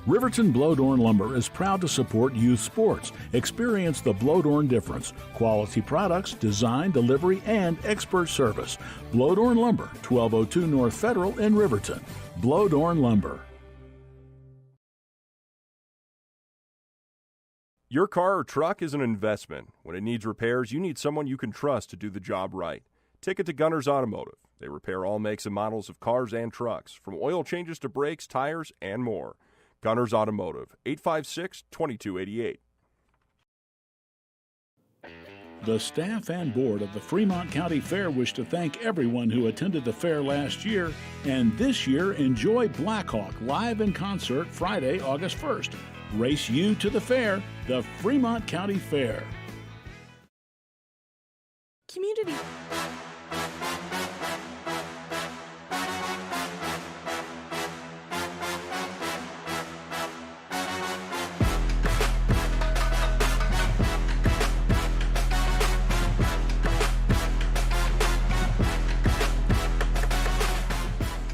Riverton Blowdorn Lumber is proud to support youth sports. Experience the Blowdorn difference. Quality products, design, delivery, and expert service. Blowdorn Lumber, 1202 North Federal in Riverton. Blowdorn Lumber. Your car or truck is an investment. When it needs repairs, you need someone you can trust to do the job right. Take it to Gunners Automotive. They repair all makes and models of cars and trucks, from oil changes to brakes, tires, and more. Gunners Automotive, 856-2288. The staff and board of the Fremont County Fair wish to thank everyone who attended the fair last year, and this year enjoy Blackhawk live in concert Friday, August 1st. Race you to the fair, the Fremont County Fair. Community.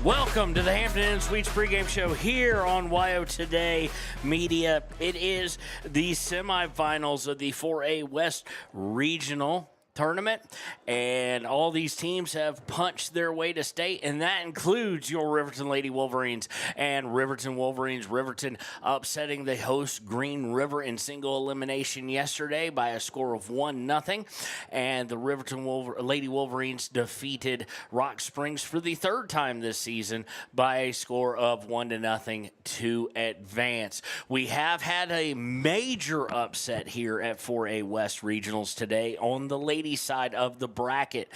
Welcome to the Hampton Inn Suites pregame show here on YO Today Media. It is the semifinals of the 4A West Regional Tournament, and all these teams have punched their way to state, and that includes your Riverton Lady Wolverines and Riverton Wolverines. Riverton upsetting the host Green River in single elimination yesterday by a score of 1-0, and the Riverton Lady Wolverines defeated Rock Springs for the third time this season by a score of 1-0 to advance. We have had a major upset here at 4A West Regionals today on the ladies side of the bracket.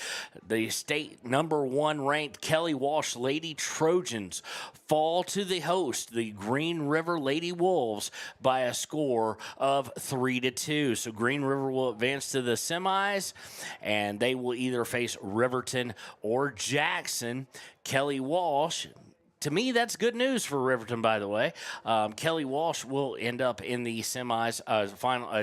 The state number 1 ranked Kelly Walsh Lady Trojans fall to the host, the Green River Lady Wolves, by a score of 3-2. So Green River will advance to the semis, and they will either face Riverton or Jackson. Kelly Walsh, to me, that's good news for Riverton, by the way. Kelly Walsh will end up in the semis,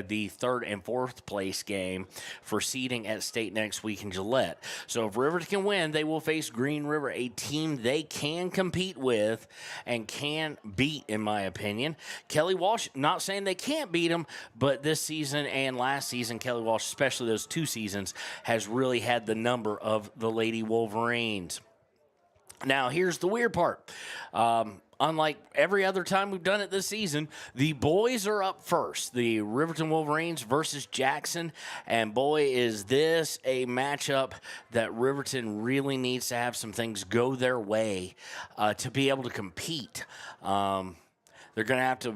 the third and fourth place game for seeding at state next week in Gillette. So if Riverton can win, they will face Green River, a team they can compete with and can beat, in my opinion. Kelly Walsh, not saying they can't beat them, but this season and last season, Kelly Walsh, especially those 2 seasons, has really had the number of the Lady Wolverines. Now, here's the weird part. Unlike every other time we've done it this season, the boys are up first. The Riverton Wolverines versus Jackson. And boy, is this a matchup that Riverton really needs to have some things go their way to be able to compete. They're going to have to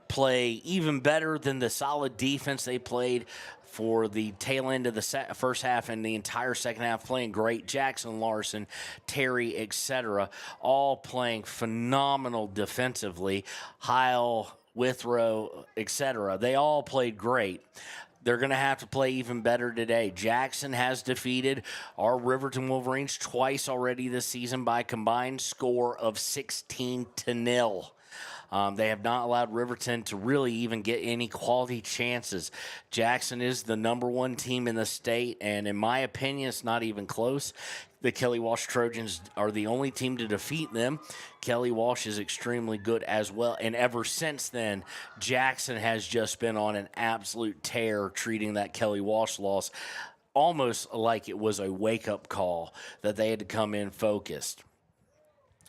play even better than the solid defense they played for the tail end of the first half and the entire second half, playing great. Jackson, Larson, Terry, etc., all playing phenomenal defensively. Heil, Withrow, etc., they all played great. They're going to have to play even better today. Jackson has defeated our Riverton Wolverines twice already this season by a combined score of 16-0. They have not allowed Riverton to really even get any quality chances. Jackson is the number 1 team in the state, and in my opinion, it's not even close. The Kelly Walsh Trojans are the only team to defeat them. Kelly Walsh is extremely good as well, and ever since then, Jackson has just been on an absolute tear, treating that Kelly Walsh loss almost like it was a wake-up call that they had to come in focused.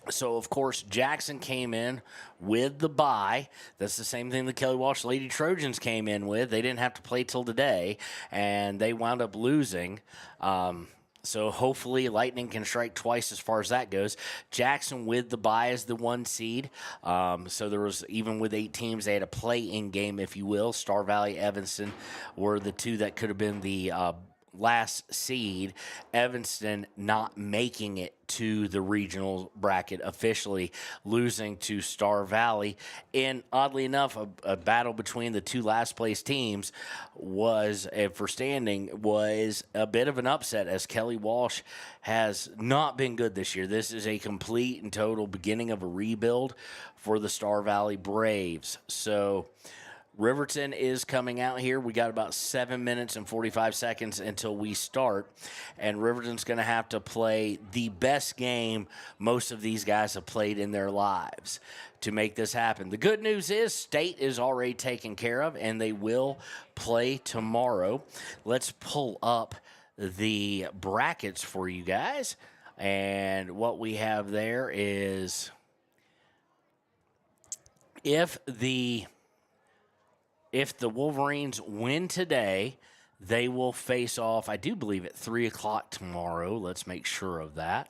So, of course, Jackson came in with the bye. That's the same thing the Kelly Walsh Lady Trojans came in with. They didn't have to play till today, and they wound up losing. So hopefully Lightning can strike twice as far as that goes. Jackson with the bye as the 1 seed. So there was, even with 8 teams, they had a play-in game, if you will. Star Valley, Evanston were the 2 that could have been the last seed. Evanston not making it to the regional bracket officially, losing to Star Valley. And oddly enough, a battle between the 2 last place teams was, for standing, was a bit of an upset, as Kelly Walsh has not been good this year. This is a complete and total beginning of a rebuild for the Star Valley Braves. So Riverton is coming out here. We got about 7 minutes and 45 seconds until we start, and Riverton's going to have to play the best game most of these guys have played in their lives to make this happen. The good news is State is already taken care of, and they will play tomorrow. Let's pull up the brackets for you guys, and what we have there is if the Wolverines win today, they will face off, I do believe, at 3 o'clock tomorrow. Let's make sure of that.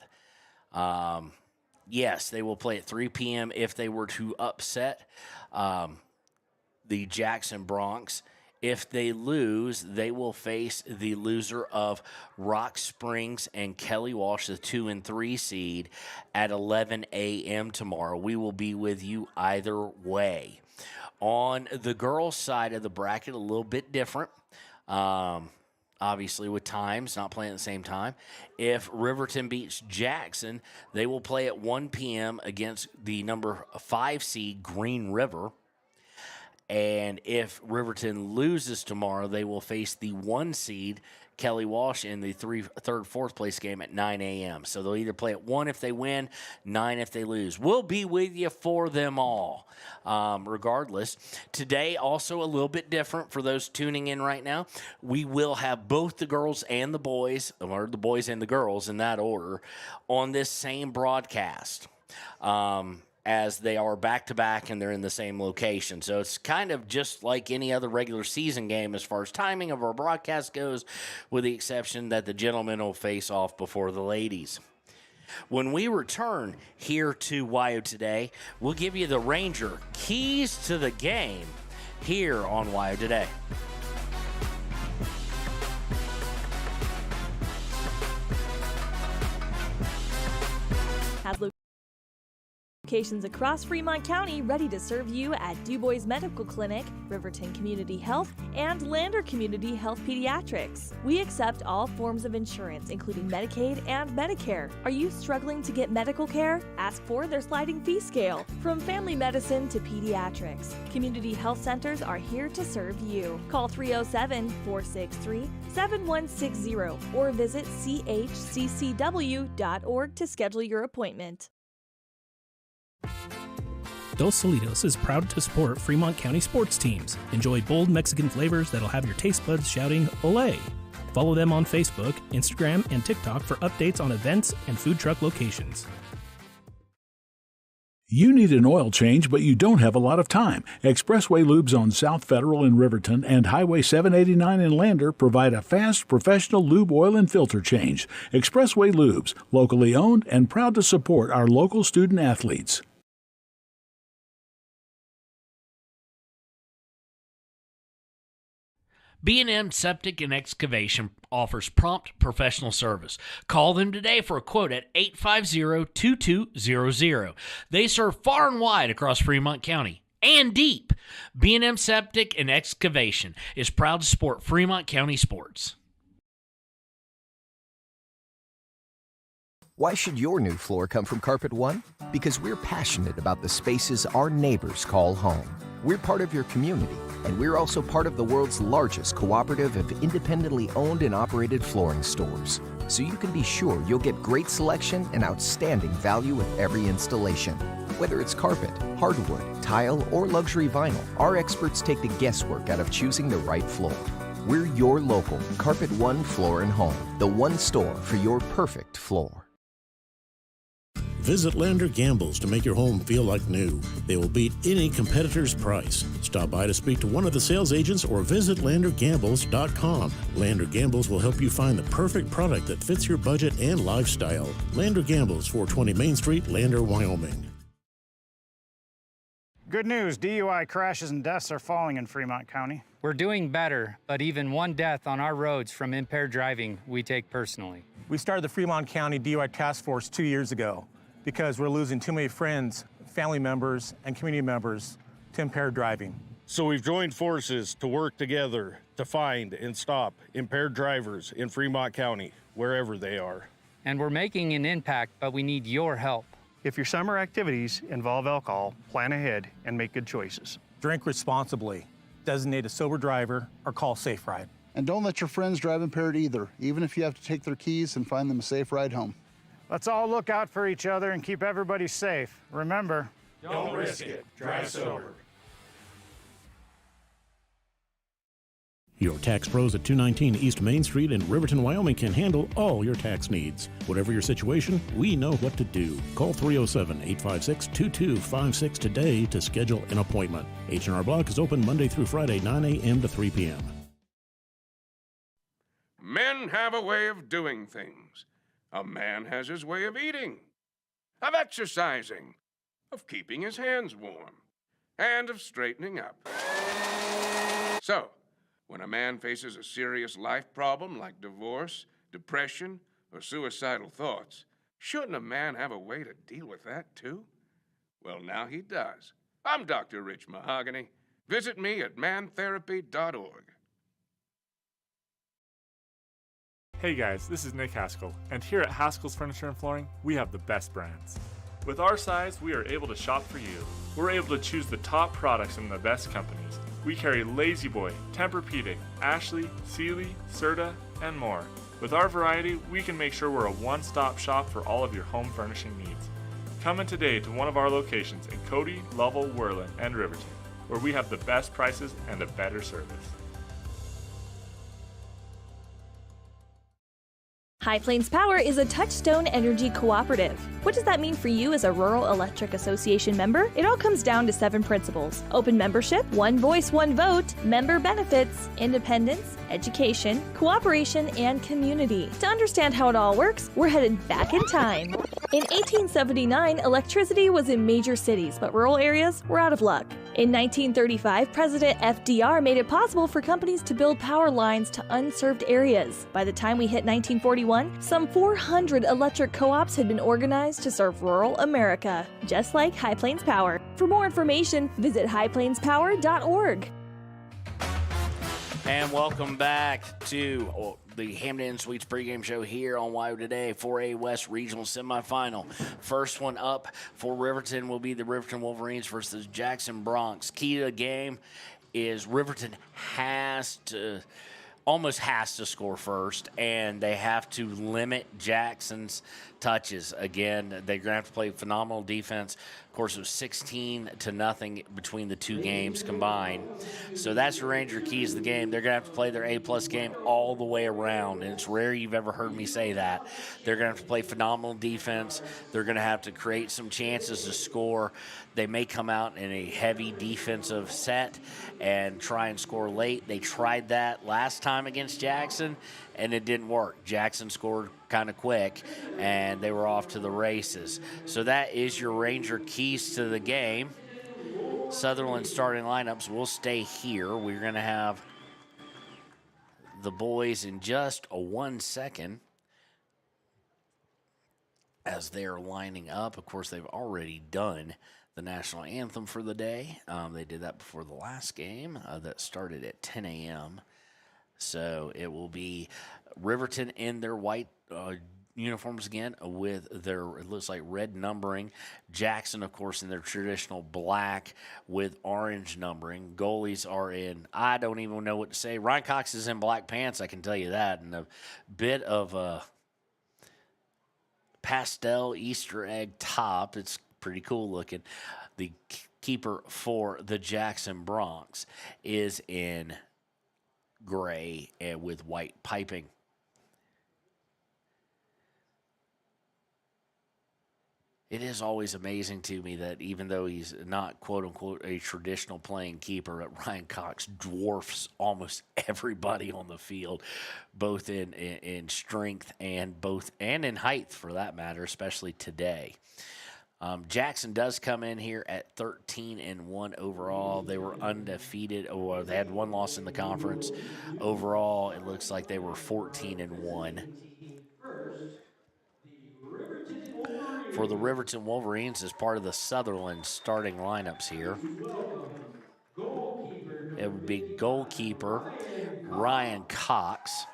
Yes, they will play at 3 p.m. if they were to upset the Jackson Bronx. If they lose, they will face the loser of Rock Springs and Kelly Walsh, the 2 and 3 seed, at 11 a.m. tomorrow. We will be with you either way. On the girls' side of the bracket, a little bit different, obviously with times, not playing at the same time. If Riverton beats Jackson, they will play at 1 p.m. against the number 5 seed Green River. And if Riverton loses tomorrow, they will face the 1 seed Kelly Walsh in the third, fourth place game at 9 a.m. So they'll either play at 1 if they win, 9 if they lose. We'll be with you for them all, regardless. Today, also a little bit different for those tuning in right now. We will have both the girls and the boys, or the boys and the girls in that order, on this same broadcast. As they are back-to-back and they're in the same location. So it's kind of just like any other regular season game as far as timing of our broadcast goes, with the exception that the gentlemen will face off before the ladies. When we return here to WYO Today, we'll give you the Ranger keys to the game here on WYO Today. Locations across Fremont County ready to serve you at DuBois Medical Clinic, Riverton Community Health, and Lander Community Health Pediatrics. We accept all forms of insurance, including Medicaid and Medicare. Are you struggling to get medical care? Ask for their sliding fee scale. From family medicine to pediatrics, community health centers are here to serve you. Call 307-463-7160 or visit chccw.org to schedule your appointment. Dos Solitos is proud to support Fremont County sports teams. Enjoy bold Mexican flavors that'll have your taste buds shouting "Olé!" Follow them on Facebook, Instagram, and TikTok for updates on events and food truck locations. You need an oil change, but you don't have a lot of time. Expressway Lubes on South Federal in Riverton and Highway 789 in Lander provide a fast, professional lube, oil, and filter change. Expressway Lubes, locally owned and proud to support our local student athletes. B&M Septic and Excavation offers prompt professional service. Call them today for a quote at 850-2200. They serve far and wide across Fremont County and deep. B&M Septic and Excavation is proud to support Fremont County sports. Why should your new floor come from Carpet One? Because we're passionate about the spaces our neighbors call home. We're part of your community, and we're also part of the world's largest cooperative of independently owned and operated flooring stores. So you can be sure you'll get great selection and outstanding value with every installation. Whether it's carpet, hardwood, tile, or luxury vinyl, our experts take the guesswork out of choosing the right floor. We're your local Carpet One Floor and Home, the one store for your perfect floor. Visit Lander Gambles to make your home feel like new. They will beat any competitor's price. Stop by to speak to one of the sales agents or visit LanderGambles.com. Lander Gambles will help you find the perfect product that fits your budget and lifestyle. Lander Gambles, 420 Main Street, Lander, Wyoming. Good news, DUI crashes and deaths are falling in Fremont County. We're doing better, but even one death on our roads from impaired driving, we take personally. We started the Fremont County DUI Task Force 2 years ago because we're losing too many friends, family members, and community members to impaired driving. So we've joined forces to work together to find and stop impaired drivers in Fremont County, wherever they are. And we're making an impact, but we need your help. If your summer activities involve alcohol, plan ahead and make good choices. Drink responsibly. designate a sober driver, or call Safe Ride. And don't let your friends drive impaired either, even if you have to take their keys and find them a safe ride home. Let's all look out for each other and keep everybody safe. Remember, Don't risk it. Drive sober. Your tax pros at 219 East Main Street in Riverton, Wyoming can handle all your tax needs. Whatever your situation, we know what to do. Call 307-856-2256 today to schedule an appointment. H&R Block is open Monday through Friday, 9 a.m. to 3 p.m. Men have a way of doing things. A man has his way of eating, of exercising, of keeping his hands warm, and of straightening up. So, when a man faces a serious life problem like divorce, depression, or suicidal thoughts, shouldn't a man have a way to deal with that too? Well, now he does. I'm Dr. Rich Mahogany. Visit me at mantherapy.org. Hey guys, this is Nick Haskell, and here at Haskell's Furniture and Flooring, we have the best brands. With our size, we are able to shop for you. We're able to choose the top products from the best companies. We carry La-Z-Boy, Tempur-Pedic, Ashley, Sealy, Serta, and more. With our variety, we can make sure we're a one-stop shop for all of your home furnishing needs. Come in today to one of our locations in Cody, Lovell, Worland, and Riverton, where we have the best prices and a better service. High Plains Power is a Touchstone Energy cooperative. What does that mean for you as a Rural Electric Association member? It all comes down to 7 principles: open membership, one voice, one vote, member benefits, independence, education, cooperation, and community. To understand how it all works, we're headed back in time. In 1879, electricity was in major cities, but rural areas were out of luck. In 1935, President FDR made it possible for companies to build power lines to unserved areas. By the time we hit 1941, some 400 electric co-ops had been organized to serve rural America, just like High Plains Power. For more information, visit highplainspower.org. And welcome back to the Hampton Suites pregame show here on WYO Today, 4A West Regional Semifinal. First one up for Riverton will be the Riverton Wolverines versus Jackson Bronx. Key to the game is Riverton almost has to score first, and they have to limit Jackson's touches. Again, they're going to have to play phenomenal defense. Of course, it was 16-0 between the two games combined. So that's the Ranger keys of the game. They're going to have to play their A-plus game all the way around, and it's rare you've ever heard me say that. They're going to have to play phenomenal defense. They're going to have to create some chances to score. They may come out in a heavy defensive set and try and score late. They tried that last time against Jackson, and it didn't work. Jackson scored kind of quick, and they were off to the races. So that is your Ranger keys to the game. Sutherland starting lineups will stay here. We're going to have the boys in just 1 second as they're lining up. Of course, they've already done the national anthem for the day. They did that before the last game that started at 10 a.m. So it will be Riverton in their white uniforms again with their, it looks like, red numbering. Jackson, of course, in their traditional black with orange numbering. Goalies are in, I don't even know what to say. Ryan Cox is in black pants, I can tell you that, and a bit of a pastel Easter egg top. It's pretty cool looking. The keeper for the Jackson Bronx is in gray and with white piping. It is always amazing to me that even though he's not, quote-unquote, a traditional playing keeper, Ryan Cox dwarfs almost everybody on the field, both in strength and in height, for that matter, especially today. Jackson does come in here at 13-1 overall. They were undefeated, or they had one loss in the conference. Overall, it looks like they were 14-1. For the Riverton Wolverines as part of the Sutherland starting lineups here. It would be goalkeeper Ryan Cox.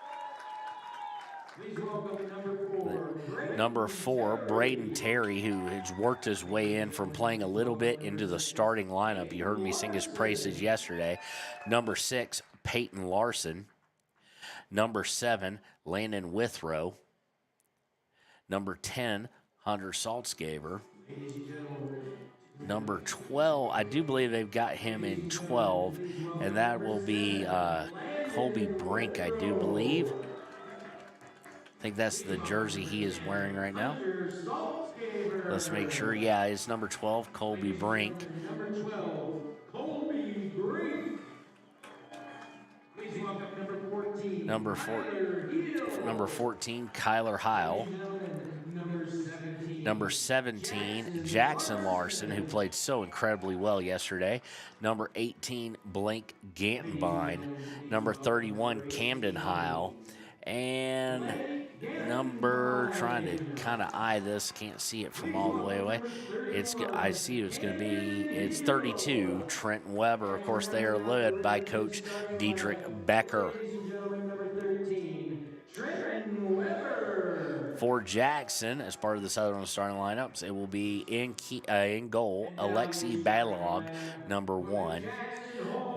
Number 4, Braden Terry, who has worked his way in from playing a little bit into the starting lineup. You heard me sing his praises yesterday. Number 6, Peyton Larson. Number 7, Landon Withrow. Number 10, Hunter Saltzgaber. Number 12, I do believe they've got him in 12, and that will be Colby Brink, I do believe. I think that's the jersey he is wearing right now. Let's make sure. Yeah, it's number 12, Colby Brink. Number 12, Colby Brink. Please welcome number 14. Number 14, Kyler Heil. Number 17, Jackson Larson, who played so incredibly well yesterday. Number 18, Blake Gantenbein. Number 31, Camden Heil. And trying to kind of eye this, can't see it from all the way away. I see it's going to be, it's 32, Trenton Weber. Of course, they are led by Coach Diedrich Becker. Number 13, Trenton Weber. For Jackson, as part of the Southern starting lineups, it will be in goal, Alexi Balog, number 1.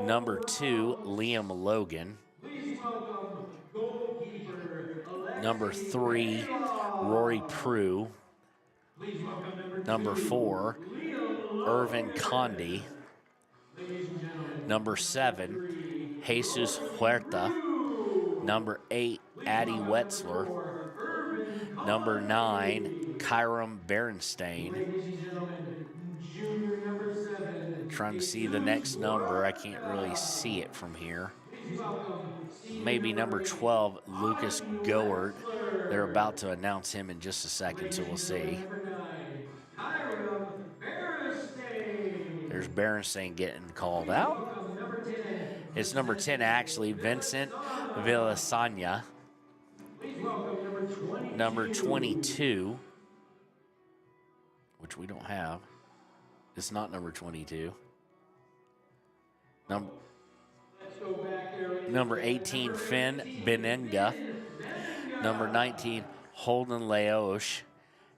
Number 2, Liam Logan. Please welcome goalkeeper Alexi Number 3, Rory Prue. Please welcome Number 4, Irvin Condi. Number 7, Jesus Huerta. Number 8, Addie Wetzler. Number 9, Kyram Berenstain. Trying to see the next number. I can't really see it from here. Maybe number 12, Lucas Goert. They're about to announce him in just a second, so we'll see. There's Berenstain getting called out. It's number 10, actually, Vincent Villasagna. Number 22, which we don't have. It's not number 22. Number 18, Finn Benenga. Number 19, Holden Laosh.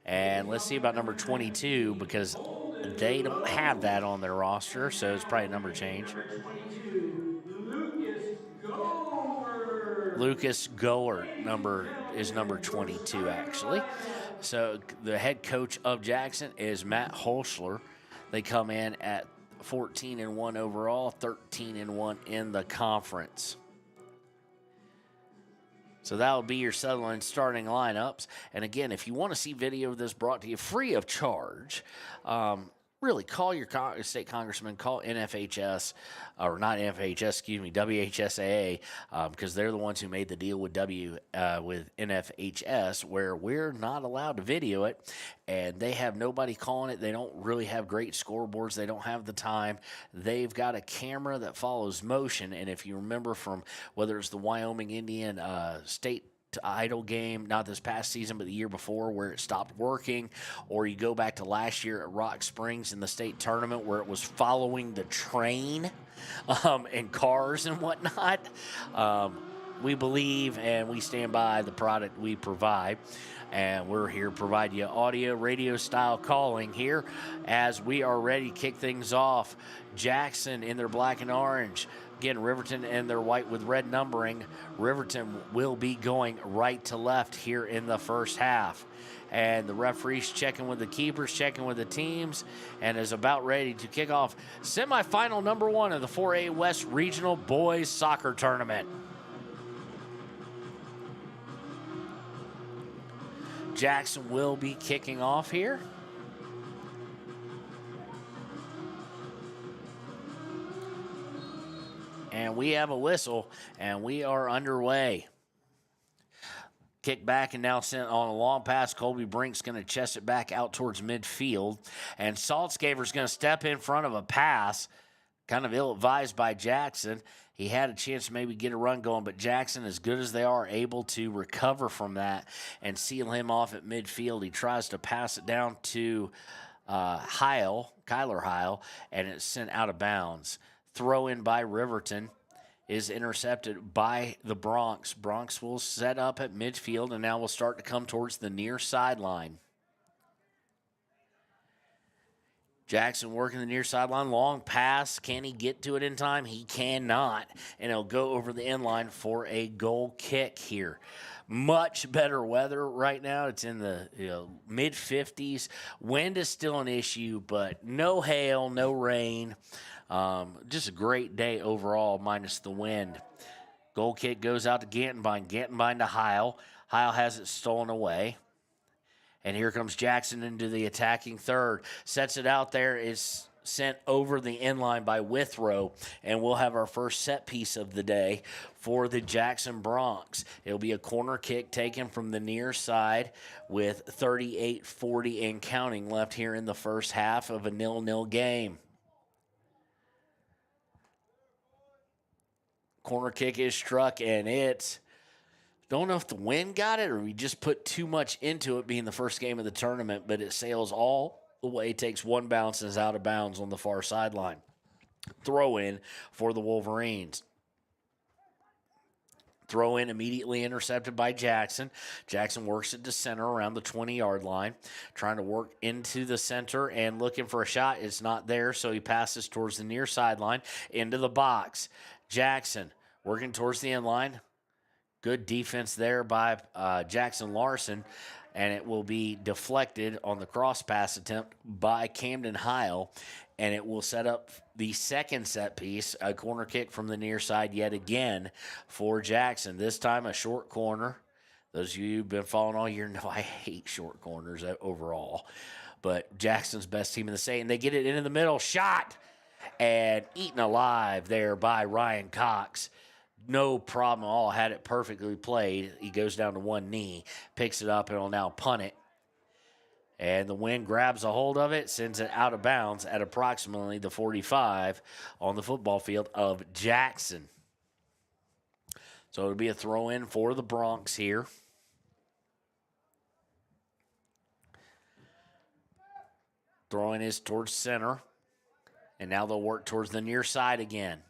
And let's see about number 22, because they don't have that on their roster, so it's probably a number change. Lucas Goert is number 22, actually. So the head coach of Jackson is Matt Holschler. They come in at 14-1 overall, 13-1 in the conference. So that will be your Sutherland starting lineups. And again, if you want to see video of this brought to you free of charge, really call your state congressman, call NFHS, or not NFHS, excuse me, WHSAA, because they're the ones who made the deal with with NFHS, where we're not allowed to video it, and they have nobody calling it. They don't really have great scoreboards. They don't have the time. They've got a camera that follows motion, and if you remember from whether it's the Wyoming Indian State Idol game, not this past season, but the year before, where it stopped working, or you go back to last year at Rock Springs in the state tournament where it was following the train and cars and whatnot. We believe and we stand by the product we provide, and we're here to provide you audio, radio style calling here as we are ready to kick things off. Jackson in their black and orange. Again, Riverton in their white with red numbering. Riverton will be going right to left here in the first half. And the referee's checking with the keepers, checking with the teams, and is about ready to kick off semifinal number 1 of the 4A West Regional Boys Soccer Tournament. Jackson will be kicking off here. And we have a whistle, and we are underway. Kick back and now sent on a long pass. Colby Brink's going to chest it back out towards midfield. And Saltzgaber's going to step in front of a pass, kind of ill-advised by Jackson. He had a chance to maybe get a run going, but Jackson, as good as they are, able to recover from that and seal him off at midfield. He tries to pass it down to Kyler Heil, and it's sent out of bounds. Throw in by Riverton. is intercepted by the Bronx. Bronx will set up at midfield and now will start to come towards the near sideline. Jackson working the near sideline. Long pass. Can he get to it in time? He cannot. And he'll go over the end line for a goal kick here. Much better weather right now. It's in the mid-50s. Wind is still an issue, but no hail, no rain. Just a great day overall, minus the wind. Goal kick goes out to Gantenbein. Gantenbein to Heil. Heil has it stolen away. And here comes Jackson into the attacking third. Sets it out there. Is sent over the end line by Withrow. And we'll have our first set piece of the day for the Jackson Bronx. It'll be a corner kick taken from the near side with 38-40 and counting left here in the first half of a 0-0 game. Corner kick is struck, and it's... Don't know if the wind got it or we just put too much into it being the first game of the tournament, but it sails all the way, takes one bounce, and is out of bounds on the far sideline. Throw in for the Wolverines. Throw in immediately intercepted by Jackson. Jackson works it to center around the 20-yard line, trying to work into the center and looking for a shot. It's not there, so he passes towards the near sideline into the box. Jackson working towards the end line. Good defense there by Jackson Larson, and it will be deflected on the cross pass attempt by Camden Heil, and it will set up the second set piece, a corner kick from the near side yet again for Jackson. This time a short corner. Those of you who've been following all year know I hate short corners overall, but Jackson's best team in the state, and they get it into the middle. Shot! And eaten alive there by Ryan Cox. No problem at all. Had it perfectly played. He goes down to one knee, picks it up, and will now punt it. And the wind grabs a hold of it, sends it out of bounds at approximately the 45 on the football field of Jackson. So it'll be a throw-in for the Bronx here. Throwing is towards center. And now they'll work towards the near side again.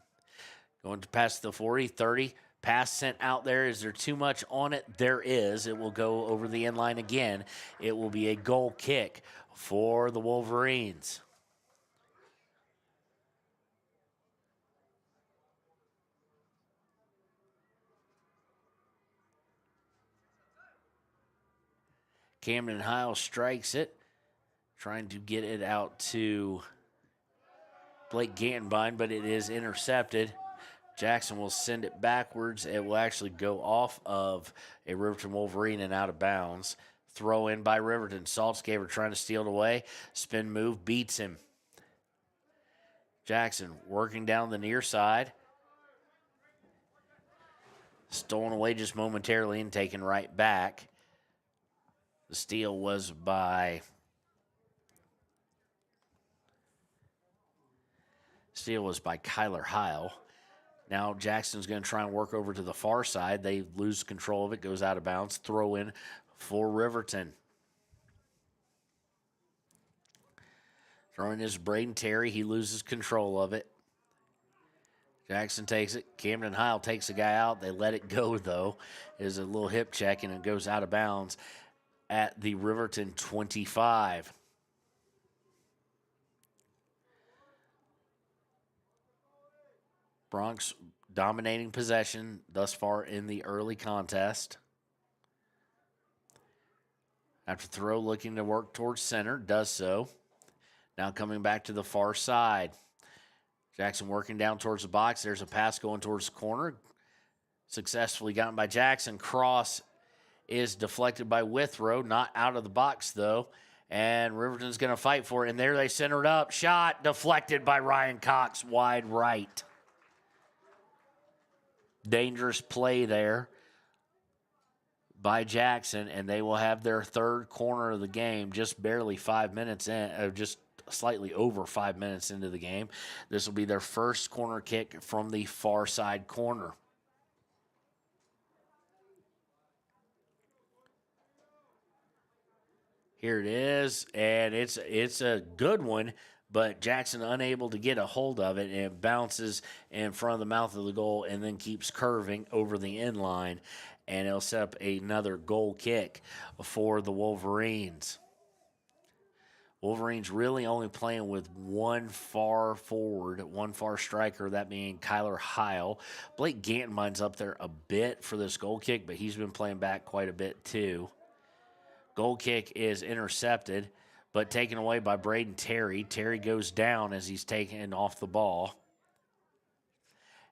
Going to pass the 40, 30. Pass sent out there. Is there too much on it? There is. It will go over the end line again. It will be a goal kick for the Wolverines. Camden Heil strikes it, trying to get it out to Blake Gantenbein, but it is intercepted. Jackson will send it backwards. It will actually go off of a Riverton Wolverine and out of bounds. Throw in by Riverton. Saltzgaver trying to steal it away. Spin move beats him. Jackson working down the near side. Stolen away just momentarily and taken right back. The steal was by Kyler Heil. Now Jackson's going to try and work over to the far side. They lose control of it, goes out of bounds. Throw in for Riverton. Throwing is Braden Terry. He loses control of it. Jackson takes it. Camden Heil takes the guy out. They let it go, though. There's a little hip check, and it goes out of bounds at the Riverton 25. Bronx dominating possession thus far in the early contest. After throw, looking to work towards center, does so. Now coming back to the far side. Jackson working down towards the box. There's a pass going towards the corner. Successfully gotten by Jackson. Cross is deflected by Withrow. Not out of the box, though. And Riverton's going to fight for it. And there they center it up. Shot deflected by Ryan Cox, wide right. Dangerous play there by Jackson, and they will have their third corner of the game just barely 5 minutes in, just slightly over 5 minutes into the game. This will be their first corner kick from the far side corner. Here it is, and it's a good one but Jackson unable to get a hold of it, and it bounces in front of the mouth of the goal and then keeps curving over the end line, and it'll set up another goal kick for the Wolverines. Wolverines really only playing with one far forward, one far striker, that being Kyler Heil. Blake Gantenbein's up there a bit for this goal kick, but he's been playing back quite a bit too. Goal kick is intercepted, but taken away by Braden Terry. Terry goes down as he's taken off the ball.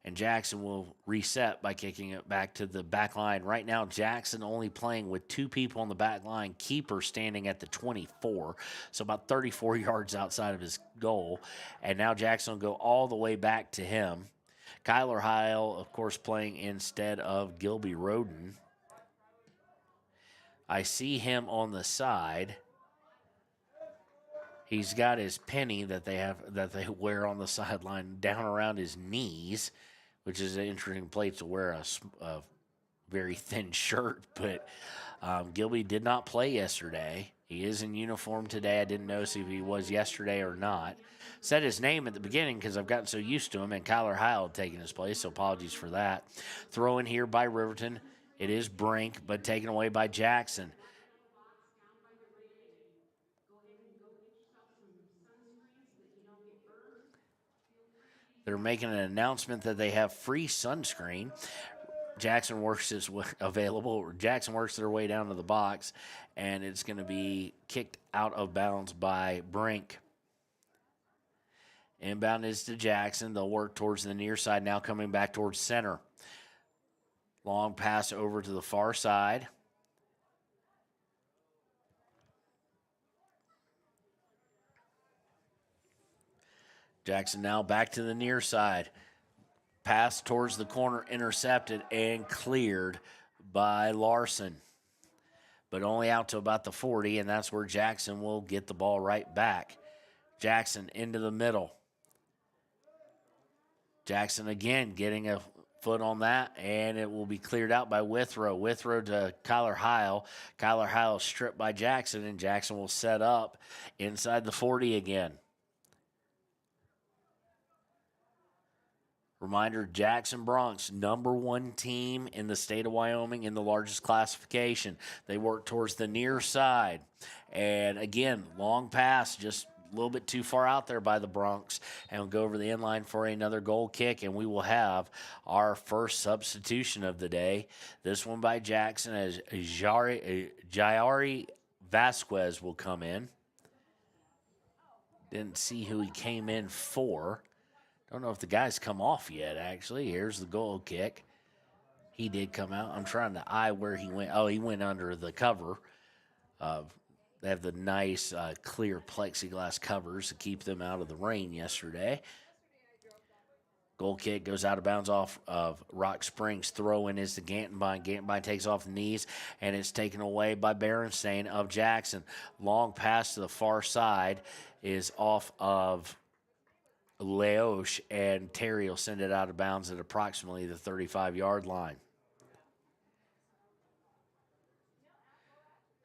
And Jackson will reset by kicking it back to the back line. Right now, Jackson only playing with two people on the back line, keeper standing at the 24, so about 34 yards outside of his goal. And now Jackson will go all the way back to him. Kyler Heil, of course, playing instead of Gilby Roden. I see him on the side. He's got his penny that they wear on the sideline down around his knees, which is an interesting place to wear a very thin shirt. But Gilby did not play yesterday. He is in uniform today. I didn't notice if he was yesterday or not. Said his name at the beginning because I've gotten so used to him, and Kyler Heil taking his place, so apologies for that. Throw in here by Riverton. It is Brink, but taken away by Jackson. They're making an announcement that they have free sunscreen. Jackson works is available. Jackson works their way down to the box, and it's going to be kicked out of bounds by Brink. Inbound is to Jackson. They'll work towards the near side, now coming back towards center. Long pass over to the far side. Jackson now back to the near side. Pass towards the corner, intercepted and cleared by Larson. But only out to about the 40, and that's where Jackson will get the ball right back. Jackson into the middle. Jackson again getting a foot on that, and it will be cleared out by Withrow. Withrow to Kyler Heil. Kyler Heil stripped by Jackson, and Jackson will set up inside the 40 again. Reminder, Jackson Bronx, #1 team in the state of Wyoming in the largest classification. They work towards the near side. And again, long pass, just a little bit too far out there by the Bronx. And we'll go over the inline for another goal kick, and we will have our first substitution of the day. This one by Jackson as Jairi Vasquez will come in. Didn't see who he came in for. Don't know if the guy's come off yet, actually. Here's the goal kick. He did come out. I'm trying to eye where he went. Oh, he went under the cover. They have the nice clear plexiglass covers to keep them out of the rain yesterday. Goal kick goes out of bounds off of Rock Springs. Throw-in is to Gantenbein. Gantenbein takes off the knees, and it's taken away by Berenstain of Jackson. Long pass to the far side is off of Leosh, and Terry will send it out of bounds at approximately the 35-yard line.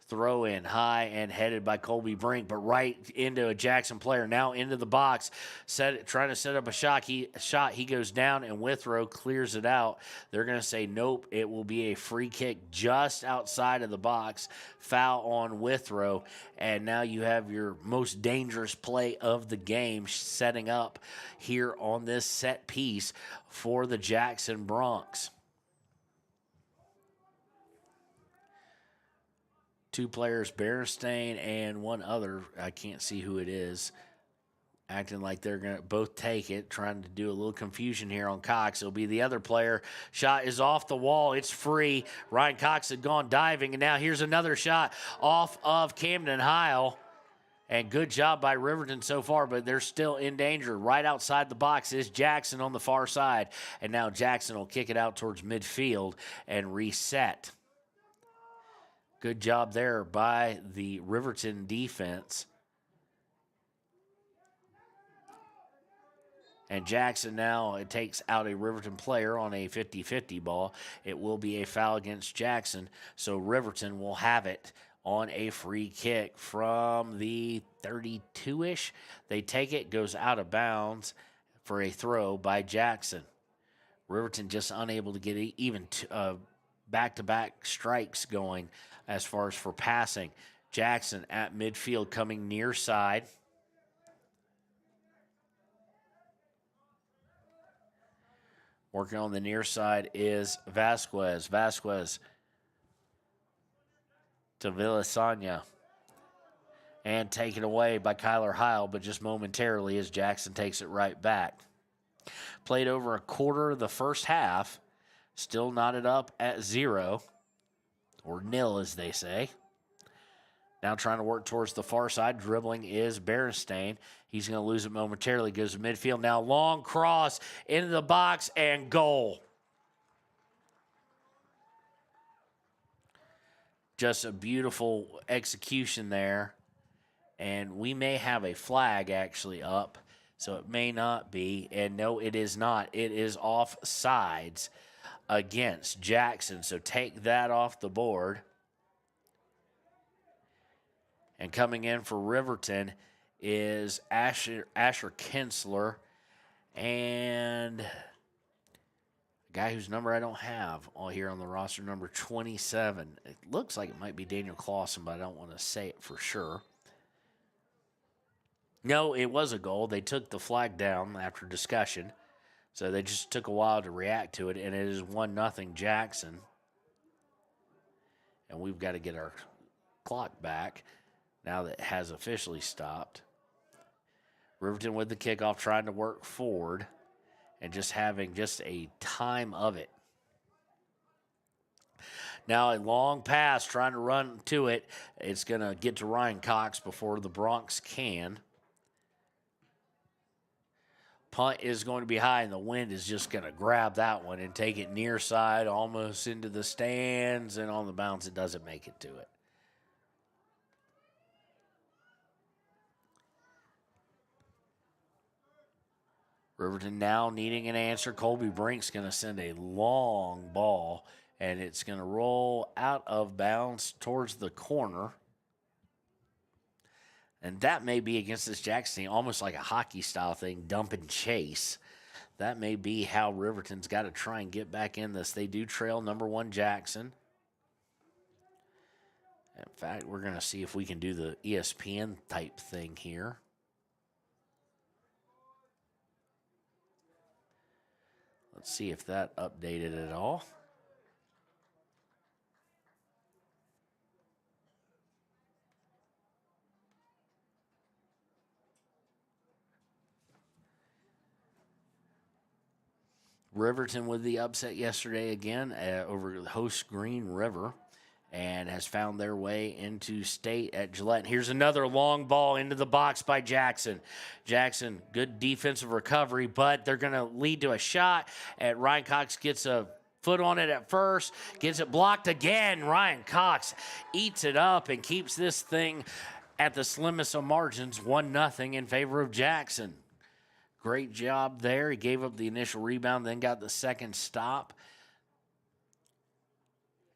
Throw in high and headed by Colby Brink, but right into a Jackson player. Now into the box, trying to set up a shot. He goes down, and Withrow clears it out. They're going to say nope. It will be a free kick just outside of the box. Foul on Withrow, and now you have your most dangerous play of the game setting up here on this set piece for the Jackson Bronx. Two players, Berenstain and one other, I can't see who it is, acting like they're going to both take it, trying to do a little confusion here on Cox. It'll be the other player. Shot is off the wall. It's free. Ryan Cox had gone diving, and now here's another shot off of Camden Heil. And good job by Riverton so far, but they're still in danger. Right outside the box is Jackson on the far side. And now Jackson will kick it out towards midfield and reset. Good job there by the Riverton defense. And Jackson now, it takes out a Riverton player on a 50-50 ball. It will be a foul against Jackson, so Riverton will have it on a free kick from the 32-ish. They take it, goes out of bounds for a throw by Jackson. Riverton just unable to get even back-to-back strikes going as far as for passing. Jackson at midfield coming near side. Working on the near side is Vasquez. Vasquez to Villasanya. And taken away by Kyler Heil, but just momentarily as Jackson takes it right back. Played over a quarter of the first half. Still knotted up at 0, or nil as they say. Now trying to work towards the far side. Dribbling is Berenstain. He's going to lose it momentarily. Goes to midfield. Now long cross into the box and goal. Just a beautiful execution there. And we may have a flag actually up, so it may not be. And no, it is not. It is offsides against Jackson. So take that off the board. And coming in for Riverton is Asher Kinsler and a guy whose number I don't have all here on the roster, number 27. It looks like it might be Daniel Clausen, but I don't want to say it for sure. No, it was a goal. They took the flag down after discussion, so they just took a while to react to it, and it is 1-0 Jackson. And we've got to get our clock back now that it has officially stopped. Riverton with the kickoff, trying to work forward and just having just a time of it. Now a long pass, trying to run to it. It's going to get to Ryan Cox before the Bronx can. Punt is going to be high, and the wind is just going to grab that one and take it near side, almost into the stands, and on the bounce, it doesn't make it to it. Riverton now needing an answer. Colby Brink's going to send a long ball, and it's going to roll out of bounds towards the corner. And that may be against this Jackson team, almost like a hockey-style thing, dump and chase. That may be how Riverton's got to try and get back in this. They do trail number 1 Jackson. In fact, we're going to see if we can do the ESPN type thing here. Let's see if that updated at all. Riverton with the upset yesterday again over the host Green River, and has found their way into state at Gillette. Here's another long ball into the box by Jackson. Jackson, good defensive recovery, but they're going to lead to a shot. Ryan Cox gets a foot on it at first, gets it blocked again. Ryan Cox eats it up and keeps this thing at the slimmest of margins, 1-0 in favor of Jackson. Great job there. He gave up the initial rebound, then got the second stop.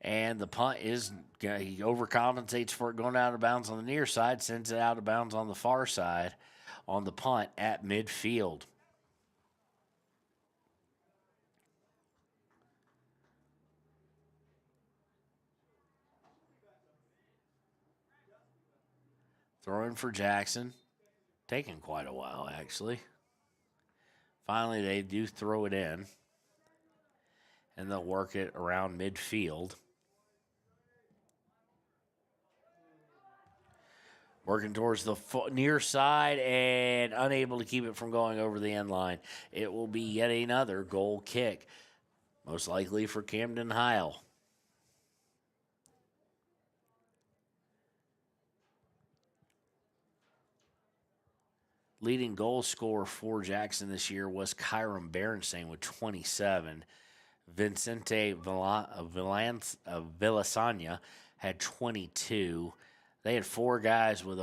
And the punt is, he overcompensates for it going out of bounds on the near side, sends it out of bounds on the far side on the punt at midfield. Throwing for Jackson. Taking quite a while, actually. Finally, they do throw it in. And they'll work it around midfield. Working towards the near side and unable to keep it from going over the end line. It will be yet another goal kick, most likely for Camden Heil. Leading goal scorer for Jackson this year was Kyram Berenstain with 27. Vicente Villasanya had 22. They had 4 guys with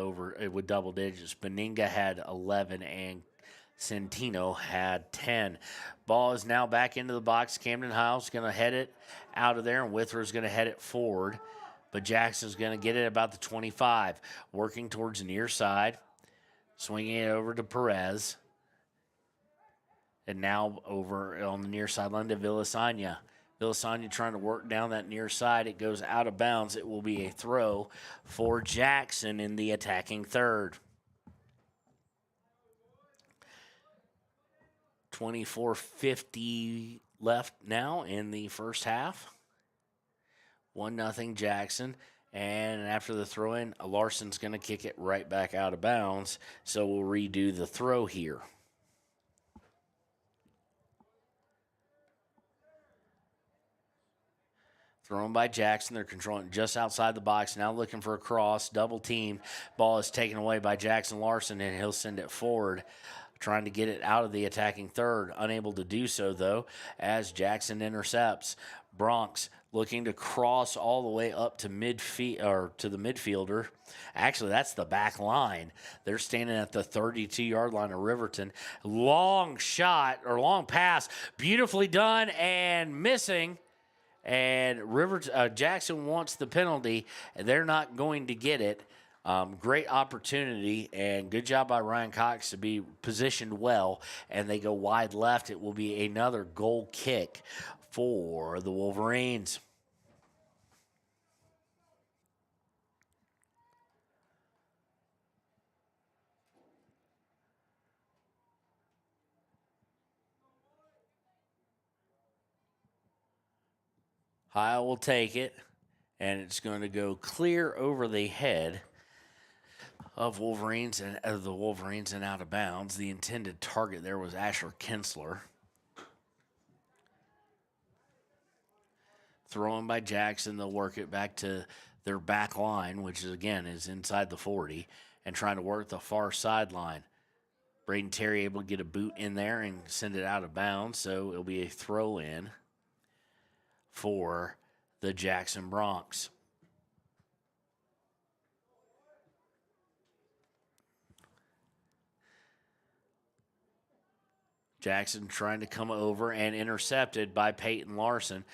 double digits. Beninga had 11 and Centino had 10. Ball is now back into the box. Camden Heil's going to head it out of there, and Withrow is going to head it forward. but Jackson's going to get it about the 25, working towards the near side, swinging it over to Perez, and now over on the near sideline to Villasagna. Villasagna trying to work down that near side. It goes out of bounds. It will be a throw for Jackson in the attacking third. 24:50 left now in the first half. 1-0 Jackson. And after the throw-in, Larson's going to kick it right back out of bounds. So we'll redo the throw here. Thrown by Jackson. They're controlling just outside the box. Now looking for a cross. Double team. Ball is taken away by Jackson Larson, and he'll send it forward. Trying to get it out of the attacking third. Unable to do so, though, as Jackson intercepts. Bronx looking to cross all the way up to midfield, or to the midfielder. Actually, that's the back line. They're standing at the 32-yard line of Riverton. Long shot, or long pass. Beautifully done and missing. And Jackson wants the penalty. They're not going to get it. Great opportunity, and good job by Ryan Cox to be positioned well, and they go wide left. It will be another goal kick for the Wolverines. Heil will take it, and it's going to go clear over the head of the Wolverines and out of bounds. The intended target there was Asher Kinsler. Thrown by Jackson, they'll work it back to their back line, which is inside the 40, and trying to work the far sideline. Braden Terry able to get a boot in there and send it out of bounds, so it'll be a throw in for the Jackson Bronx. Jackson trying to come over and intercepted by Peyton Larson.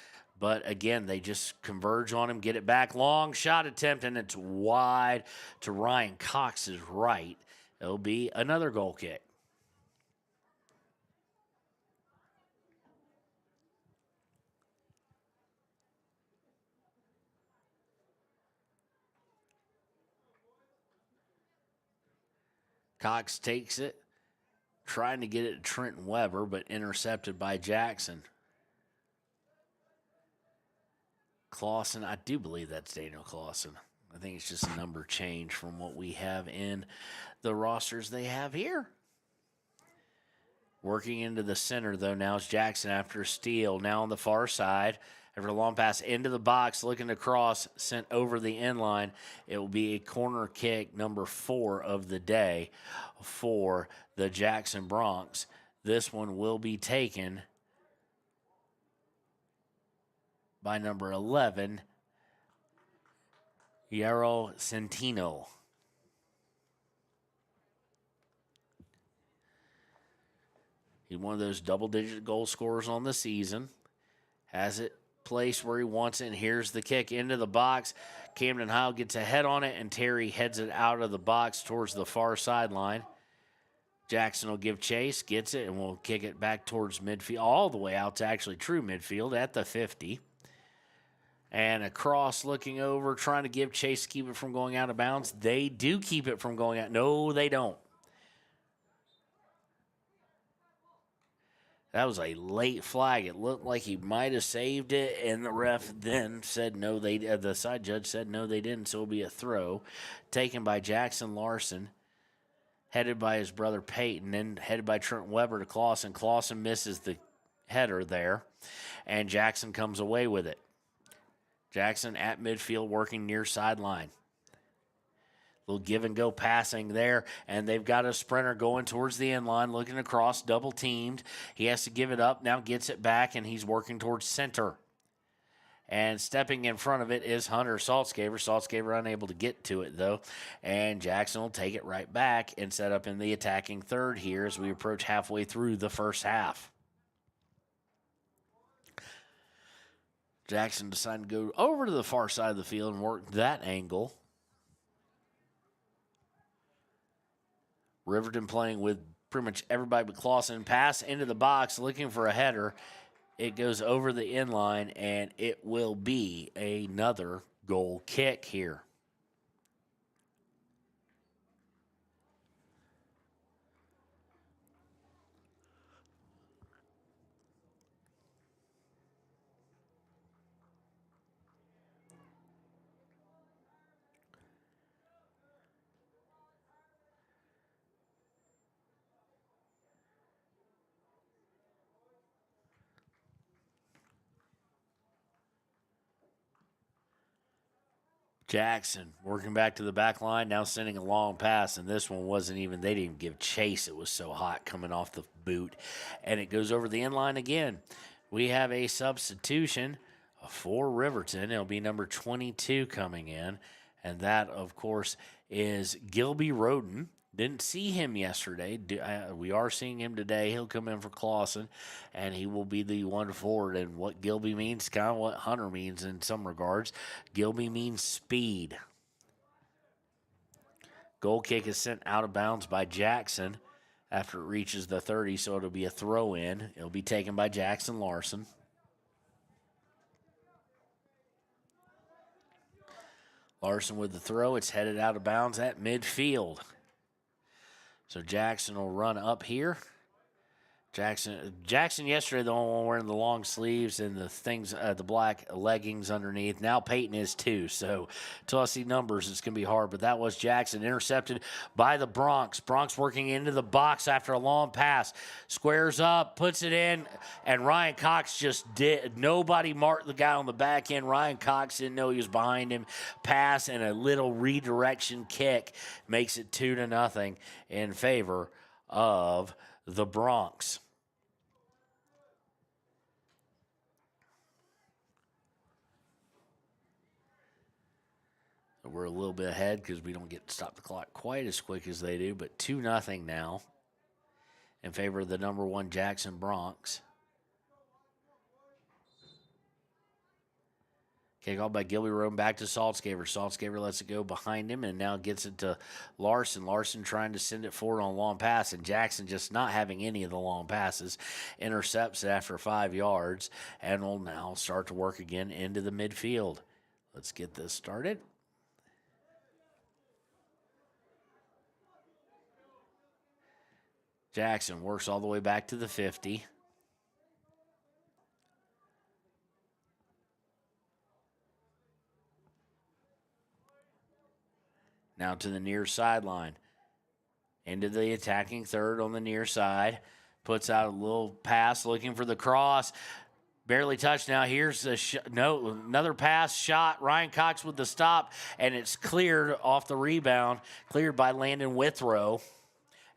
But again, they just converge on him, get it back. Long shot attempt, and it's wide to Ryan Cox's right. It'll be another goal kick. Cox takes it, trying to get it to Trenton Weber, but intercepted by Jackson. Clausen, I do believe that's Daniel Clausen. I think it's just a number change from what we have in the rosters they have here. Working into the center, though, now is Jackson after a steal. Now on the far side, after a long pass into the box, looking to cross, sent over the end line. It will be a corner kick, number 4 of the day for the Jackson Bronx. This one will be taken by number 11, Yarrow Centino. He's one of those double-digit goal scorers on the season. Has it placed where he wants it, and here's the kick into the box. Camden Heil gets a head on it, and Terry heads it out of the box towards the far sideline. Jackson will give chase, gets it, and will kick it back towards midfield, all the way out to actually true midfield at the 50. And a cross looking over, trying to give chase to keep it from going out of bounds. They do keep it from going out. No, they don't. That was a late flag. It looked like he might have saved it, and the ref then said no, the side judge said no, they didn't, so it'll be a throw taken by Jackson Larson, headed by his brother Peyton, then headed by Trent Weber to Clausen. Clausen misses the header there, and Jackson comes away with it. Jackson at midfield working near sideline. Little give and go passing there, and they've got a sprinter going towards the end line, looking across, double teamed. He has to give it up, now gets it back, and he's working towards center. And stepping in front of it is Hunter Saltzgaver. Saltzgaver unable to get to it, though. And Jackson will take it right back and set up in the attacking third here as we approach halfway through the first half. Jackson decided to go over to the far side of the field and work that angle. Riverton playing with pretty much everybody but Clausen. Pass into the box, looking for a header. It goes over the inline, and it will be another goal kick here. Jackson working back to the back line, now sending a long pass, and this one wasn't even, they didn't even give chase. It was so hot coming off the boot, and it goes over the inline again. We have a substitution for Riverton. It'll be number 22 coming in, and that, of course, is Gilby Roden. Didn't see him yesterday. We are seeing him today. He'll come in for Clausen, and he will be the one forward. And what Gilby means, kind of what Hunter means in some regards. Gilby means speed. Goal kick is sent out of bounds by Jackson after it reaches the 30, so it'll be a throw in. It'll be taken by Jackson Larson. Larson with the throw. It's headed out of bounds at midfield. So Jackson will run up here. Jackson yesterday, the only one wearing the long sleeves and the things, the black leggings underneath. Now Peyton is too. So until I see numbers, it's going to be hard. But that was Jackson, intercepted by the Bronx. Bronx working into the box after a long pass. Squares up, puts it in, and Ryan Cox just did. Nobody marked the guy on the back end. Ryan Cox didn't know he was behind him. Pass and a little redirection kick makes it 2-0 in favor of the Bronx. We're a little bit ahead because we don't get to stop the clock quite as quick as they do, but 2-0 now in favor of the number 1 Jackson Bronx. Kickoff by Gilby Roden back to Saltzgaver. Saltzgaver lets it go behind him and now gets it to Larson. Larson trying to send it forward on a long pass, and Jackson just not having any of the long passes. Intercepts it after 5 yards and will now start to work again into the midfield. Let's get this started. Jackson works all the way back to the 50. Now to the near sideline. Into the attacking third on the near side. Puts out a little pass looking for the cross. Barely touched now. Here's another pass shot. Ryan Cox with the stop, and it's cleared off the rebound. Cleared by Landon Withrow.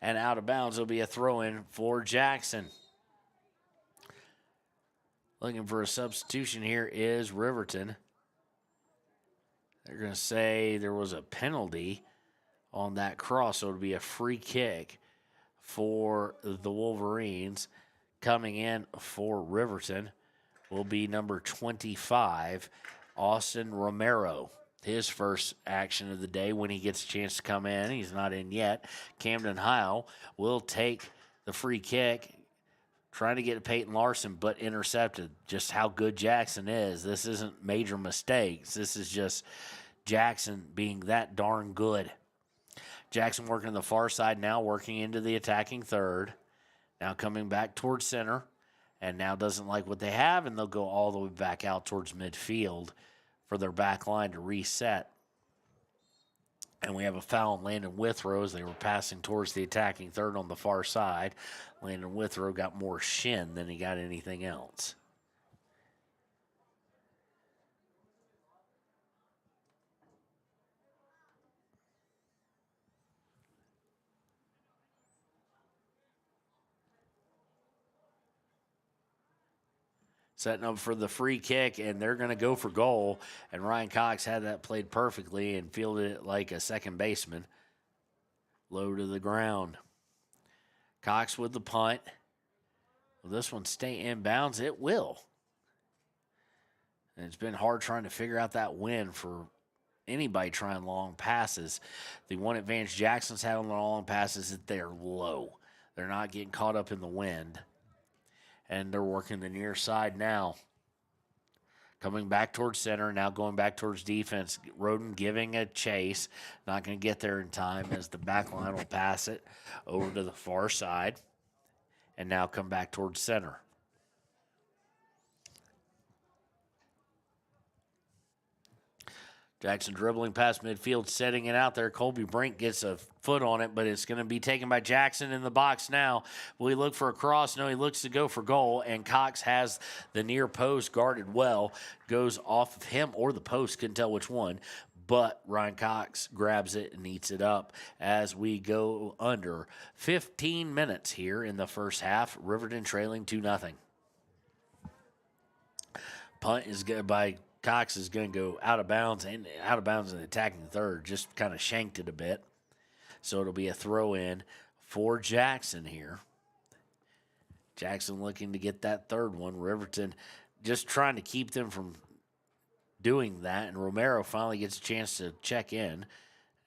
And out of bounds, it'll be a throw-in for Jackson. Looking for a substitution here is Riverton. They're going to say there was a penalty on that cross, so it'll be a free kick for the Wolverines. Coming in for Riverton will be number 25, Austin Romero. His first action of the day when he gets a chance to come in. He's not in yet. Camden Heil will take the free kick, trying to get to Peyton Larson, but intercepted. Just how good Jackson is. This isn't major mistakes. This is just Jackson being that darn good. Jackson working on the far side now, working into the attacking third. Now coming back towards center, and now doesn't like what they have, and they'll go all the way back out towards midfield for their back line to reset. And we have a foul on Landon Withrow as they were passing towards the attacking third on the far side. Landon Withrow got more shin than he got anything else. Setting up for the free kick, and they're going to go for goal. And Ryan Cox had that played perfectly and fielded it like a second baseman. Low to the ground. Cox with the punt. Will this one stay in bounds? It will. And it's been hard trying to figure out that wind for anybody trying long passes. The one advantage Jackson's had on the long passes is that they're low. They're not getting caught up in the wind. And they're working the near side now. Coming back towards center, now going back towards defense. Roden giving a chase. Not going to get there in time as the back line will pass it over to the far side. And now come back towards center. Jackson dribbling past midfield, setting it out there. Colby Brink gets a foot on it, but it's going to be taken by Jackson in the box now. Will he look for a cross? No, he looks to go for goal, and Cox has the near post guarded well. Goes off of him or the post, couldn't tell which one. But Ryan Cox grabs it and eats it up as we go under 15 minutes here in the first half. Riverton trailing 2-0. Punt is good by Cox is going to go out of bounds in the attacking third. Just kind of shanked it a bit. So it'll be a throw in for Jackson here. Jackson looking to get that third one. Riverton just trying to keep them from doing that. And Romero finally gets a chance to check in.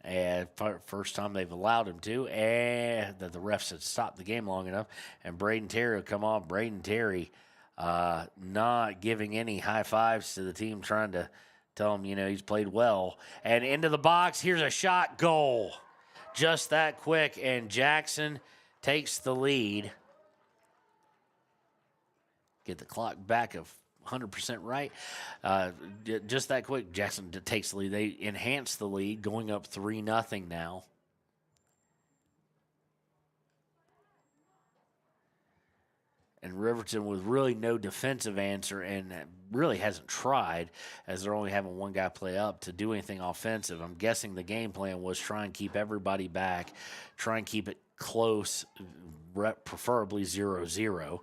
And first time they've allowed him to. And that the refs had stopped the game long enough. And Braden Terry will come on. Braden Terry not giving any high fives to the team, trying to tell him, he's played well. And into the box, here's a shot, goal. Just that quick, and Jackson takes the lead. Get the clock back of 100% right. Just that quick, Jackson takes the lead. They enhance the lead, going up 3-0 now. And Riverton with really no defensive answer and really hasn't tried, as they're only having one guy play up, to do anything offensive. I'm guessing the game plan was try and keep everybody back, try and keep it close, preferably 0-0,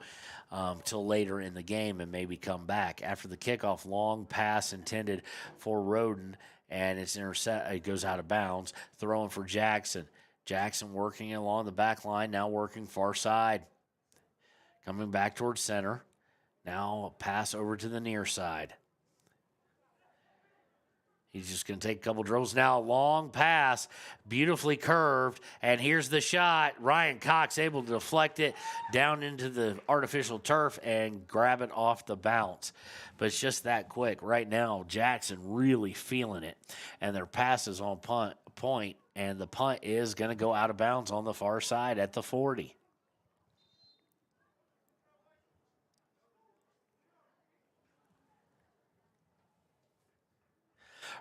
till later in the game and maybe come back. After the kickoff, long pass intended for Roden, and it's it goes out of bounds. Throwing for Jackson. Jackson working along the back line, now working far side. Coming back towards center. Now a pass over to the near side. He's just going to take a couple dribbles. Now a long pass, beautifully curved, and here's the shot. Ryan Cox able to deflect it down into the artificial turf and grab it off the bounce. But it's just that quick. Right now, Jackson really feeling it, and their pass is on point, and the punt is going to go out of bounds on the far side at the 40.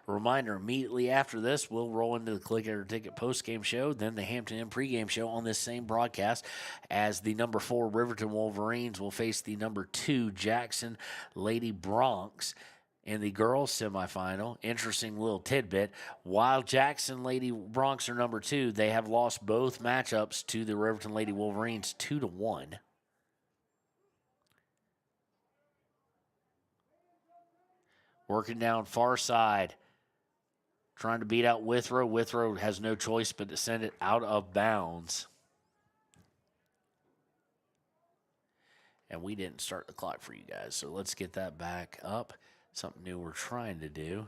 Reminder, immediately after this, we'll roll into the Click It or Ticket postgame show, then the Hampton Inn pregame show on this same broadcast, as the number 4 Riverton Wolverines will face the number 2 Jackson Lady Broncs in the girls semifinal. Interesting little tidbit. While Jackson Lady Broncs are number 2, they have lost both matchups to the Riverton Lady Wolverines 2-1. Working down far side. Trying to beat out Withrow. Withrow has no choice but to send it out of bounds. And we didn't start the clock for you guys, so let's get that back up. Something new we're trying to do.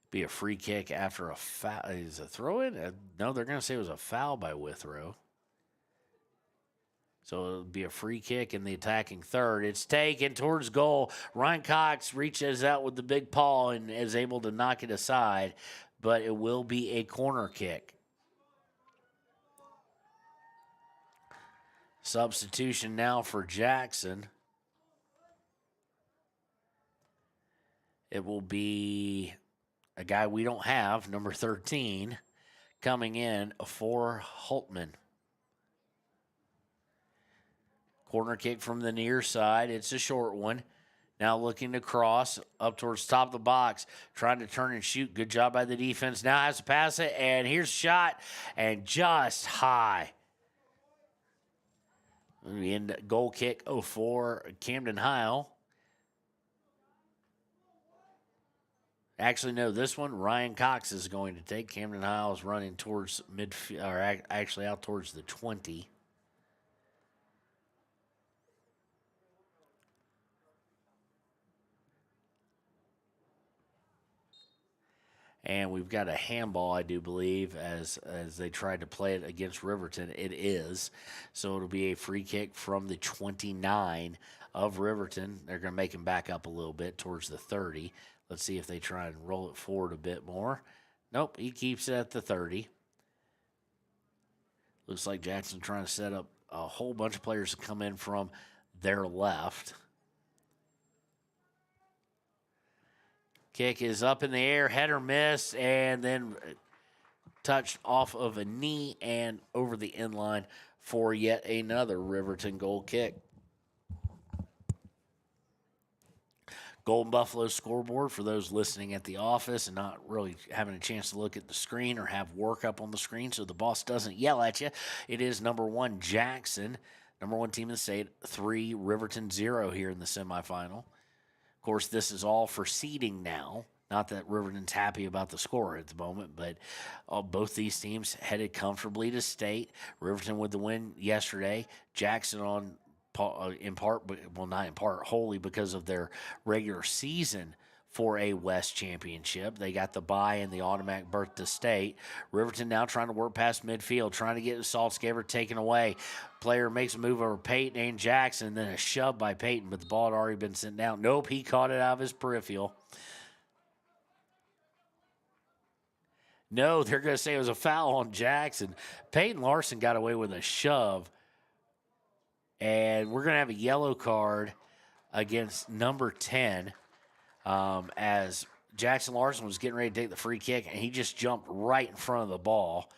Be a free kick after a foul. Is a throw-in? No, they're going to say it was a foul by Withrow. So it'll be a free kick in the attacking third. It's taken towards goal. Ryan Cox reaches out with the big paw and is able to knock it aside, but it will be a corner kick. Substitution now for Jackson. It will be a guy we don't have, number 13, coming in for Holtman. Corner kick from the near side. It's a short one. Now looking to cross up towards top of the box. Trying to turn and shoot. Good job by the defense. Now has to pass it. And here's a shot. And just high. Goal kick for Camden Heil. Actually, no, this one Ryan Cox is going to take. Camden Hile is running towards midfield, or actually out towards the 20. And we've got a handball, I do believe, as they tried to play it against Riverton. It is. So it'll be a free kick from the 29 of Riverton. They're going to make him back up a little bit towards the 30. Let's see if they try and roll it forward a bit more. Nope, he keeps it at the 30. Looks like Jackson trying to set up a whole bunch of players to come in from their left. Kick is up in the air, header miss, and then touched off of a knee and over the end line for yet another Riverton goal kick. Golden Buffalo scoreboard for those listening at the office and not really having a chance to look at the screen or have work up on the screen so the boss doesn't yell at you. It is number 1 Jackson, number 1 team in the state, 3 Riverton 0 here in the semifinal. Of course, this is all for seeding now. Not that Riverton's happy about the score at the moment, but both these teams headed comfortably to state. Riverton with the win yesterday. Jackson in part, but well, not in part, wholly because of their regular season for a West championship. They got the bye and the automatic berth to state. Riverton now trying to work past midfield, trying to get Saltzgaver taken away. Player makes a move over Peyton and Jackson, then a shove by Peyton, but the ball had already been sent down. Nope, he caught it out of his peripheral. No, they're going to say it was a foul on Jackson. Peyton Larson got away with a shove. And we're going to have a yellow card against number 10 as Jackson Larson was getting ready to take the free kick, and he just jumped right in front of the ball.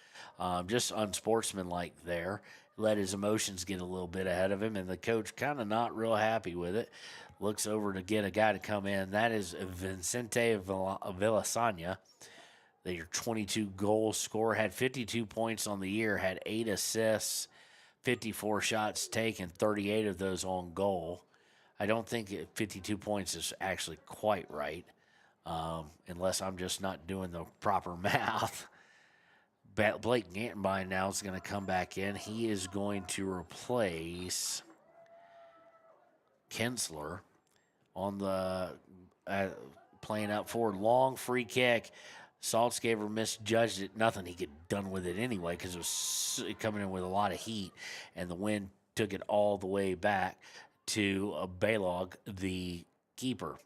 Just unsportsmanlike there. Let his emotions get a little bit ahead of him, and the coach kind of not real happy with it. Looks over to get a guy to come in. That is Vincente Villasana. Their 22-goal scorer, had 52 points on the year, had 8 assists, 54 shots taken, 38 of those on goal. I don't think 52 points is actually quite right, unless I'm just not doing the proper math. Blake Gantenbein now is going to come back in. He is going to replace Kinsler on the playing up forward. Long free kick. Saltzgaver misjudged it. Nothing he could done with it anyway because it was coming in with a lot of heat, and the wind took it all the way back to Baylog, the keeper.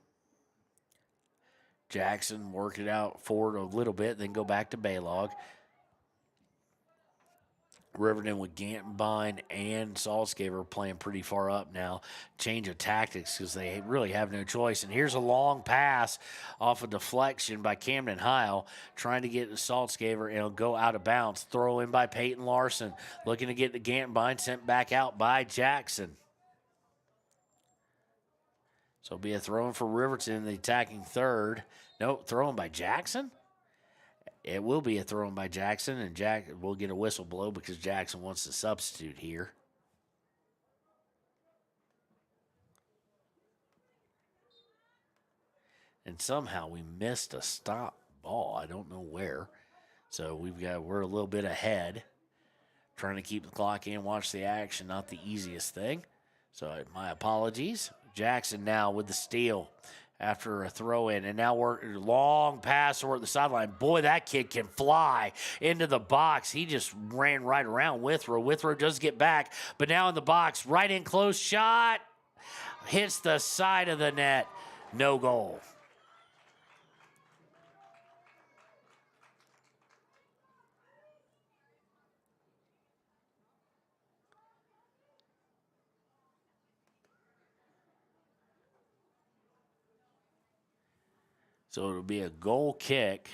Jackson worked it out forward a little bit, then go back to Baylog. Riverton with Gantenbein and Saltzgaver playing pretty far up now. Change of tactics because they really have no choice. And here's a long pass off a deflection by Camden Hile, trying to get to Saltzgaver, and it'll go out of bounds. Throw in by Peyton Larson, looking to get the Gantenbein, sent back out by Jackson. So it'll be a throw-in for Riverton in the attacking third. Nope, throw-in by Jackson? It will be a throw-in by Jackson, and Jack will get a whistle blow because Jackson wants to substitute here. And somehow we missed a stop ball. I don't know where. So we're a little bit ahead. Trying to keep the clock in, watch the action, not the easiest thing. So my apologies. Jackson now with the steal after a throw-in, and now we're long pass over at the sideline. Boy, that kid can fly into the box. He just ran right around Withrow. Withrow does get back, but now in the box, right in close, shot, hits the side of the net, no goal. So it'll be a goal kick,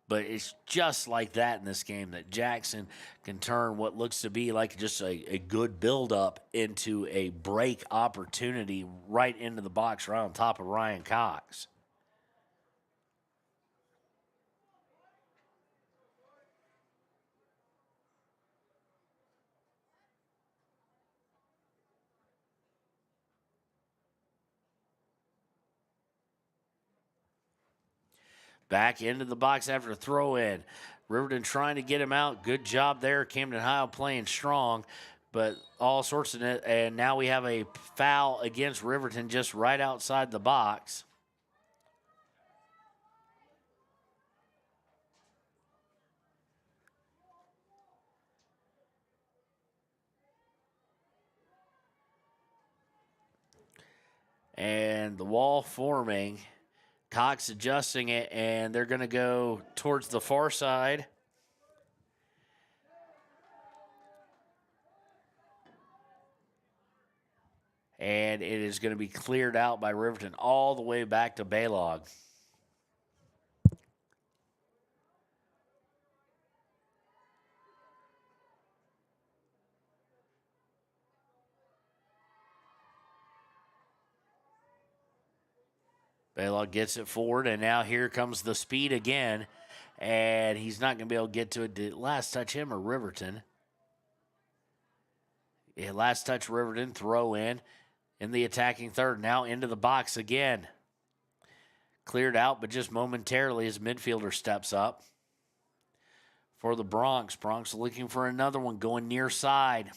but it's just like that in this game that Jackson can turn what looks to be like just a good build-up into a break opportunity right into the box right on top of Ryan Cox. Back into the box after a throw in. Riverton trying to get him out. Good job there. Camden High playing strong, but all sorts of it. And now we have a foul against Riverton just right outside the box. And the wall forming. Cox adjusting it, and they're going to go towards the far side. And it is going to be cleared out by Riverton all the way back to Baylog. Baylog gets it forward, and now here comes the speed again. And he's not going to be able to get to it. Did last touch him or Riverton? Yeah, last touch Riverton, throw in the attacking third. Now into the box again. Cleared out, but just momentarily as midfielder steps up. For the Bronx. Bronx looking for another one, going near side.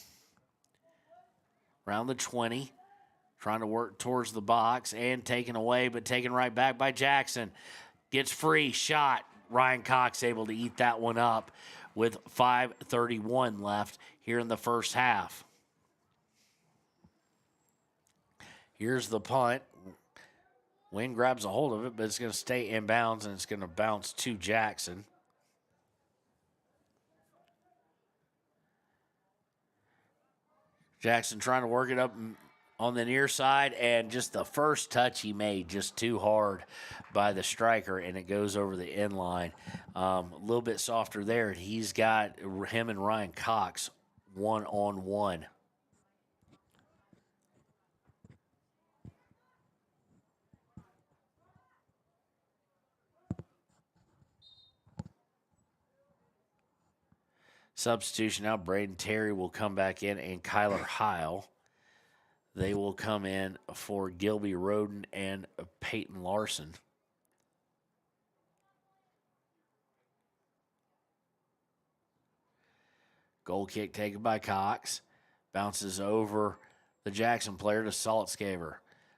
Around the 20. Trying to work towards the box and taken away, but taken right back by Jackson. Gets free, shot. Ryan Cox able to eat that one up with 5:31 left here in the first half. Here's the punt. Wynn grabs a hold of it, but it's going to stay in bounds, and it's going to bounce to Jackson. Jackson trying to work it up on the near side, and just the first touch he made just too hard by the striker, and it goes over the end line. A little bit softer there. He's got him and Ryan Cox one-on-one. Substitution now, Braden Terry will come back in, and Kyler Heil. They will come in for Gilby Roden and Peyton Larson. Goal kick taken by Cox. Bounces over the Jackson player to Saltzgaver.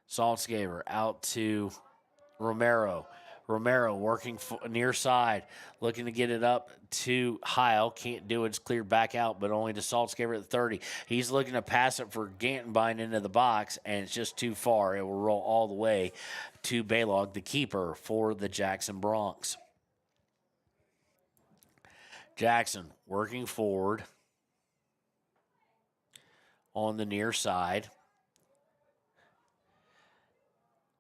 Saltzgaver out to Romero. Romero working near side, looking to get it up to Heil. Can't do it. It's cleared back out, but only to Saltzgaver at the 30. He's looking to pass it for Gantenbein into the box, and it's just too far. It will roll all the way to Baylog, the keeper for the Jackson Bronx. Jackson working forward on the near side.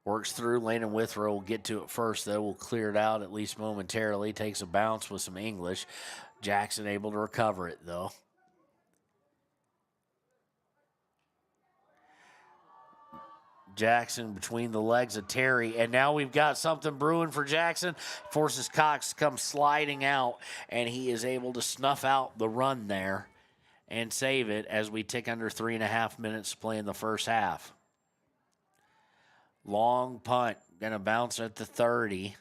Works through. Landon Withrow will get to it first, though. Will clear it out at least momentarily. Takes a bounce with some English. Jackson able to recover it, though. Jackson between the legs of Terry. And now we've got something brewing for Jackson. Forces Cox to come sliding out, and he is able to snuff out the run there and save it as we tick under 3.5 minutes to play in the first half. Long punt, going to bounce at the 30.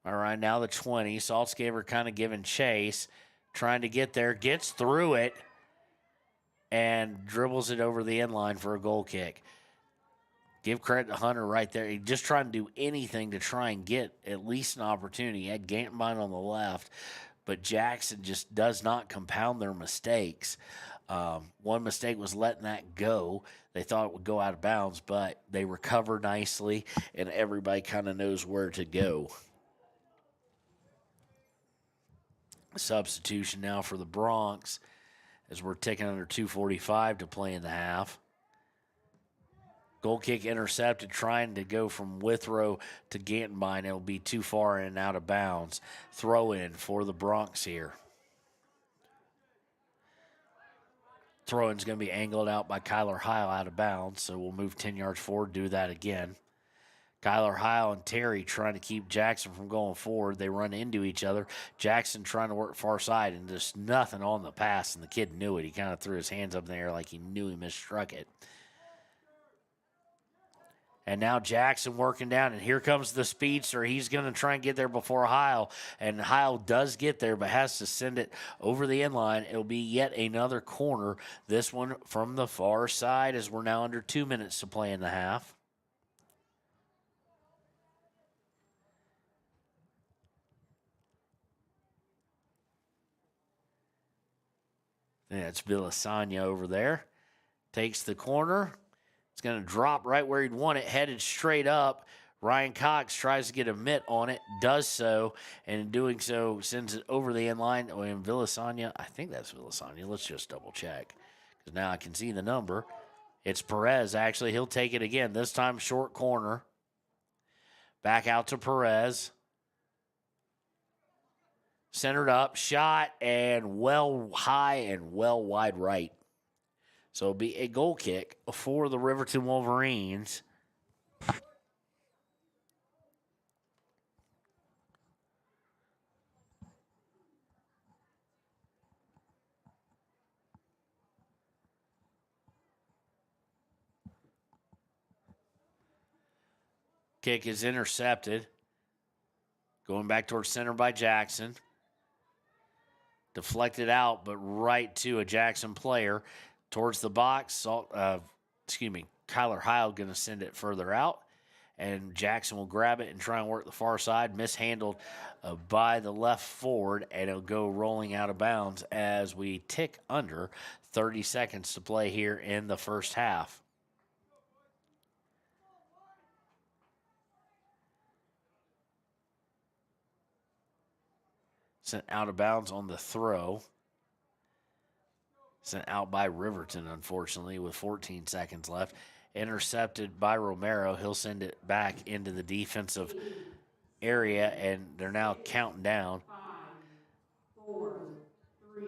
All right, now the 20. Saltzgaver kind of giving chase, trying to get there, gets through it, and dribbles it over the end line for a goal kick. Give credit to Hunter right there. He just trying to do anything to try and get at least an opportunity. He had Gantenbein on the left, but Jackson just does not compound their mistakes. One mistake was letting that go. They thought it would go out of bounds, but they recover nicely, and everybody kind of knows where to go. Substitution now for the Bronx as we're ticking under 2:45 to play in the half. Goal kick intercepted, trying to go from Withrow to Gantenbein. It'll be too far and out of bounds. Throw in for the Bronx here. Throw-in's going to be angled out by Kyler Heil out of bounds, so we'll move 10 yards forward, do that again. Kyler Heil and Terry trying to keep Jackson from going forward. They run into each other. Jackson trying to work far side, and just nothing on the pass, and the kid knew it. He kind of threw his hands up in the air like he knew he misstruck it. And now Jackson working down, and here comes the speedster. He's going to try and get there before Heil, and Heil does get there but has to send it over the end line. It'll be yet another corner, this one from the far side, as we're now under 2 minutes to play in the half. And it's Villasagna over there. Takes the corner. It's going to drop right where he'd want it, headed straight up. Ryan Cox tries to get a mitt on it, does so, and in doing so, sends it over the end line. And Villasagna, I think that's Villasagna. Let's just double check, because now I can see the number. It's Perez, actually. He'll take it again, this time short corner. Back out to Perez. Centered up, shot, and well high and well wide right. So it'll be a goal kick for the Riverton Wolverines. Kick is intercepted. Going back towards center by Jackson. Deflected out, but right to a Jackson player. Towards the box, Kyler Heil going to send it further out. And Jackson will grab it and try and work the far side. Mishandled by the left forward, and it'll go rolling out of bounds as we tick under 30 seconds to play here in the first half. Sent out of bounds on the throw. Sent out by Riverton, unfortunately, with 14 seconds left. Intercepted by Romero. He'll send it back into the defensive area, and they're now counting down. 5, 4, 3,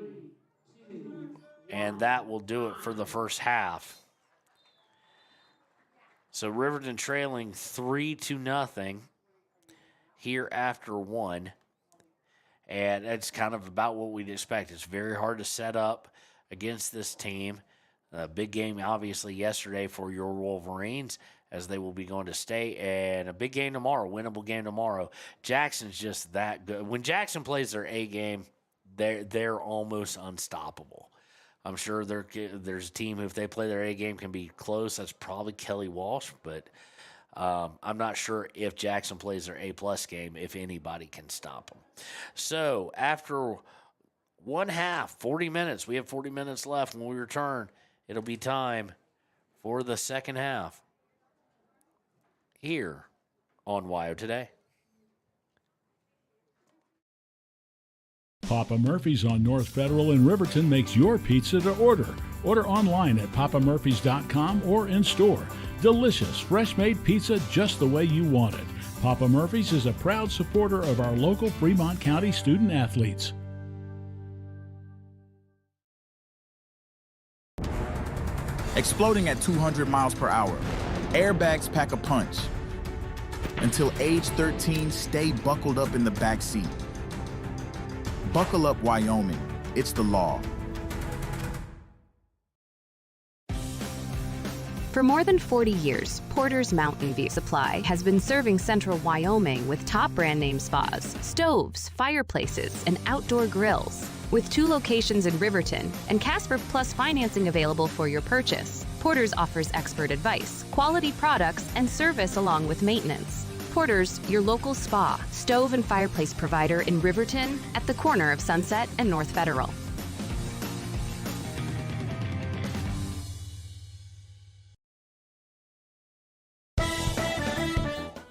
2, and that will do it for the first half. So Riverton trailing 3-0 here after one. And that's kind of about what we'd expect. It's very hard to set up against this team. A big game, obviously, yesterday for your Wolverines, as they will be going to state, and a big game tomorrow, winnable game tomorrow. Jackson's just that good. When Jackson plays their A game, they're almost unstoppable. I'm sure there's a team who, if they play their A game, can be close. That's probably Kelly Walsh, but I'm not sure if Jackson plays their A-plus game, if anybody can stop them. So after one half, 40 minutes, we have 40 minutes left. When we return, it'll be time for the second half here on WYO Today. Papa Murphy's on North Federal in Riverton makes your pizza to order. Order online at papamurphys.com or in store. Delicious, fresh-made pizza just the way you want it. Papa Murphy's is a proud supporter of our local Fremont County student athletes. Exploding at 200 miles per hour. Airbags pack a punch. Until age 13, stay buckled up in the back seat. Buckle up, Wyoming. It's the law. For more than 40 years, Porter's Mountain View Supply has been serving central Wyoming with top brand name spas, stoves, fireplaces, and outdoor grills. With 2 locations in Riverton and Casper Plus financing available for your purchase, Porter's offers expert advice, quality products, and service along with maintenance. Porter's, your local spa, stove, and fireplace provider in Riverton at the corner of Sunset and North Federal.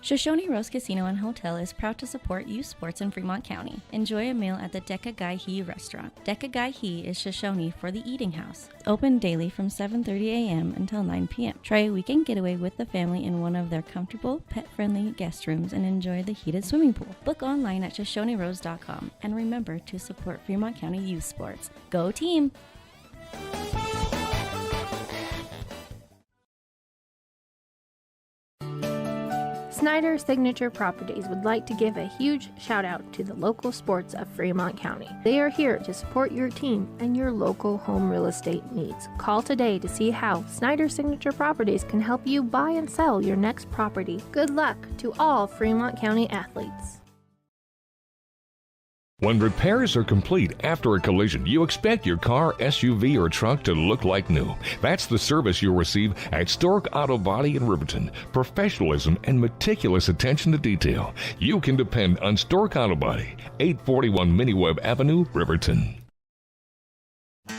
Shoshone Rose Casino and Hotel is proud to support youth sports in Fremont County. Enjoy a meal at the Deca Gai He restaurant. Deca Gai He is Shoshone for the eating house. It's open daily from 7:30 a.m. until 9 p.m. Try a weekend getaway with the family in one of their comfortable, pet-friendly guest rooms and enjoy the heated swimming pool. Book online at ShoshoneRose.com and remember to support Fremont County youth sports. Go team! Snyder Signature Properties would like to give a huge shout out to the local sports of Fremont County. They are here to support your team and your local home real estate needs. Call today to see how Snyder Signature Properties can help you buy and sell your next property. Good luck to all Fremont County athletes. When repairs are complete after a collision, you expect your car, SUV, or truck to look like new. That's the service you'll receive at Stork Auto Body in Riverton. Professionalism and meticulous attention to detail. You can depend on Stork Auto Body, 841 Miniweb Avenue, Riverton.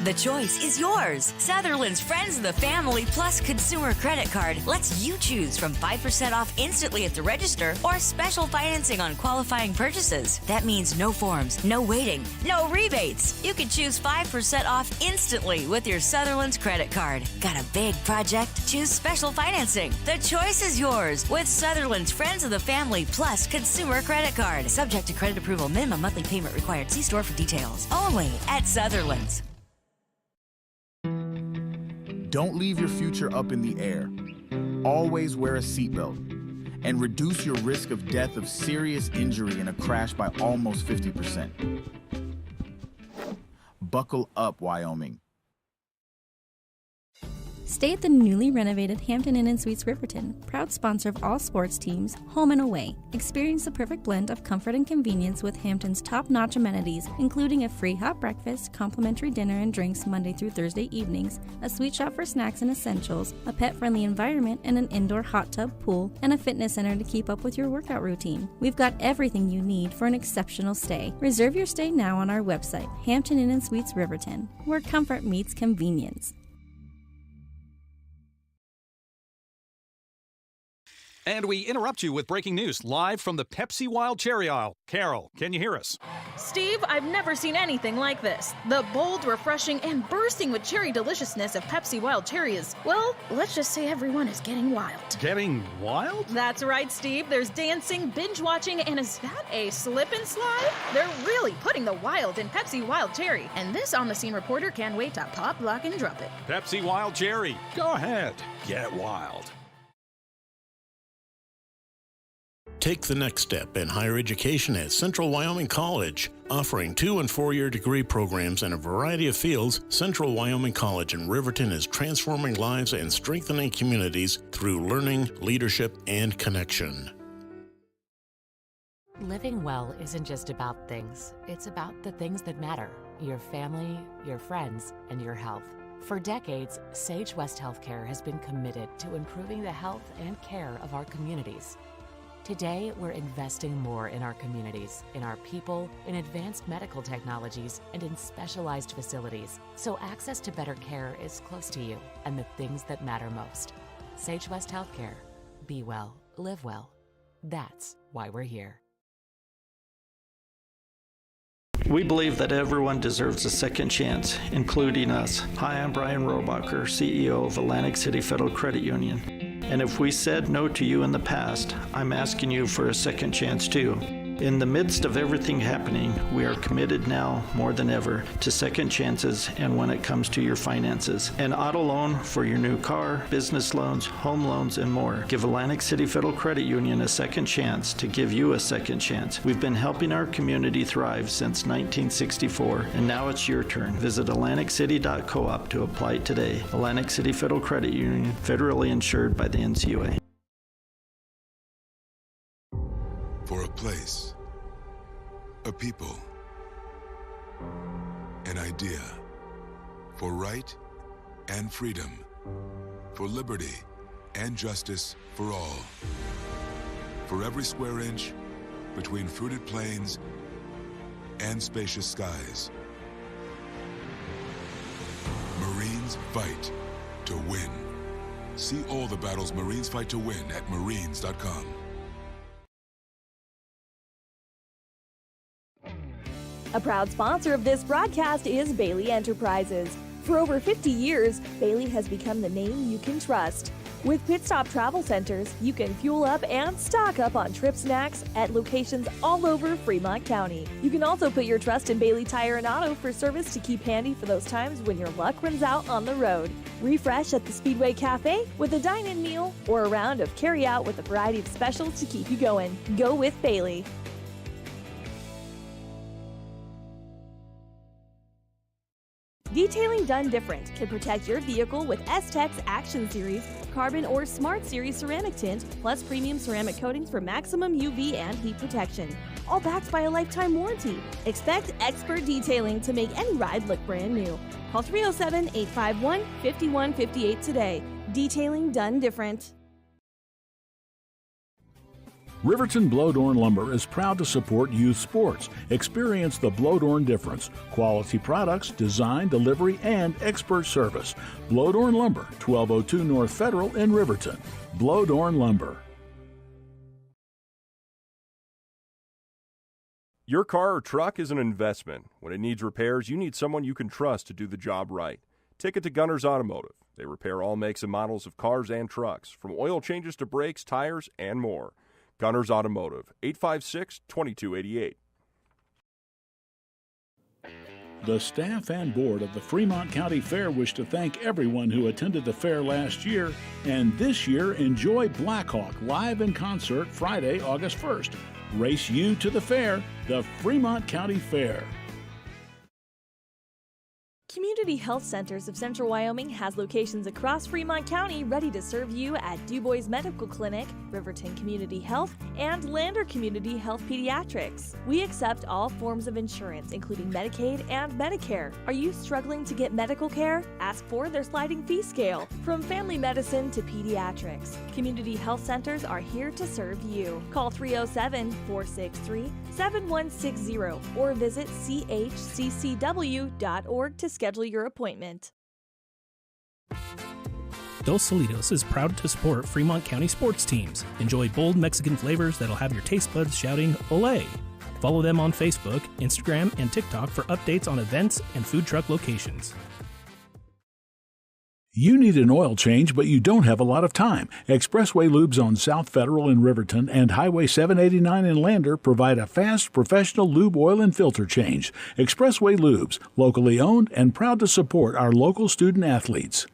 The choice is yours. Sutherland's Friends of the Family Plus Consumer Credit Card lets you choose from 5% off instantly at the register or special financing on qualifying purchases. That means no forms, no waiting, no rebates. You can choose 5% off instantly with your Sutherland's credit card. Got a big project? Choose special financing. The choice is yours with Sutherland's Friends of the Family Plus Consumer Credit Card. Subject to credit approval. Minimum monthly payment required. See store for details. Only at Sutherland's. Don't leave your future up in the air. Always wear a seatbelt and reduce your risk of death of serious injury in a crash by almost 50%. Buckle up, Wyoming. Stay at the newly renovated Hampton Inn & Suites Riverton, proud sponsor of all sports teams, home and away. Experience the perfect blend of comfort and convenience with Hampton's top-notch amenities, including a free hot breakfast, complimentary dinner and drinks Monday through Thursday evenings, a sweet shop for snacks and essentials, a pet-friendly environment and an indoor hot tub pool, and a fitness center to keep up with your workout routine. We've got everything you need for an exceptional stay. Reserve your stay now on our website, Hampton Inn & Suites Riverton, where comfort meets convenience. And we interrupt you with breaking news live from the Pepsi Wild Cherry aisle. Carol, can you hear us? Steve, I've never seen anything like this. The bold, refreshing, and bursting with cherry deliciousness of Pepsi Wild Cherry is, well, let's just say everyone is getting wild. Getting wild? That's right, Steve. There's dancing, binge-watching, and is that a slip and slide? They're really putting the wild in Pepsi Wild Cherry, and this on-the-scene reporter can't wait to pop, lock, and drop it. Pepsi Wild Cherry. Go ahead. Get wild. Take the next step in higher education at Central Wyoming College. Offering 2- and 4-year degree programs in a variety of fields, Central Wyoming College in Riverton is transforming lives and strengthening communities through learning, leadership, and connection. Living well isn't just about things. It's about the things that matter. Your family, your friends, and your health. For decades, Sage West Healthcare has been committed to improving the health and care of our communities. Today, we're investing more in our communities, in our people, in advanced medical technologies, and in specialized facilities, so access to better care is close to you and the things that matter most. Sage West Healthcare. Be well, live well. That's why we're here. We believe that everyone deserves a second chance, including us. Hi, I'm Brian Robacher, CEO of Atlantic City Federal Credit Union. And if we said no to you in the past, I'm asking you for a second chance too. In the midst of everything happening, we are committed now more than ever to second chances and when it comes to your finances. An auto loan for your new car, business loans, home loans, and more. Give Atlantic City Federal Credit Union a second chance to give you a second chance. We've been helping our community thrive since 1964, and now it's your turn. Visit AtlanticCity.coop to apply today. Atlantic City Federal Credit Union, federally insured by the NCUA. For a place, a people, an idea, for right and freedom, for liberty and justice for all. For every square inch between fruited plains and spacious skies. Marines fight to win. See all the battles Marines fight to win at Marines.com. A proud sponsor of this broadcast is Bailey Enterprises. For over 50 years, Bailey has become the name you can trust. With Pit Stop Travel Centers, you can fuel up and stock up on trip snacks at locations all over Fremont County. You can also put your trust in Bailey Tire and Auto for service to keep handy for those times when your luck runs out on the road. Refresh at the Speedway Cafe with a dine-in meal or a round of carry-out with a variety of specials to keep you going. Go with Bailey. Detailing done different can protect your vehicle with S-Tech's Action Series, Carbon or Smart Series ceramic tint, plus premium ceramic coatings for maximum UV and heat protection. All backed by a lifetime warranty. Expect expert detailing to make any ride look brand new. Call 307-851-5158 today. Detailing done different. Riverton Blowdorn Lumber is proud to support youth sports. Experience the Blowdorn difference. Quality products, design, delivery, and expert service. Blowdorn Lumber, 1202 North Federal in Riverton. Blowdorn Lumber. Your car or truck is an investment. When it needs repairs, you need someone you can trust to do the job right. Take it to Gunners Automotive. They repair all makes and models of cars and trucks, from oil changes to brakes, tires, and more. Gunners Automotive, 856-2288. The staff and board of the Fremont County Fair wish to thank everyone who attended the fair last year, and this year enjoy Blackhawk live in concert Friday, August 1st. Race you to the fair, the Fremont County Fair. Community Health Centers of Central Wyoming has locations across Fremont County ready to serve you at DuBois Medical Clinic, Riverton Community Health, and Lander Community Health Pediatrics. We accept all forms of insurance, including Medicaid and Medicare. Are you struggling to get medical care? Ask for their sliding fee scale. From family medicine to pediatrics, Community Health Centers are here to serve you. Call 307-463-7160 or visit chccw.org to schedule your appointment. Dos Solitos is proud to support Fremont County sports teams. Enjoy bold Mexican flavors that'll have your taste buds shouting "Olé!" Follow them on Facebook, Instagram, and TikTok for updates on events and food truck locations. You need an oil change, but you don't have a lot of time. Expressway Lubes on South Federal in Riverton and Highway 789 in Lander provide a fast, professional lube, oil, and filter change. Expressway Lubes, locally owned and proud to support our local student athletes.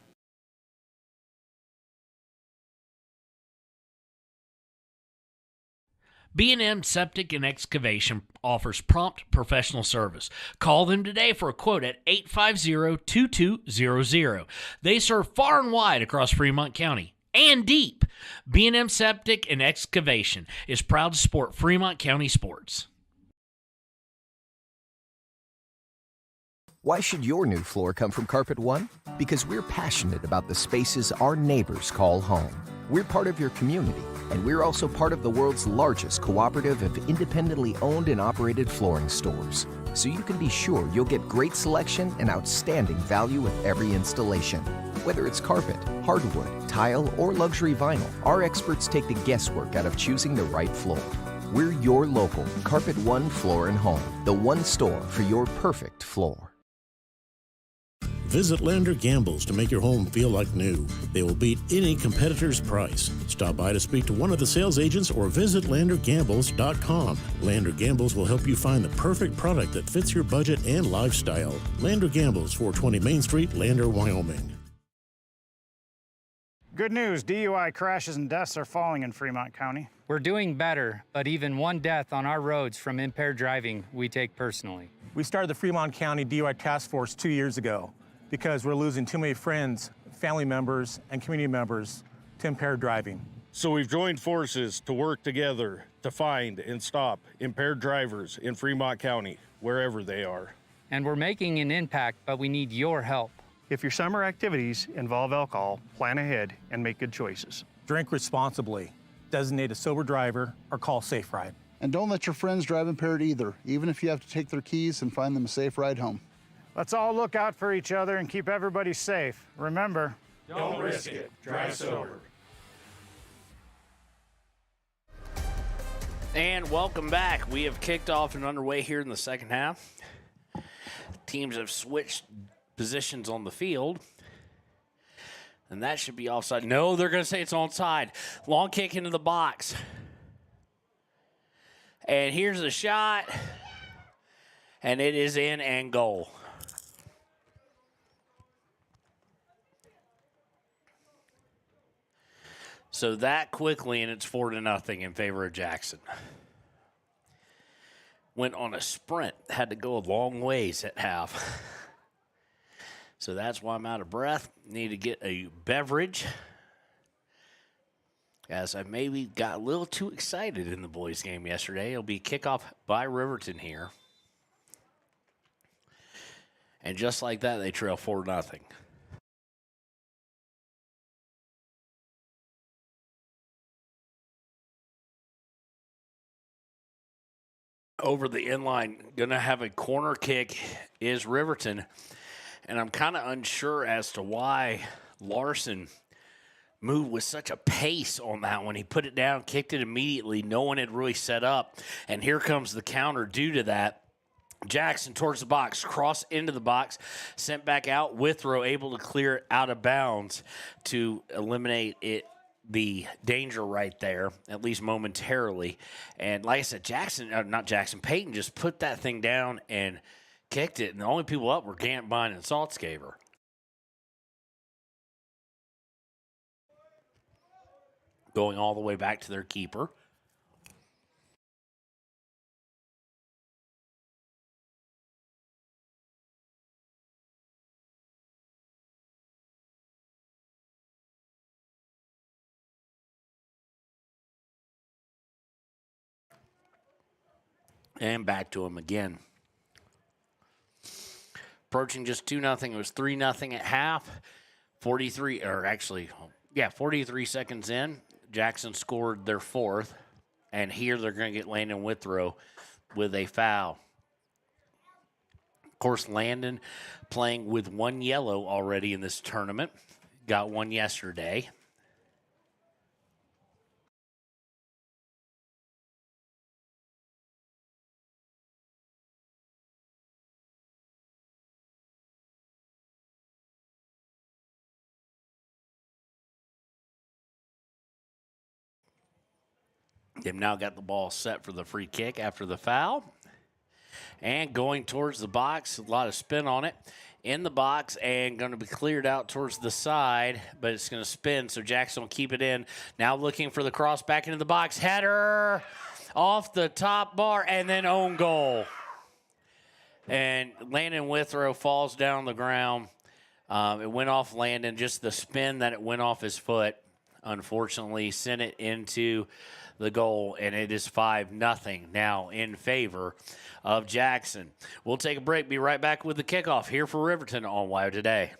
B&M Septic and Excavation offers prompt professional service. Call them today for a quote at 850-2200. They serve far and wide across Fremont County and deep. B&M Septic and Excavation is proud to support Fremont County sports. Why should your new floor come from Carpet One? Because we're passionate about the spaces our neighbors call home. We're part of your community, and we're also part of the world's largest cooperative of independently owned and operated flooring stores. So you can be sure you'll get great selection and outstanding value with every installation. Whether it's carpet, hardwood, tile, or luxury vinyl, our experts take the guesswork out of choosing the right floor. We're your local Carpet One Floor and Home, the one store for your perfect floor. Visit Lander Gambles to make your home feel like new. They will beat any competitor's price. Stop by to speak to one of the sales agents or visit LanderGambles.com. Lander Gambles will help you find the perfect product that fits your budget and lifestyle. Lander Gambles, 420 Main Street, Lander, Wyoming. Good news, DUI crashes and deaths are falling in Fremont County. We're doing better, but even one death on our roads from impaired driving we take personally. We started the Fremont County DUI Task Force 2 years ago because we're losing too many friends, family members, and community members to impaired driving. So we've joined forces to work together to find and stop impaired drivers in Fremont County, wherever they are. And we're making an impact, but we need your help. If your summer activities involve alcohol, plan ahead and make good choices. Drink responsibly, designate a sober driver, or call Safe Ride. And don't let your friends drive impaired either, even if you have to take their keys and find them a safe ride home. Let's all look out for each other and keep everybody safe. Remember, don't risk it. Drive sober. And welcome back. We have kicked off and underway here in the second half. Teams have switched positions on the field. And that should be offside. No, they're going to say it's onside. Long kick into the box. And here's the shot. And it is in and goal. So that quickly, and it's 4-0 in favor of Jackson. Went on a sprint. Had to go a long ways at half. So that's why I'm out of breath. Need to get a beverage. As I maybe got a little too excited in the boys' game yesterday. It'll be kickoff by Riverton here. And just like that, they trail 4-0. Over the inline, going to have a corner kick is Riverton. And I'm kind of unsure as to why Larson moved with such a pace on that one. He put it down, kicked it immediately. No one had really set up. And here comes the counter due to that. Jackson towards the box, cross into the box, sent back out. Withrow able to clear it out of bounds to eliminate it. The danger right there, at least momentarily. And like I said, Peyton just put that thing down and kicked it. And the only people up were Gantbine and Saltzgaver. Going all the way back to their keeper. And back to him again. Approaching just 2-0. It was 3-0 at half. 43 seconds in. Jackson scored their fourth. And here they're going to get Landon Withrow with a foul. Of course, Landon playing with one yellow already in this tournament. Got one yesterday. They've now got the ball set for the free kick after the foul. And going towards the box, a lot of spin on it. In the box and going to be cleared out towards the side, but it's going to spin, so Jackson will keep it in. Now looking for the cross back into the box. Header off the top bar and then own goal. And Landon Withrow falls down the ground. It went off Landon, just the spin that it went off his foot, unfortunately, sent it into the goal, and it is 5-0 now in favor of Jackson. We'll take a break, be right back with the kickoff here for Riverton on WYO Today.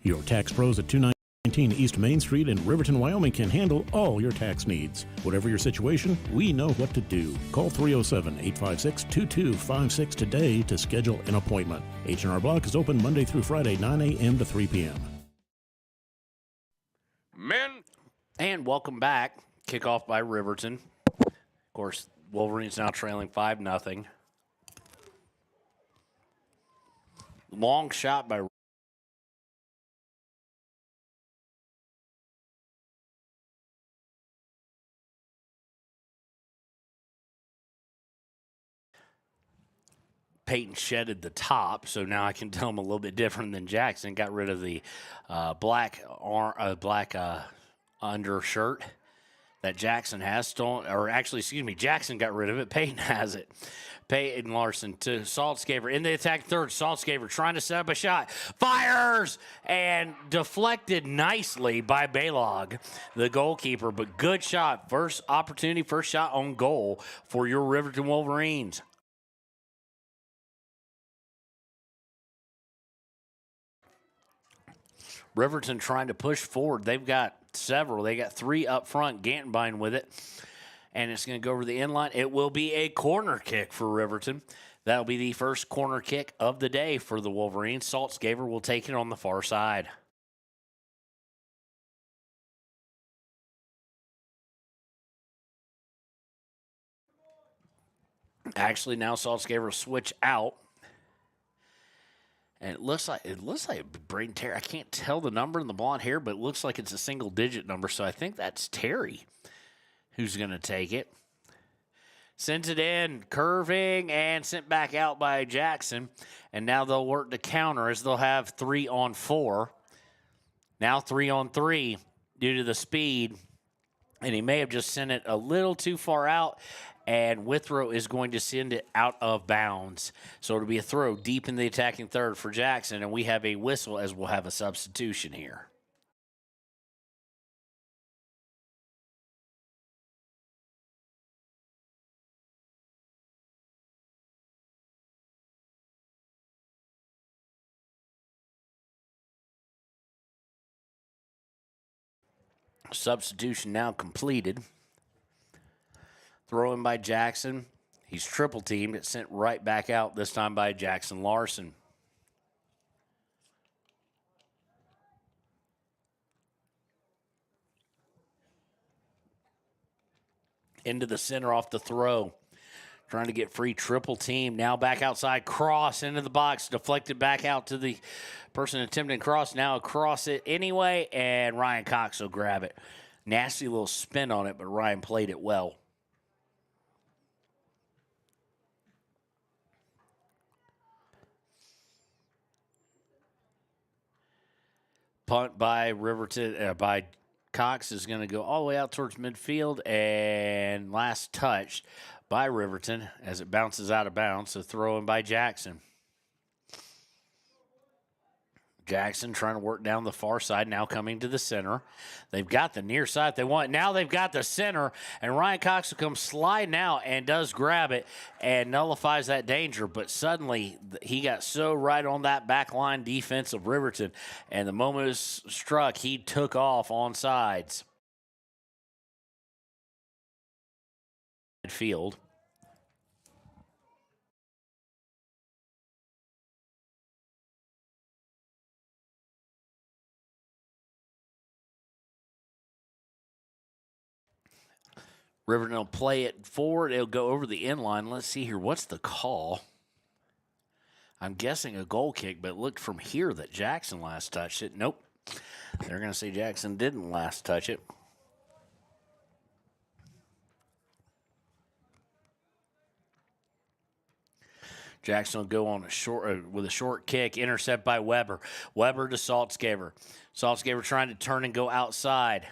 Your tax pros at 219 East Main Street in Riverton, Wyoming can handle all your tax needs. Whatever your situation, we know what to do. Call 307-856-2256 today to schedule an appointment. H&R Block is open Monday through Friday, 9 a.m. to 3 p.m. Men. And welcome back. Kickoff by Riverton. Of course, Wolverines now trailing 5-0. Long shot by Peyton shedded the top, so now I can tell him a little bit different than Jackson. Got rid of the black undershirt that Jackson has stolen, Jackson got rid of it. Peyton has it. Peyton Larson to Saltzgaver in the attack third. Saltzgaver trying to set up a shot. Fires and deflected nicely by Baylog, the goalkeeper, but good shot. First opportunity, first shot on goal for your Riverton Wolverines. Riverton trying to push forward. They've got several. They got three up front. Gantenbein with it. And it's going to go over the inline. It will be a corner kick for Riverton. That'll be the first corner kick of the day for the Wolverines. Saltzgaver will take it on the far side. Actually, now Saltzgaver will switch out. And it looks like Braden Terry. I can't tell the number in the blonde hair, but it looks like it's a single-digit number. So I think that's Terry who's going to take it. Sends it in, curving, and sent back out by Jackson. And now they'll work the counter as they'll have 3-on-4. Now 3-on-3 due to the speed. And he may have just sent it a little too far out. And Withrow is going to send it out of bounds. So it'll be a throw deep in the attacking third for Jackson. And we have a whistle as we'll have a substitution here. Substitution now completed. Throw in by Jackson. He's triple teamed. It's sent right back out, this time by Jackson Larson. Into the center off the throw. Trying to get free, triple team. Now back outside, cross into the box. Deflected back out to the person attempting cross. Now across it anyway, and Ryan Cox will grab it. Nasty little spin on it, but Ryan played it well. Punt by Riverton, by Cox is going to go all the way out towards midfield, and last touch by Riverton as it bounces out of bounds. So throw in by Jackson. Jackson trying to work down the far side, now coming to the center. They've got the near side they want. Now they've got the center, and Ryan Cox will come sliding out and does grab it and nullifies that danger. But suddenly he got so right on that back line defense of Riverton, and the moment it was struck, he took off on sides. Field. Riverton will play it forward. It'll go over the end line. Let's see here. What's the call? I'm guessing a goal kick, but it looked from here that Jackson last touched it. Nope. They're going to say Jackson didn't last touch it. Jackson will go on a short with a short kick, intercept by Weber. Weber to Saltzgaber. Saltzgaber trying to turn and go outside.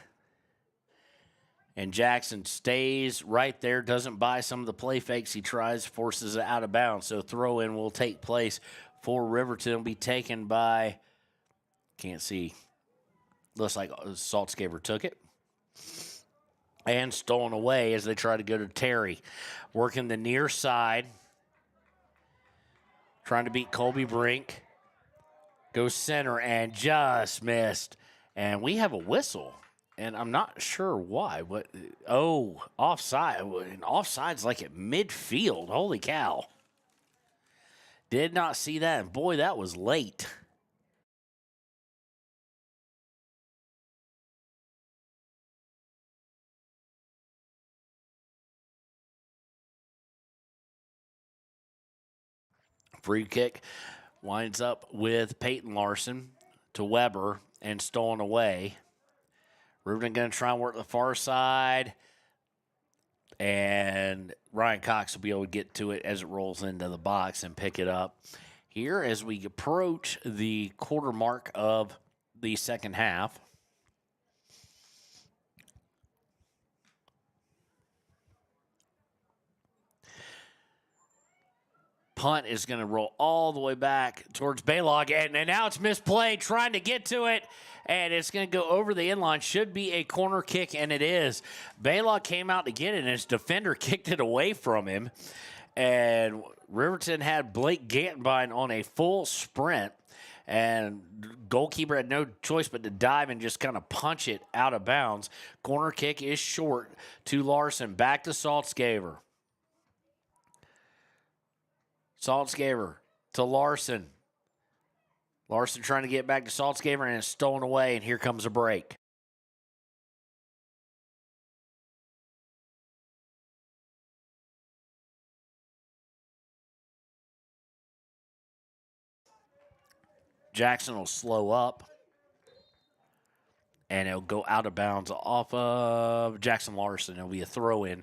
And Jackson stays right there, doesn't buy some of the play fakes he tries, forces it out of bounds. So throw in will take place for Riverton. Will be taken by, can't see, looks like Saltzgaber took it. And stolen away as they try to go to Terry. Working the near side. Trying to beat Colby Brink. Goes center and just missed. And we have a whistle. And I'm not sure why. But offside. And offside's like at midfield. Holy cow. Did not see that. And boy, that was late. Free kick winds up with Peyton Larson to Weber and stolen away. Riverton going to try and work the far side. And Ryan Cox will be able to get to it as it rolls into the box and pick it up. Here as we approach the quarter mark of the second half. Punt is going to roll all the way back towards Baylog, and now it's misplayed, trying to get to it, and it's going to go over the inline. Should be a corner kick, and it is. Baylog came out to get it, and his defender kicked it away from him, and Riverton had Blake Gantenbein on a full sprint, and goalkeeper had no choice but to dive and just kind of punch it out of bounds. Corner kick is short to Larson. Back to Saltzgaber. Saltzgaber to Larson. Larson trying to get back to Saltzgaber, and it's stolen away, and here comes a break. Jackson will slow up, and it'll go out of bounds off of Jackson Larson. It'll be a throw-in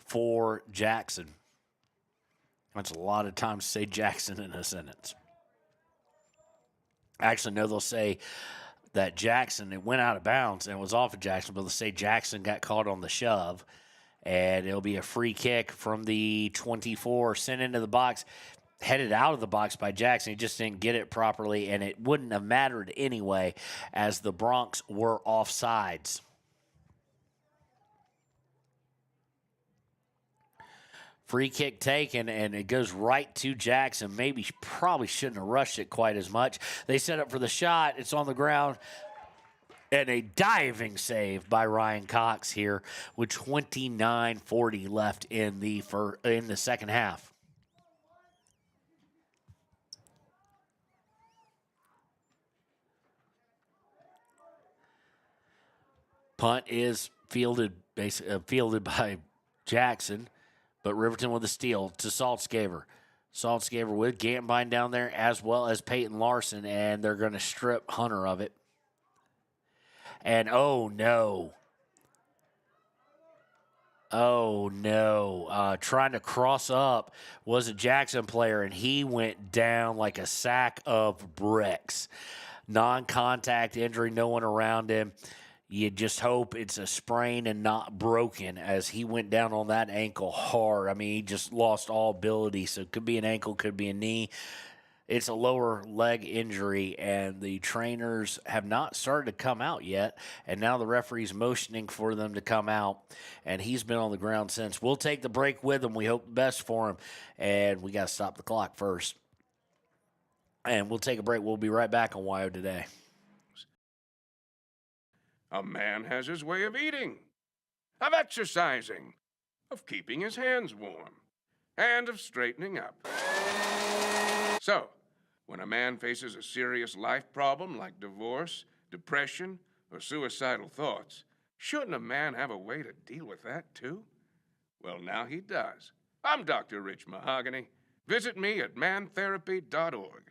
for Jackson. That's a lot of times to say Jackson in a sentence. Actually, no, they'll say that Jackson, it went out of bounds and it was off of Jackson, but they'll say Jackson got caught on the shove, and it'll be a free kick from the 24, sent into the box, headed out of the box by Jackson. He just didn't get it properly, and it wouldn't have mattered anyway as the Broncs were offsides. Free kick taken, and it goes right to Jackson. Probably shouldn't have rushed it quite as much. They set up for the shot. It's on the ground. And a diving save by Ryan Cox here with 29:40 left in the second half. Punt is fielded by Jackson. But Riverton with a steal to Saltzgaver. Saltzgaver with Gantbine down there as well as Peyton Larson, and they're going to strip Hunter of it. And oh no. Trying to cross up was a Jackson player, and he went down like a sack of bricks. Non-contact injury, no one around him. You just hope it's a sprain and not broken, as he went down on that ankle hard. I mean, he just lost all ability, so it could be an ankle, could be a knee. It's a lower leg injury, and the trainers have not started to come out yet, and now the referee's motioning for them to come out, and he's been on the ground since. We'll take the break with him. We hope the best for him, and we got to stop the clock first. And we'll take a break. We'll be right back on WYO Today. A man has his way of eating, of exercising, of keeping his hands warm, and of straightening up. So, when a man faces a serious life problem like divorce, depression, or suicidal thoughts, shouldn't a man have a way to deal with that too? Well, now he does. I'm Dr. Rich Mahogany. Visit me at mantherapy.org.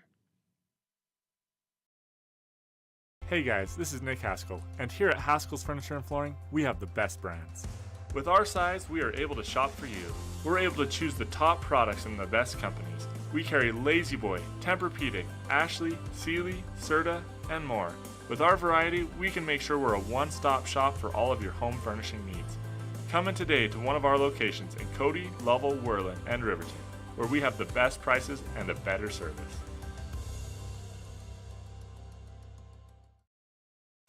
Hey guys, this is Nick Haskell, and here at Haskell's Furniture and Flooring, we have the best brands. With our size, we are able to shop for you. We're able to choose the top products from the best companies. We carry Lazy Boy, Tempur-Pedic, Ashley, Sealy, Serta, and more. With our variety, we can make sure we're a one-stop shop for all of your home furnishing needs. Come in today to one of our locations in Cody, Lovell, Worland, and Riverton, where we have the best prices and a better service.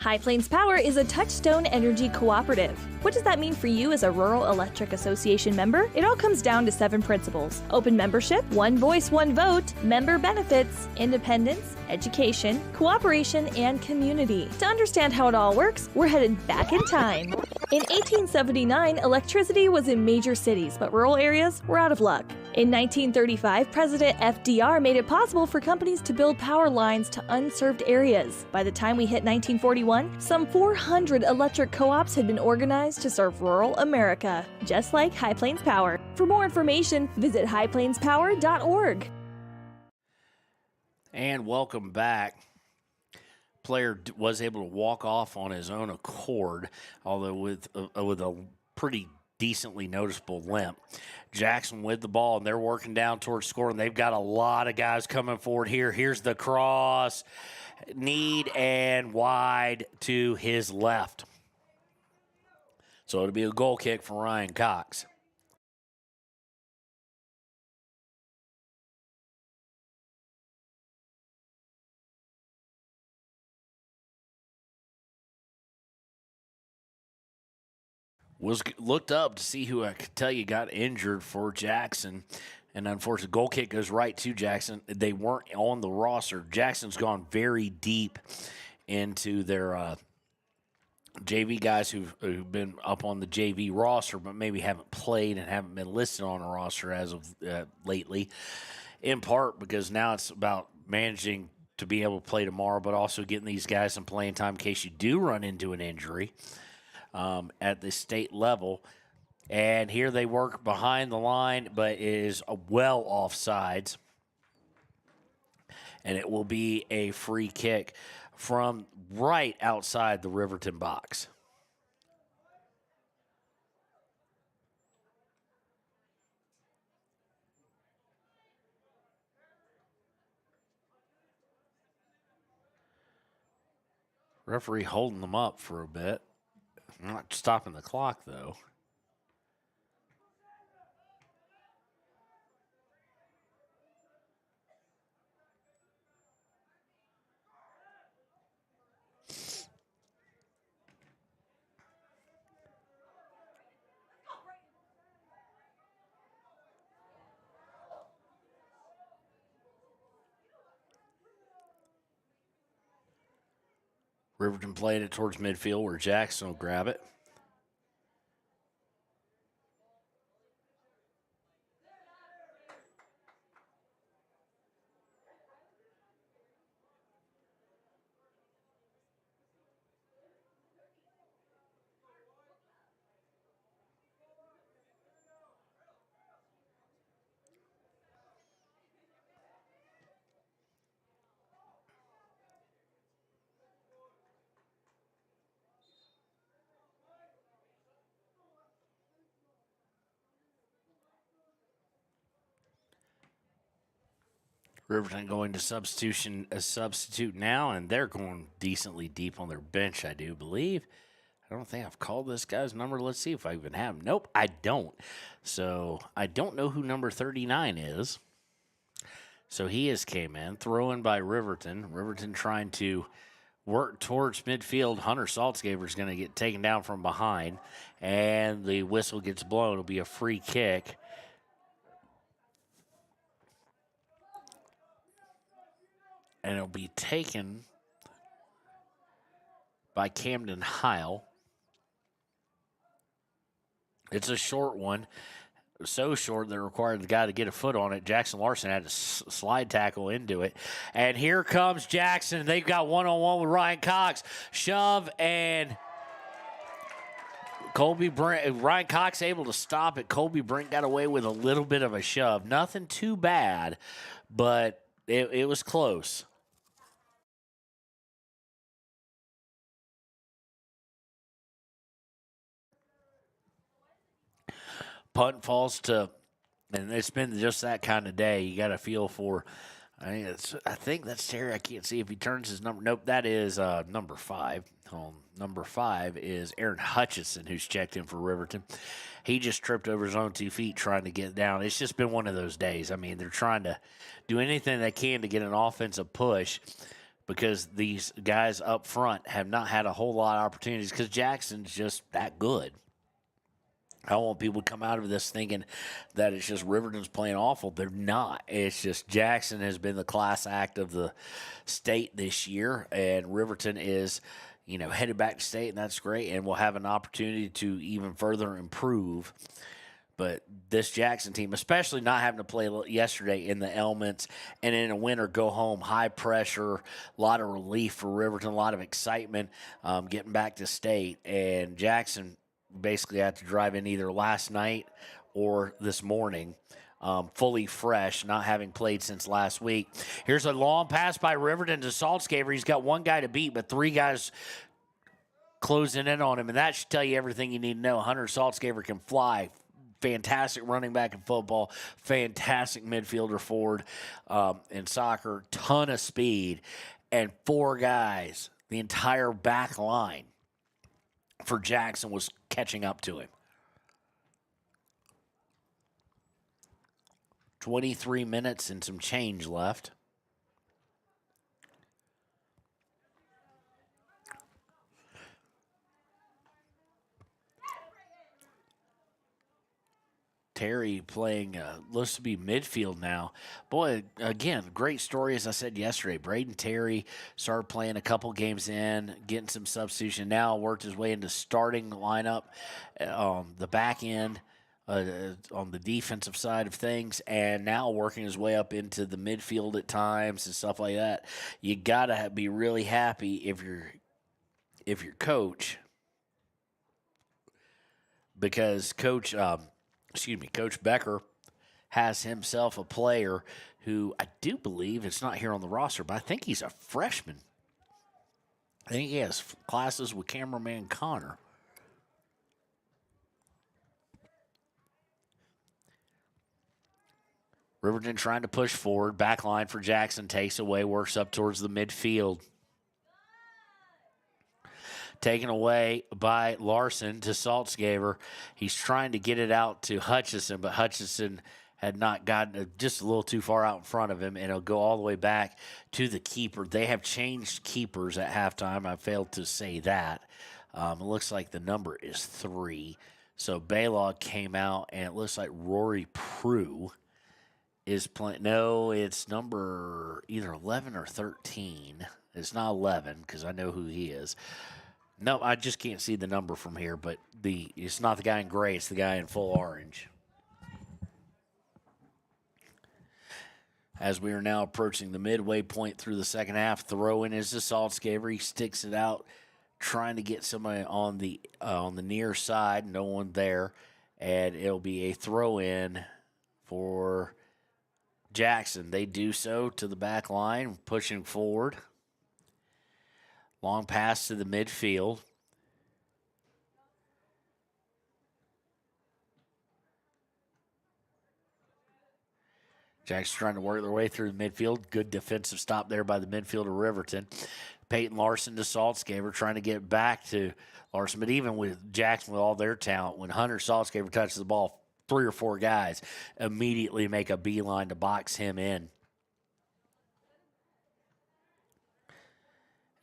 High Plains Power is a Touchstone Energy cooperative. What does that mean for you as a Rural Electric Association member? It all comes down to 7 principles: open membership, one voice, one vote, member benefits, independence, education, cooperation, and community. To understand how it all works, we're headed back in time. In 1879, electricity was in major cities, but rural areas were out of luck. In 1935, President FDR made it possible for companies to build power lines to unserved areas. By the time we hit 1941, some 400 electric co-ops had been organized to serve rural America, just like High Plains Power. For more information, visit highplainspower.org. And welcome back. Player was able to walk off on his own accord, although with a pretty decently noticeable limp. Jackson with the ball, and they're working down towards scoring. They've got a lot of guys coming forward here. Here's the cross. Need and wide to his left. So it'll be a goal kick for Ryan Cox. Looked up to see who I could tell you got injured for Jackson. And unfortunately, goal kick goes right to Jackson. They weren't on the roster. Jackson's gone very deep into their JV guys who've been up on the JV roster, but maybe haven't played and haven't been listed on a roster as of lately, in part because now it's about managing to be able to play tomorrow, but also getting these guys some playing time in case you do run into an injury at the state level. And here they work behind the line, but it is well offsides. and it will be a free kick from right outside the Riverton box. Referee holding them up for a bit. Not stopping the clock, though. Riverton playing it towards midfield where Jackson will grab it. Riverton going to substitute now, and they're going decently deep on their bench, I do believe. I don't think I've called this guy's number. Let's see if I even have him. Nope, I don't. So I don't know who number 39 is. So he has came in, thrown by Riverton. Riverton trying to work towards midfield. Hunter Saltzgaber is going to get taken down from behind, and the whistle gets blown. It'll be a free kick. And it'll be taken by Camden Heil. It's a short one. So short that it required the guy to get a foot on it. Jackson Larson had to slide tackle into it. And here comes Jackson. They've got one-on-one with Ryan Cox. Shove, and Ryan Cox able to stop it. Colby Brink got away with a little bit of a shove. Nothing too bad, but it was close. Punt falls to, and it's been just that kind of day. You got to feel for. I think that's Terry. I can't see if he turns his number. Nope, that is number 5. Number 5 is Aaron Hutchison, who's checked in for Riverton. He just tripped over his own 2 feet trying to get down. It's just been one of those days. I mean, they're trying to do anything they can to get an offensive push because these guys up front have not had a whole lot of opportunities because Jackson's just that good. I don't want people to come out of this thinking that it's just Riverton's playing awful. They're not. It's just Jackson has been the class act of the state this year, and Riverton is, headed back to state, and that's great, and we'll have an opportunity to even further improve. But this Jackson team, especially not having to play yesterday in the elements and in a winter go home, high pressure, a lot of relief for Riverton, a lot of excitement getting back to state, and Jackson basically had to drive in either last night or this morning, fully fresh, not having played since last week. Here's a long pass by Riverton to Saltzgaber. He's got one guy to beat, but 3 guys closing in on him, and that should tell you everything you need to know. Hunter Saltzgaber can fly. Fantastic running back in football, fantastic midfielder forward in soccer, ton of speed, and 4 guys, the entire back line for Jackson was catching up to him. 23 minutes and some change left. Terry playing, looks to be midfield now. Boy, again, great story, as I said yesterday. Braden Terry started playing a couple games in, getting some substitution. Now worked his way into starting lineup, the back end, on the defensive side of things, and now working his way up into the midfield at times and stuff like that. You got to be really happy if you're coach, because Coach Becker has himself a player who I do believe it's not here on the roster, but I think he's a freshman. I think he has classes with cameraman Connor. Riverton trying to push forward. Back line for Jackson. Takes away, works up towards the midfield. Taken away by Larson to Saltzgaber. He's trying to get it out to Hutchison, but Hutchison had not gotten just a little too far out in front of him, and it'll go all the way back to the keeper. They have changed keepers at halftime. I failed to say that. It looks like the number is 3. So Baylog came out, and it looks like Rory Prue is playing. No, it's number either 11 or 13. It's not 11 because I know who he is. No, I just can't see the number from here, but it's not the guy in gray. It's the guy in full orange. As we are now approaching the midway point through the second half, throw in is the Saltzgaber. He sticks it out, trying to get somebody on the near side. No one there, and it'll be a throw in for Jackson. They do so to the back line, pushing forward. Long pass to the midfield. Jackson trying to work their way through the midfield. Good defensive stop there by the midfielder Riverton. Peyton Larson to Saltzgaber trying to get back to Larson. But even with Jackson, with all their talent, when Hunter Saltzgaber touches the ball, 3 or 4 guys immediately make a beeline to box him in.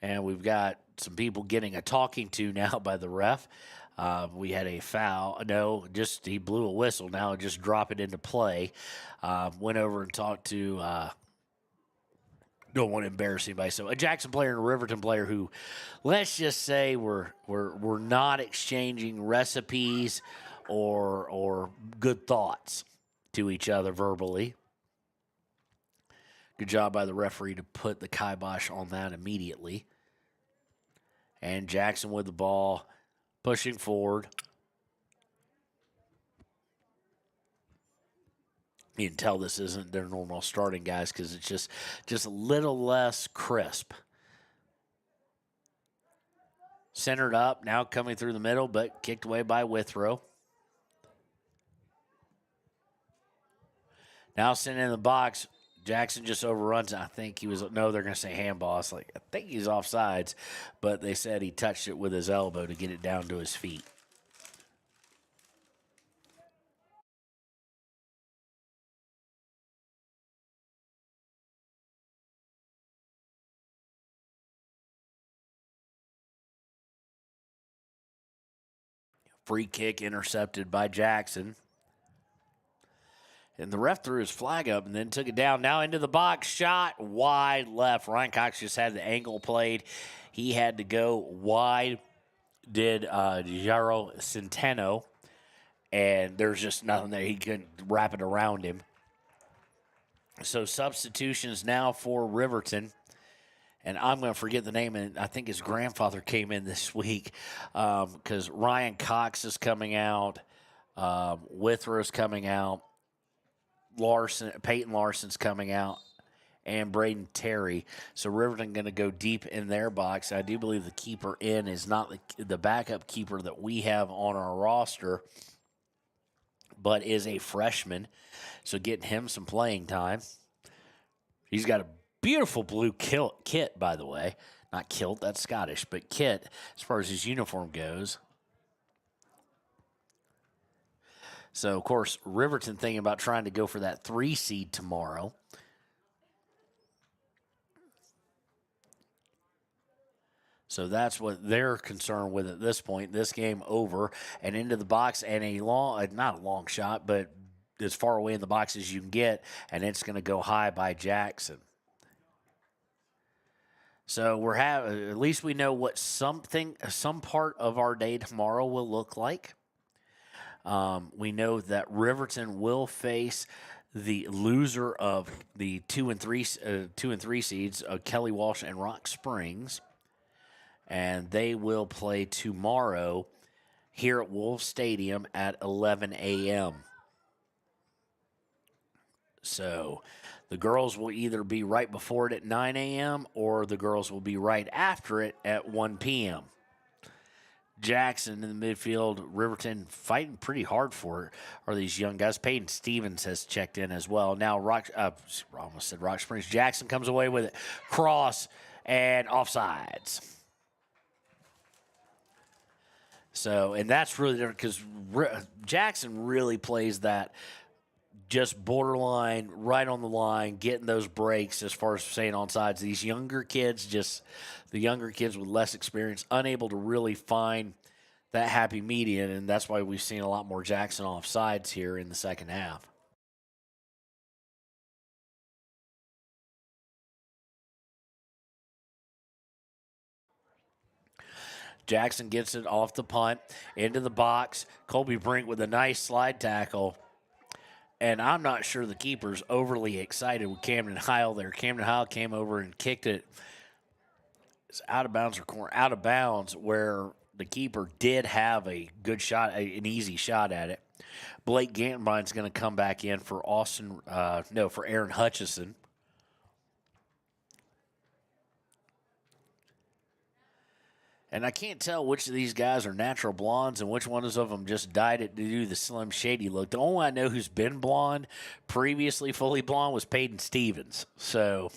And we've got some people getting a talking to now by the ref. We had a foul. No, just he blew a whistle. Now just drop it into play. Went over and talked to, don't want to embarrass anybody. So a Jackson player and a Riverton player who, let's just say, we're not exchanging recipes or good thoughts to each other verbally. Good job by the referee to put the kibosh on that immediately. And Jackson with the ball, pushing forward. You can tell this isn't their normal starting guys because it's just a little less crisp. Centered up, now coming through the middle, but kicked away by Withrow. Now sitting in the box, Jackson just overruns it. I think he was, no, they're going to say handball. I think he's offsides, but they said he touched it with his elbow to get it down to his feet. Free kick intercepted by Jackson. And the ref threw his flag up and then took it down. Now into the box, shot wide left. Ryan Cox just had the angle played. He had to go wide, did Jaro Centeno. And there's just nothing there. He couldn't wrap it around him. So substitutions now for Riverton. And I'm going to forget the name, and I think his grandfather came in this week because Ryan Cox is coming out. Withrow's coming out. Peyton Larson's coming out, and Braden Terry. So Riverton going to go deep in their box. I do believe the keeper in is not the backup keeper that we have on our roster, but is a freshman. So getting him some playing time. He's got a beautiful blue kit, by the way. Not kilt, that's Scottish, but kit as far as his uniform goes. So, of course, Riverton thinking about trying to go for that 3 seed tomorrow. So that's what they're concerned with at this point. This game over and into the box, and not a long shot, but as far away in the box as you can get, and it's going to go high by Jackson. So at least we know what some part of our day tomorrow will look like. We know that Riverton will face the loser of the 2 and 3 seeds, Kelly Walsh and Rock Springs, and they will play tomorrow here at Wolf Stadium at 11 a.m. So the girls will either be right before it at 9 a.m. or the girls will be right after it at 1 p.m. Jackson in the midfield, Riverton fighting pretty hard for it are these young guys. Peyton Stevens has checked in as well. Now, almost said Rock Springs. Jackson comes away with it. Cross and offsides. So, and that's really different because Jackson really plays that just borderline, right on the line, getting those breaks as far as saying onsides. These younger kids, the younger kids with less experience, unable to really find that happy median, and that's why we've seen a lot more Jackson offsides here in the second half. Jackson gets it off the punt, into the box. Colby Brink with a nice slide tackle. And I'm not sure the keeper's overly excited with Camden Heil there. Camden Heil came over and kicked it. It's out of bounds or corner, out of bounds, where the keeper did have a good shot, an easy shot at it. Blake Gantenbein's going to come back in for for Aaron Hutchison. And I can't tell which of these guys are natural blondes and which ones of them just dyed it to do the Slim Shady look. The only one I know who's been blonde, previously fully blonde, was Peyton Stevens. So,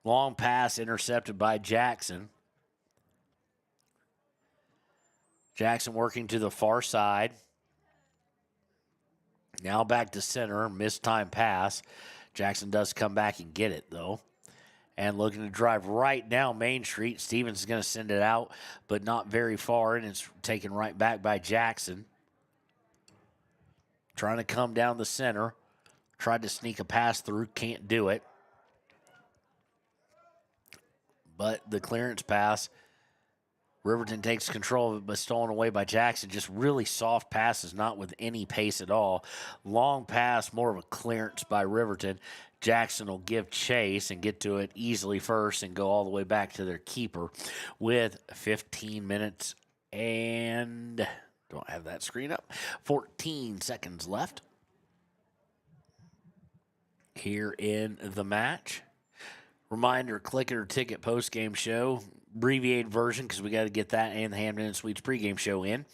long pass intercepted by Jackson. Jackson working to the far side. Now back to center, missed time pass. Jackson does come back and get it, though. And looking to drive right down Main Street. Stevens is going to send it out, but not very far, and it's taken right back by Jackson. Trying to come down the center. Tried to sneak a pass through, can't do it. But the clearance pass, Riverton takes control of it, but stolen away by Jackson. Just really soft passes, not with any pace at all. Long pass, more of a clearance by Riverton. Jackson will give chase and get to it easily first and go all the way back to their keeper with 15 minutes and don't have that screen up. 14 seconds left here in the match. Reminder, click it or ticket post-game show. Abbreviated version because we got to get that and the Hampton Inn Suites pregame show in.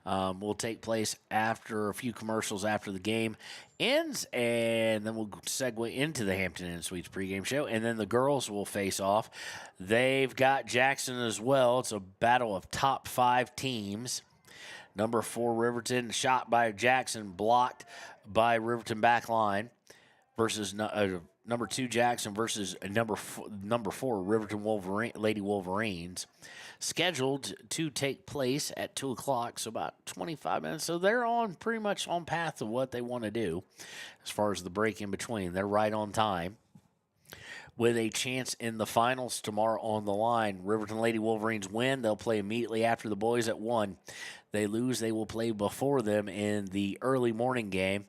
Will take place after a few commercials after the game ends, and then we'll segue into the Hampton Inn Suites pregame show, and then the girls will face off. They've got Jackson as well. It's a battle of top 5 teams. Number 4, Riverton, shot by Jackson, blocked by Riverton back line versus number 2, Jackson versus number 4, Riverton Lady Wolverines. Scheduled to take place at 2 o'clock, so about 25 minutes. So they're pretty much on path to what they want to do as far as the break in between. They're right on time. With a chance in the finals tomorrow on the line. Riverton Lady Wolverines win. They'll play immediately after the boys at 1. They lose, they will play before them in the early morning game.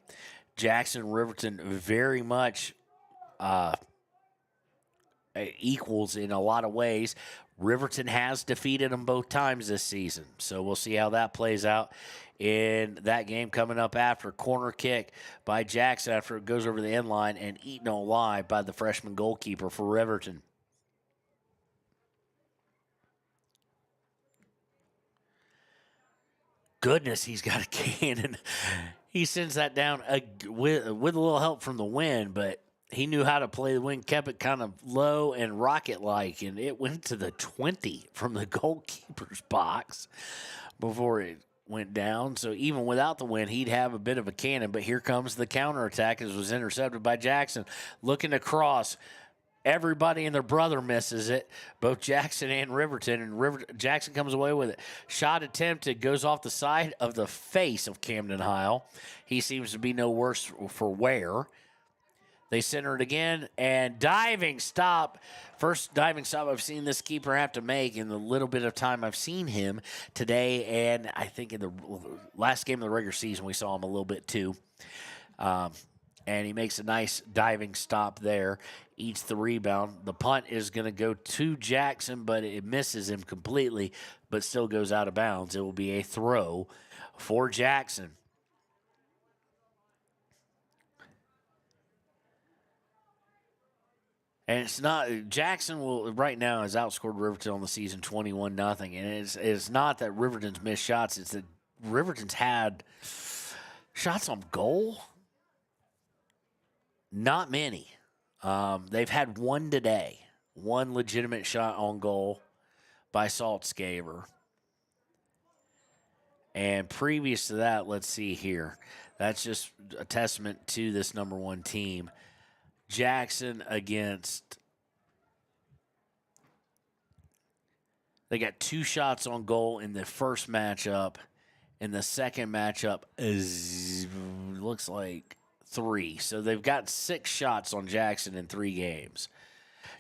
Jackson Riverton very much equals in a lot of ways. Riverton has defeated them both times this season, so we'll see how that plays out in that game coming up after. Corner kick by Jackson after it goes over the end line and eaten alive by the freshman goalkeeper for Riverton. Goodness, he's got a cannon. He sends that down with a little help from the wind, but he knew how to play the wind, kept it kind of low and rocket-like, and it went to the 20 from the goalkeeper's box before it went down. So even without the wind, he'd have a bit of a cannon, but here comes the counterattack as it was intercepted by Jackson. Looking to cross. Everybody and their brother misses it, both Jackson and Riverton, and Jackson comes away with it. Shot attempted, goes off the side of the face of Camden Heil. He seems to be no worse for wear. They center it again, and diving stop. First diving stop I've seen this keeper have to make in the little bit of time I've seen him today, and I think in the last game of the regular season we saw him a little bit too. And he makes a nice diving stop there, eats the rebound. The punt is going to go to Jackson, but it misses him completely, but still goes out of bounds. It will be a throw for Jackson. And it's not Jackson will right now has outscored Riverton on the season 21-0, and it's not that Riverton's missed shots. It's that Riverton's had shots on goal. Not many. They've had one today, one legitimate shot on goal by Saltzgaber. And previous to that, let's see here. That's just a testament to this number one team. Jackson against, they got 2 shots on goal in the first matchup. In the second matchup, looks like 3. So they've got 6 shots on Jackson in 3 games.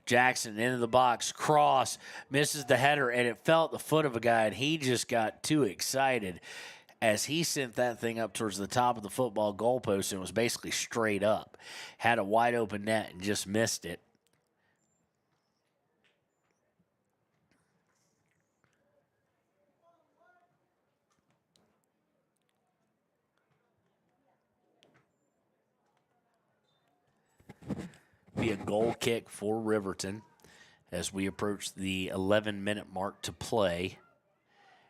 Jackson into the box, cross, misses the header, and it fell at the foot of a guy, and he just got too excited as he sent that thing up towards the top of the football goalpost and was basically straight up. Had a wide open net and just missed it. Be a goal kick for Riverton as we approach the 11-minute mark to play.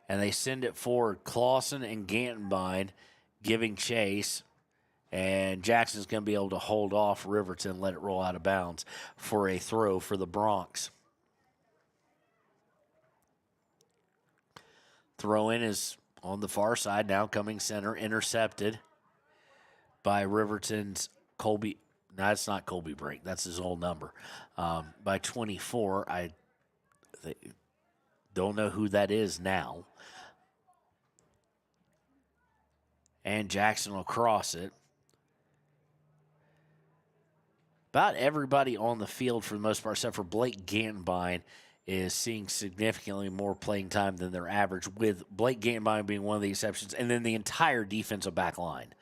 And they send it forward. Clausen and Gantenbein giving chase. And Jackson's going to be able to hold off Riverton, let it roll out of bounds for a throw for the Bronx. Throw in is on the far side, now coming center, intercepted by Riverton's Colby. No, it's not Colby Brink. That's his old number. By 24, I don't know who that is now. And Jackson will cross it. About everybody on the field, for the most part, except for Blake Gantenbein, is seeing significantly more playing time than their average, with Blake Gantenbein being one of the exceptions, and then the entire defensive back line.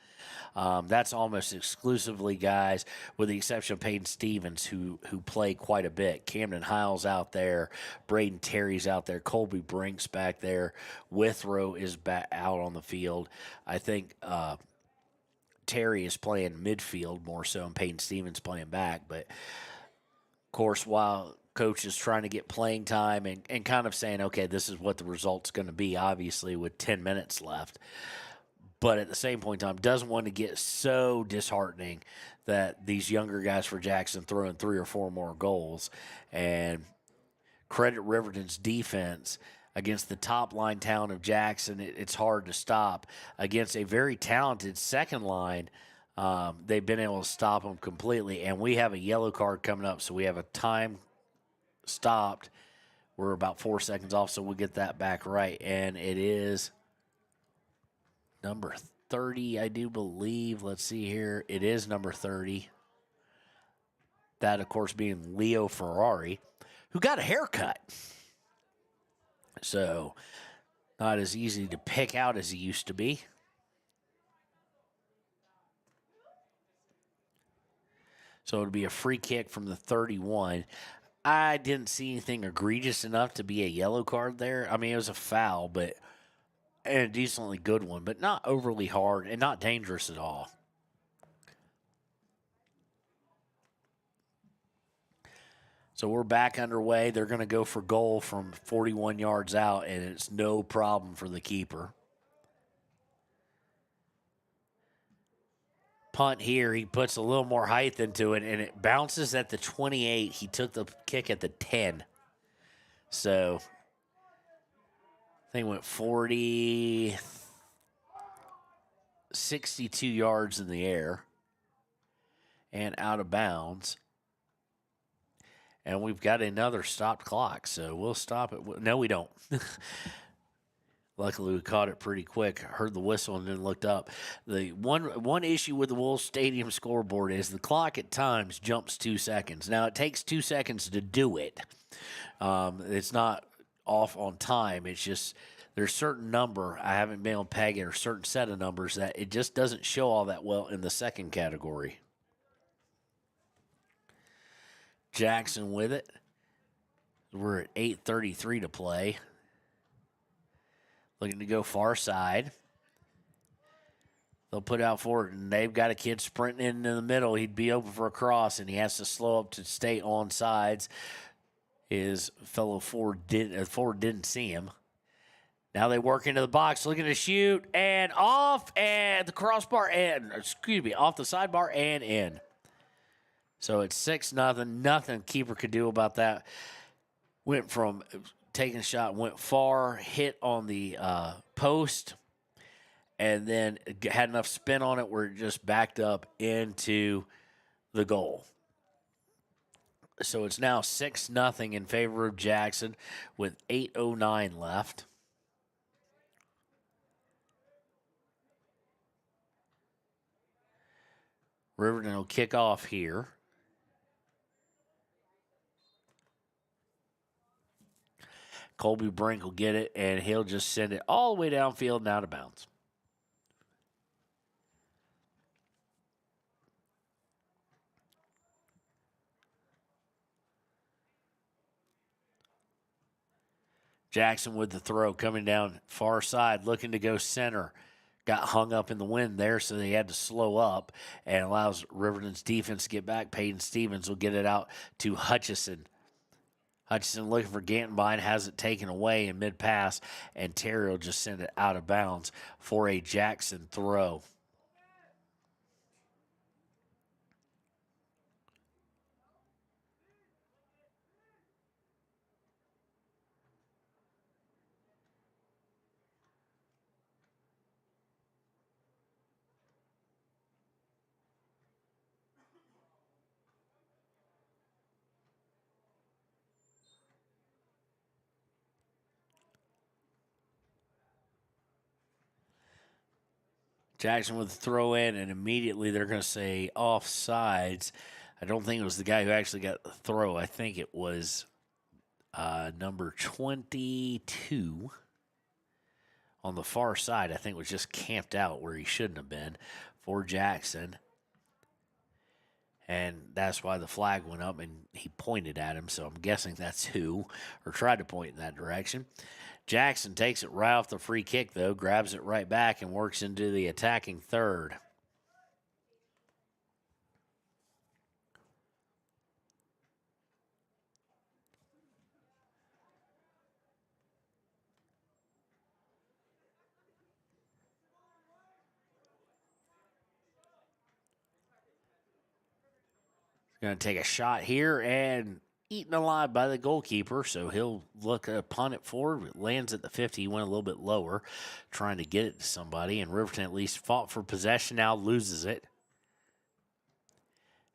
That's almost exclusively guys, with the exception of Peyton Stevens, who play quite a bit. Camden Hiles out there, Braden Terry's out there, Colby Brink's back there, Withrow is back out on the field. I think Terry is playing midfield more so, and Peyton Stevens playing back. But of course, while coach is trying to get playing time and kind of saying, okay, this is what the result's going to be, obviously with 10 minutes left. But at the same point in time, doesn't want to get so disheartening that these younger guys for Jackson throw in 3 or 4 more goals. And credit Riverton's defense against the top line talent of Jackson. It's hard to stop. Against a very talented second line, they've been able to stop them completely. And we have a yellow card coming up, so we have a time stopped. We're about 4 seconds off, so we'll get that back right. And it is number 30, I do believe. Let's see here. It is number 30. That, of course, being Leo Ferrari, who got a haircut. So, not as easy to pick out as he used to be. So, it'll be a free kick from the 31. I didn't see anything egregious enough to be a yellow card there. I mean, it was a foul, but and a decently good one, but not overly hard and not dangerous at all. So we're back underway. They're going to go for goal from 41 yards out, and it's no problem for the keeper. Punt here. He puts a little more height into it, and it bounces at the 28. He took the kick at the 10. So I think it went 62 yards in the air and out of bounds. And we've got another stopped clock, so we'll stop it. No, we don't. Luckily, we caught it pretty quick. Heard the whistle and then looked up. The one issue with the Wolves Stadium scoreboard is the clock at times jumps 2 seconds. Now, it takes 2 seconds to do it. It's not off on time. It's just there's a certain number, I haven't been able to peg it, or a certain set of numbers that it just doesn't show all that well in the second category. Jackson with it. We're at 8:33 to play. Looking to go far side. They'll put out for it, and they've got a kid sprinting into the middle. He'd be open for a cross, and he has to slow up to stay on sides. His fellow Ford didn't see him. Now they work into the box, looking to shoot, and off, and the crossbar, and off the sidebar and in. So it's 6-0. Nothing keeper could do about that. Went from taking a shot, went far, hit on the post, and then had enough spin on it where it just backed up into the goal. So it's now 6-0 in favor of Jackson with 8:09 left. Riverton will kick off here. Colby Brink will get it, and he'll just send it all the way downfield and out of bounds. Jackson with the throw coming down far side, looking to go center. Got hung up in the wind there, so they had to slow up and allows Riverton's defense to get back. Peyton Stevens will get it out to Hutchison. Hutchison looking for Gantenbein, has it taken away in mid-pass, and Terry will just send it out of bounds for a Jackson throw. Jackson with the throw in, and immediately they're going to say offsides. I don't think it was the guy who actually got the throw. I think it was number 22 on the far side. I think was just camped out where he shouldn't have been for Jackson. And that's why the flag went up, and he pointed at him. So I'm guessing that's who, or tried to point in that direction. Jackson takes it right off the free kick, though, grabs it right back and works into the attacking third. Going to take a shot here and eaten alive by the goalkeeper, so he'll look to punt it forward. It lands at the 50. He went a little bit lower, trying to get it to somebody, and Riverton at least fought for possession, now loses it.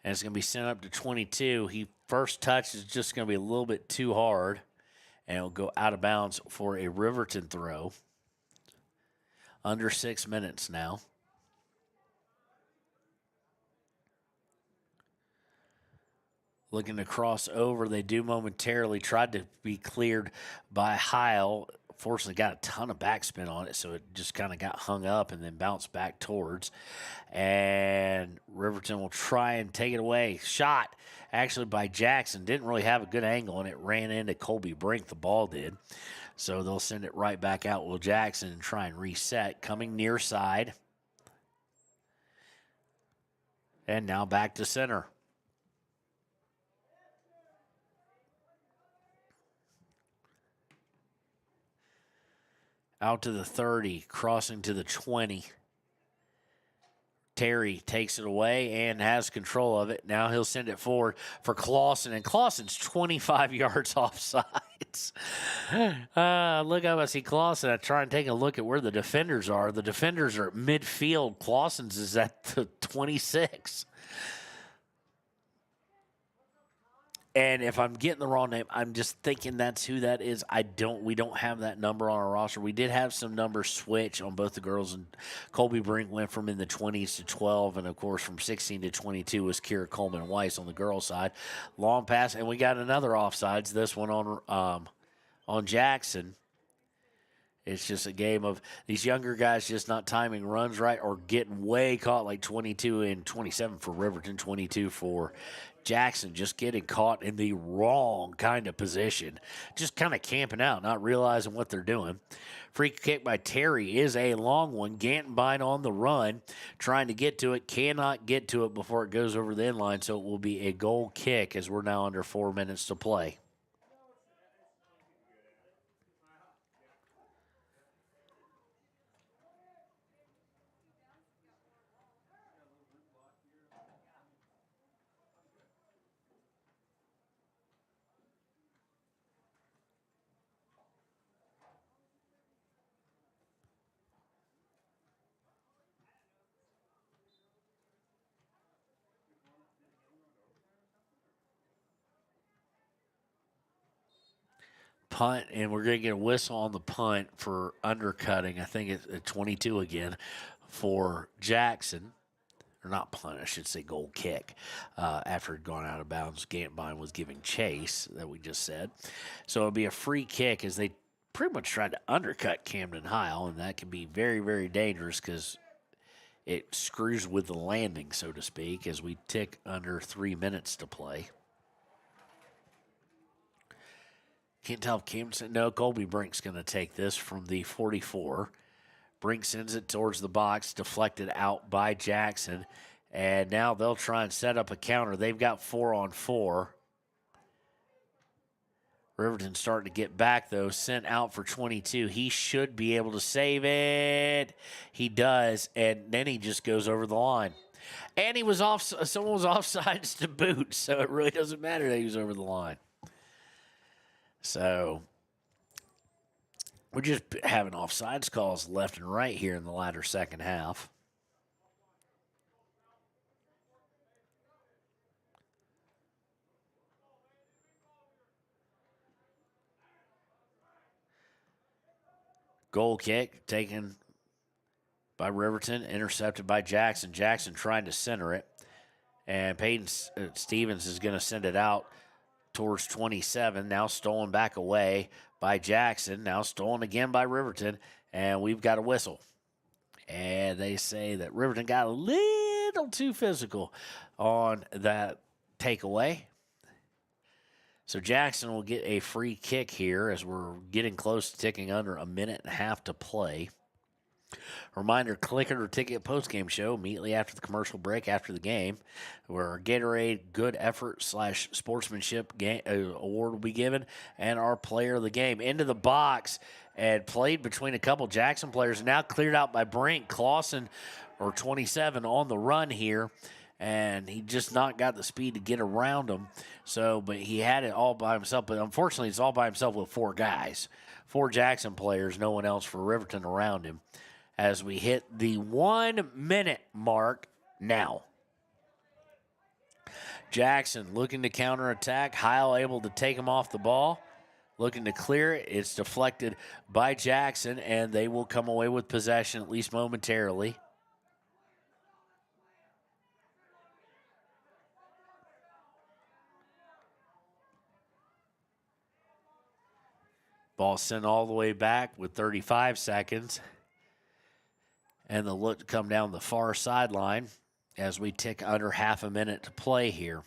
And it's going to be sent up to 22. He first touch is just going to be a little bit too hard, and it'll go out of bounds for a Riverton throw. Under 6 minutes now. Looking to cross over. They do momentarily. Tried to be cleared by Heil. Fortunately, got a ton of backspin on it, so it just kind of got hung up and then bounced back towards. And Riverton will try and take it away. Shot, actually, by Jackson. Didn't really have a good angle, and it ran into Colby Brink. The ball did. So they'll send it right back out. Will Jackson and try and reset. Coming near side. And now back to center. Out to the 30, crossing to the 20. Terry takes it away and has control of it. Now he'll send it forward for Clausen, and Clausen's 25 yards offsides. Look up, I see Clausen. I try and take a look at where the defenders are. The defenders are at midfield. Clausen's is at the 26. And if I'm getting the wrong name, I'm just thinking that's who that is. We don't have that number on our roster. We did have some numbers switch on both the girls, and Colby Brink went from in the 20s to 12, and of course from 16 to 22 was Kira Coleman Weiss on the girls' side. Long pass, and we got another offsides. This one on Jackson, It's just a game of these younger guys just not timing runs right or getting way caught, like 22 and 27 for Riverton, 22 for Jackson, just getting caught in the wrong kind of position, just kind of camping out, not realizing what they're doing. Free kick by Terry is a long one. Gantenbein on the run, trying to get to it, cannot get to it before it goes over the end line, so it will be a goal kick as we're now under 4 minutes to play. Punt, and we're going to get a whistle on the punt for undercutting. I think it's 22 again for Jackson. Or not punt, I should say goal kick. After it had gone out of bounds, Gantenbein was giving chase, that we just said. So it'll be a free kick as they pretty much tried to undercut Camden Hile, and that can be very, very dangerous because it screws with the landing, so to speak, as we tick under 3 minutes to play. Can't tell if Camden, no, Colby Brink's going to take this from the 44. Brink sends it towards the box, deflected out by Jackson, and now they'll try and set up a counter. They've got 4-on-4. Riverton starting to get back, though, sent out for 22. He should be able to save it. He does, and then he just goes over the line. And he was off. Someone was offsides to boot, so it really doesn't matter that he was over the line. So we're just having offsides calls left and right here in the latter second half. Goal kick taken by Riverton, intercepted by Jackson. Jackson trying to center it. And Peyton Stevens is going to send it out towards 27, now stolen back away by Jackson, now stolen again by Riverton, and we've got a whistle. And they say that Riverton got a little too physical on that takeaway. So Jackson will get a free kick here as we're getting close to ticking under a minute and a half to play. Reminder, click it or ticket postgame show immediately after the commercial break after the game, where our Gatorade Good Effort / Sportsmanship award will be given, and our player of the game. Into the box and played between a couple Jackson players, now cleared out by Brink. Clausen, or 27, on the run here, and he just not got the speed to get around him. So, but he had it all by himself, but unfortunately it's all by himself with 4 guys. 4 Jackson players, no one else for Riverton around him. As we hit the 1 minute mark now. Jackson looking to counterattack. Hile able to take him off the ball. Looking to clear it. It's deflected by Jackson, and they will come away with possession, at least momentarily. Ball sent all the way back with 35 seconds. And they'll look to come down the far sideline as we tick under half a minute to play here.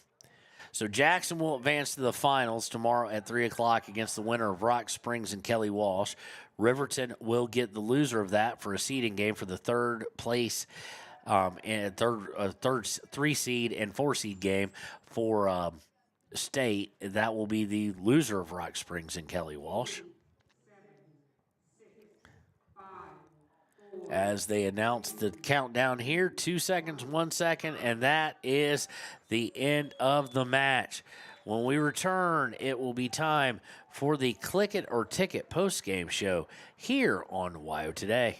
So Jackson will advance to the finals tomorrow at 3 o'clock against the winner of Rock Springs and Kelly Walsh. Riverton will get the loser of that for a seeding game for the third place and third 3 seed and 4 seed game for state. That will be the loser of Rock Springs and Kelly Walsh. As they announce the countdown here, 2 seconds, 1 second, and that is the end of the match. When we return, it will be time for the Click It or Ticket postgame show here on WYO Today.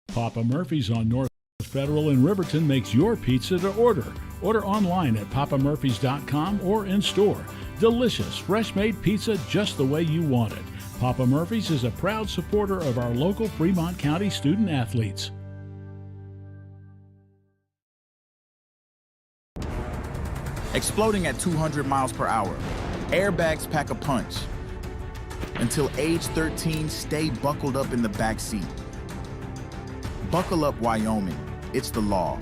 Papa Murphy's on North Federal in Riverton makes your pizza to order. Order online at papamurphys.com or in store. Delicious, fresh-made pizza just the way you want it. Papa Murphy's is a proud supporter of our local Fremont County student athletes. Exploding at 200 miles per hour. Airbags pack a punch. Until age 13, stay buckled up in the back seat. Buckle up, Wyoming. It's the law.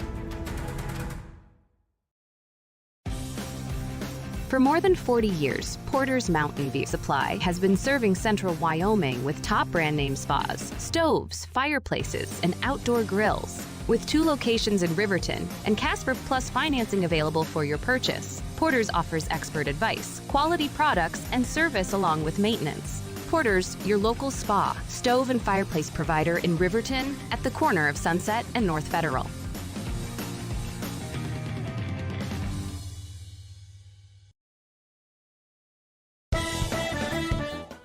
For more than 40 years, Porter's Mountain View Supply has been serving central Wyoming with top brand name spas, stoves, fireplaces, and outdoor grills. With 2 locations in Riverton and Casper Plus financing available for your purchase, Porter's offers expert advice, quality products, and service along with maintenance. Porter's, your local spa, stove, and fireplace provider in Riverton at the corner of Sunset and North Federal.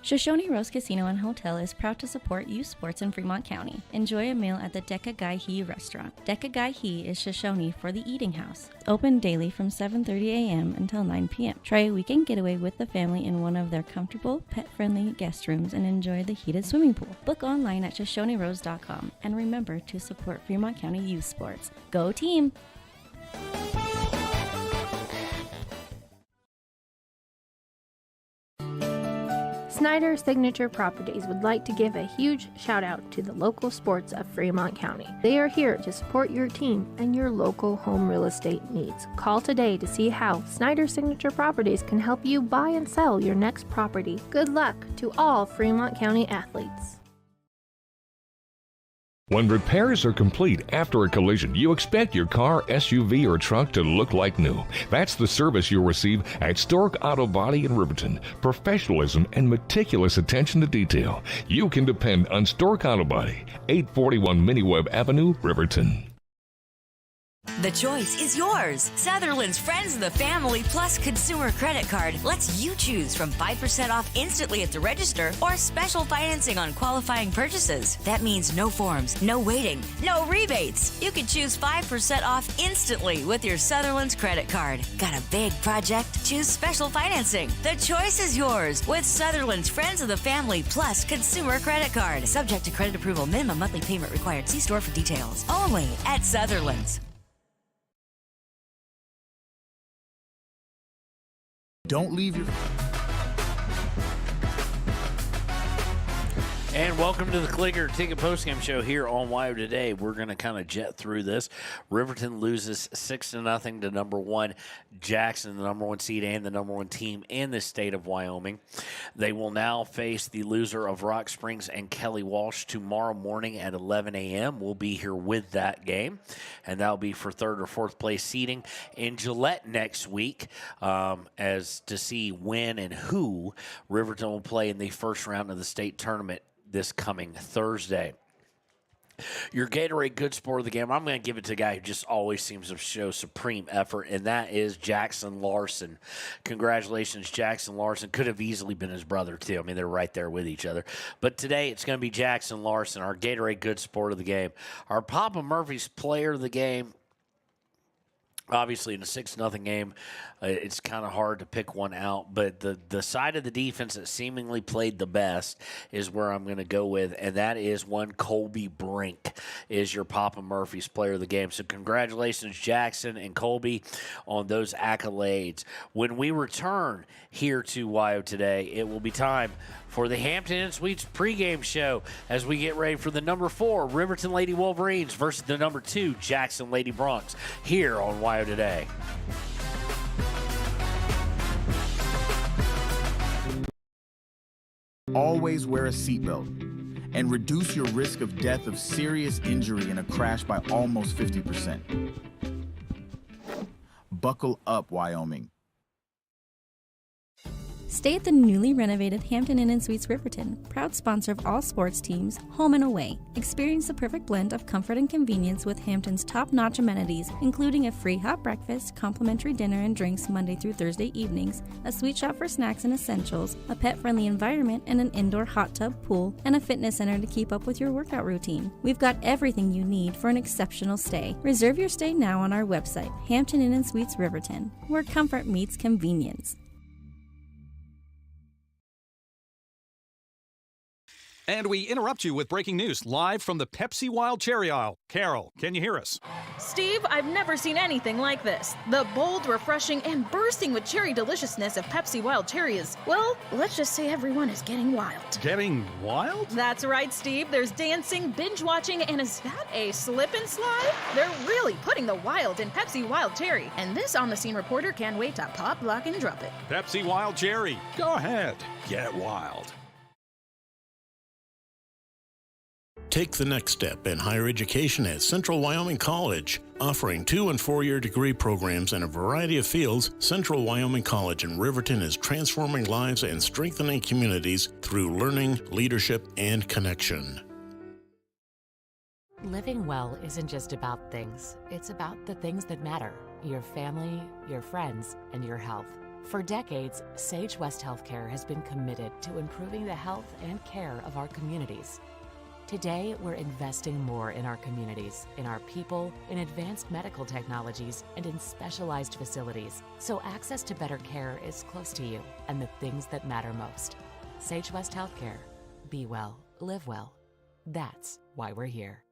Shoshone Rose Casino and Hotel is proud to support youth sports in Fremont County. Enjoy a meal at the Deca Gai He restaurant. Deca Gai He is Shoshone for the eating house. Open daily from 7:30 a.m. until 9 p.m. Try a weekend getaway with the family in one of their comfortable, pet-friendly guest rooms and enjoy the heated swimming pool. Book online at ShoshoneRose.com and remember to support Fremont County youth sports. Go team! Snyder Signature Properties would like to give a huge shout out to the local sports of Fremont County. They are here to support your team and your local home real estate needs. Call today to see how Snyder Signature Properties can help you buy and sell your next property. Good luck to all Fremont County athletes. When repairs are complete after a collision, you expect your car, SUV, or truck to look like new. That's the service you'll receive at Stork Auto Body in Riverton. Professionalism and meticulous attention to detail. You can depend on Stork Auto Body, 841 Miniweb Avenue, Riverton. The choice is yours. Sutherland's Friends of the Family Plus Consumer Credit Card lets you choose from 5% off instantly at the register or special financing on qualifying purchases. That means no forms, no waiting, no rebates. You can choose 5% off instantly with your Sutherland's credit card. Got a big project? Choose special financing. The choice is yours with Sutherland's Friends of the Family Plus Consumer Credit Card. Subject to credit approval. Minimum monthly payment required. See store for details. Only at Sutherland's. Don't leave your... And welcome to the Clicker Ticket Postgame Show here on WYO Today. We're going to kind of jet through this. Riverton loses 6-0 to number 1 Jackson, the number 1 seed and the number 1 team in the state of Wyoming. They will now face the loser of Rock Springs and Kelly Walsh tomorrow morning at 11 a.m. We'll be here with that game, and that'll be for 3rd or 4th place seeding in Gillette next week as to see when and who Riverton will play in the first round of the state tournament this coming Thursday. Your Gatorade Good Sport of the game, I'm going to give it to a guy who just always seems to show supreme effort, and that is Jackson Larson. Congratulations, Jackson Larson. Could have easily been his brother, too. I mean, they're right there with each other. But today, it's going to be Jackson Larson, our Gatorade Good Sport of the game. Our Papa Murphy's player of the game, obviously in a 6-0 game, it's kind of hard to pick one out, but the side of the defense that seemingly played the best is where I'm going to go with, and that is one Colby Brink is your Papa Murphy's player of the game. So congratulations, Jackson and Colby, on those accolades. When we return here to WYO Today, it will be time for the Hampton Inn Suites pregame show as we get ready for the number 4 Riverton Lady Wolverines versus the number 2 Jackson Lady Bronx here on WYO Today. Always wear a seatbelt and reduce your risk of death of serious injury in a crash by almost 50%. Buckle up, Wyoming. Stay at the newly renovated Hampton Inn & Suites Riverton, proud sponsor of all sports teams, home and away. Experience the perfect blend of comfort and convenience with Hampton's top-notch amenities, including a free hot breakfast, complimentary dinner and drinks Monday through Thursday evenings, a sweet shop for snacks and essentials, a pet-friendly environment and an indoor hot tub pool, and a fitness center to keep up with your workout routine. We've got everything you need for an exceptional stay. Reserve your stay now on our website, Hampton Inn & Suites Riverton, where comfort meets convenience. And we interrupt you with breaking news live from the Pepsi Wild Cherry aisle. Carol, can you hear us? Steve, I've never seen anything like this. The bold, refreshing, and bursting with cherry deliciousness of Pepsi Wild Cherry is, well, let's just say everyone is getting wild. Getting wild? That's right, Steve. There's dancing, binge-watching, and is that a slip and slide? They're really putting the wild in Pepsi Wild Cherry, and this on-the-scene reporter can't wait to pop, lock, and drop it. Pepsi Wild Cherry. Go ahead. Get wild. Take the next step in higher education at Central Wyoming College. Offering 2- and 4-year degree programs in a variety of fields, Central Wyoming College in Riverton is transforming lives and strengthening communities through learning, leadership, and connection. Living well isn't just about things. It's about the things that matter. Your family, your friends, and your health. For decades, Sage West Healthcare has been committed to improving the health and care of our communities. Today, we're investing more in our communities, in our people, in advanced medical technologies, and in specialized facilities, so access to better care is close to you and the things that matter most. Sage West Healthcare. Be well, live well. That's why we're here.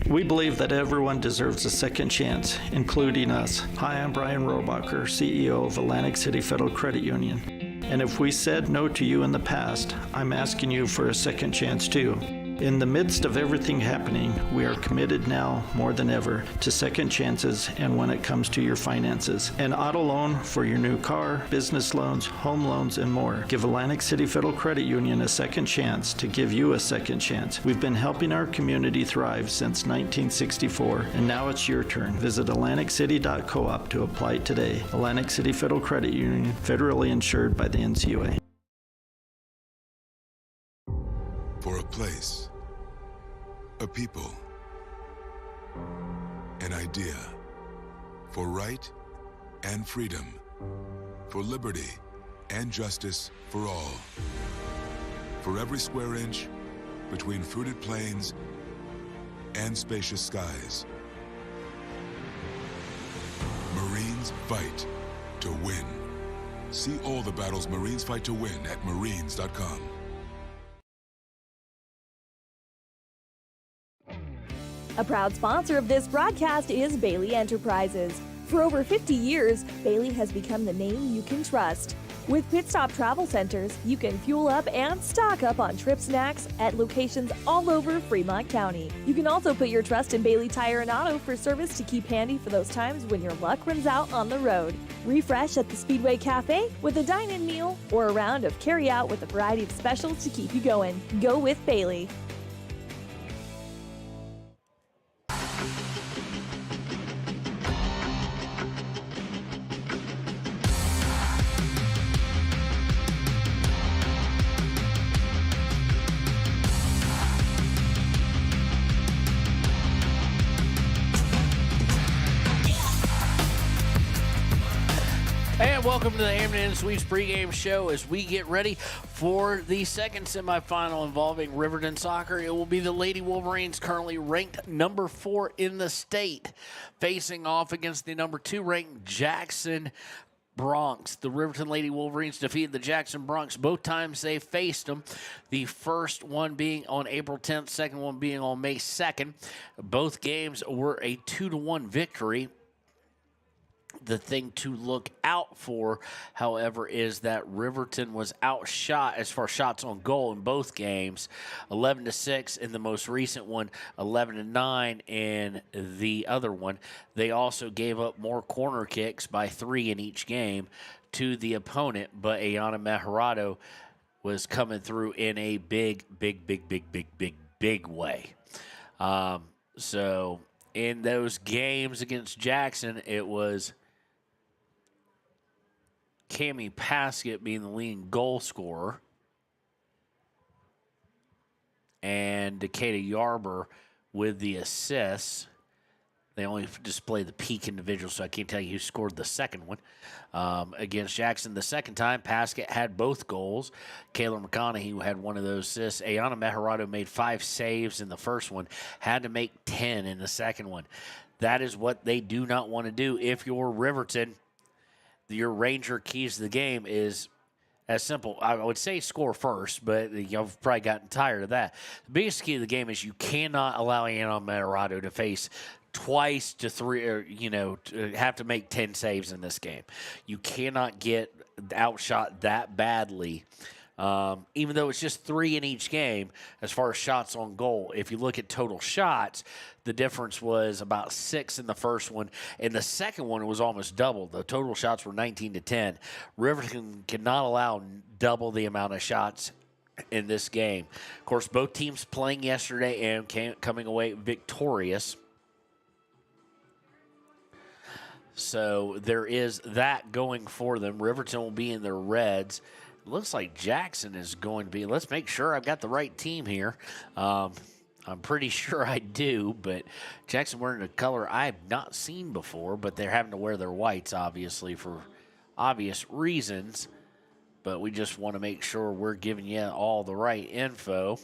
We believe that everyone deserves a second chance, including us. Hi, I'm Brian Robacher, CEO of Atlantic City Federal Credit Union. And if we said no to you in the past, I'm asking you for a second chance too. In the midst of everything happening, we are committed now more than ever to second chances and when it comes to your finances. An auto loan for your new car, business loans, home loans, and more. Give Atlantic City Federal Credit Union a second chance to give you a second chance. We've been helping our community thrive since 1964, and now it's your turn. Visit AtlanticCity.coop to apply today. Atlantic City Federal Credit Union, federally insured by the NCUA. For a place, a people, an idea, for right and freedom, for liberty and justice for all. For every square inch between fruited plains and spacious skies. Marines fight to win. See all the battles Marines fight to win at marines.com. A proud sponsor of this broadcast is Bailey Enterprises. For over 50 years, Bailey has become the name you can trust. With Pit Stop Travel Centers, you can fuel up and stock up on trip snacks at locations all over Fremont County. You can also put your trust in Bailey Tire and Auto for service to keep handy for those times when your luck runs out on the road. Refresh at the Speedway Cafe with a dine-in meal or a round of carry-out with a variety of specials to keep you going. Go with Bailey. And welcome to the Hampton Inn Suites pregame show as we get ready for the second semifinal involving Riverton soccer. It will be the Lady Wolverines, currently ranked number 4 in the state, facing off against the number 2 ranked Jackson Bronx. The Riverton Lady Wolverines defeated the Jackson Bronx both times they faced them. The first one being on April 10th, second one being on May 2nd. Both games were a 2-1 victory. The thing to look out for, however, is that Riverton was outshot as far as shots on goal in both games, 11-6 in the most recent one, 11-9 in the other one. They also gave up more corner kicks by 3 in each game to the opponent, but Ayana Mejarado was coming through in a big way. So in those games against Jackson, it was Cammie Paskett being the leading goal scorer, and Decatur Yarber with the assists. They only display the peak individual, so I can't tell you who scored the second one. Against Jackson the second time, Paskett had both goals. Kayla McConaughey had one of those assists. Ayana Mejarado made 5 saves in the first one, had to make 10 in the second one. That is what they do not want to do if you're Riverton. Your Ranger keys to the game is as simple. I would say score first, but you've probably gotten tired of that. The biggest key of the game is you cannot allow Anna Medarado to face twice to three, or, to have to make 10 saves in this game. You cannot get outshot that badly. Even though it's just 3 in each game, as far as shots on goal. If you look at total shots, the difference was about 6 in the first one. In the second one, it was almost double. The total shots were 19-10. Riverton cannot allow double the amount of shots in this game. Of course, both teams playing yesterday and coming away victorious. So there is that going for them. Riverton will be in their reds. Looks like Jackson is going to be. Let's make sure I've got the right team here. I'm pretty sure I do, but Jackson wearing a color I've not seen before, but they're having to wear their whites, obviously, for obvious reasons. But we just want to make sure we're giving you all the right info.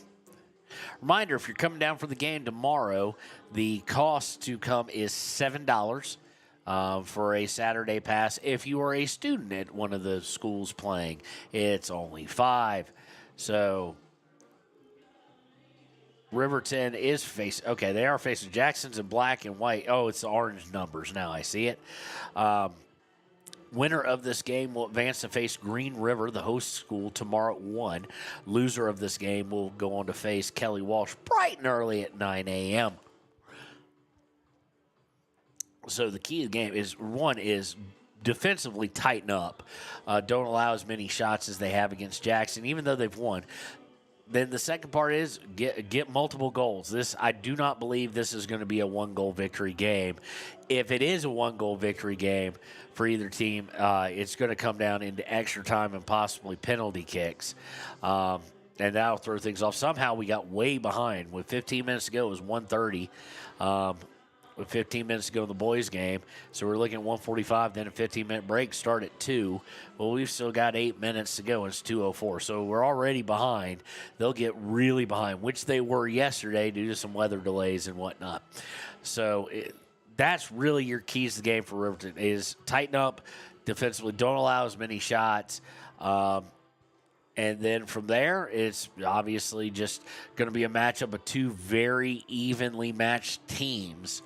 Reminder, if you're coming down for the game tomorrow, the cost to come is $7. For a Saturday pass. If you are a student at one of the schools playing, it's only $5. So Riverton is facing, okay, they are facing Jackson's in black and white. Oh, it's the orange numbers now. I see it. Winner of this game will advance to face Green River, the host school, tomorrow at 1. Loser of this game will go on to face Kelly Walsh bright and early at 9 a.m. So the key of the game is defensively tighten up. Don't allow as many shots as they have against Jackson, even though they've won. Then the second part is get multiple goals. I do not believe this is going to be a 1-goal victory game. If it is a 1-goal victory game for either team, it's going to come down into extra time and possibly penalty kicks. And that'll throw things off. Somehow we got way behind. With 15 minutes to go, it was 1:30. With 15 minutes to go in the boys' game. So we're looking at 1:45, then a 15-minute break, start at 2. Well, we've still got 8 minutes to go, and it's 2:04. So we're already behind. They'll get really behind, which they were yesterday due to some weather delays and whatnot. So that's really your keys to the game for Riverton is tighten up defensively. Don't allow as many shots. And then from there, it's obviously just going to be a matchup of 2 very evenly matched teams.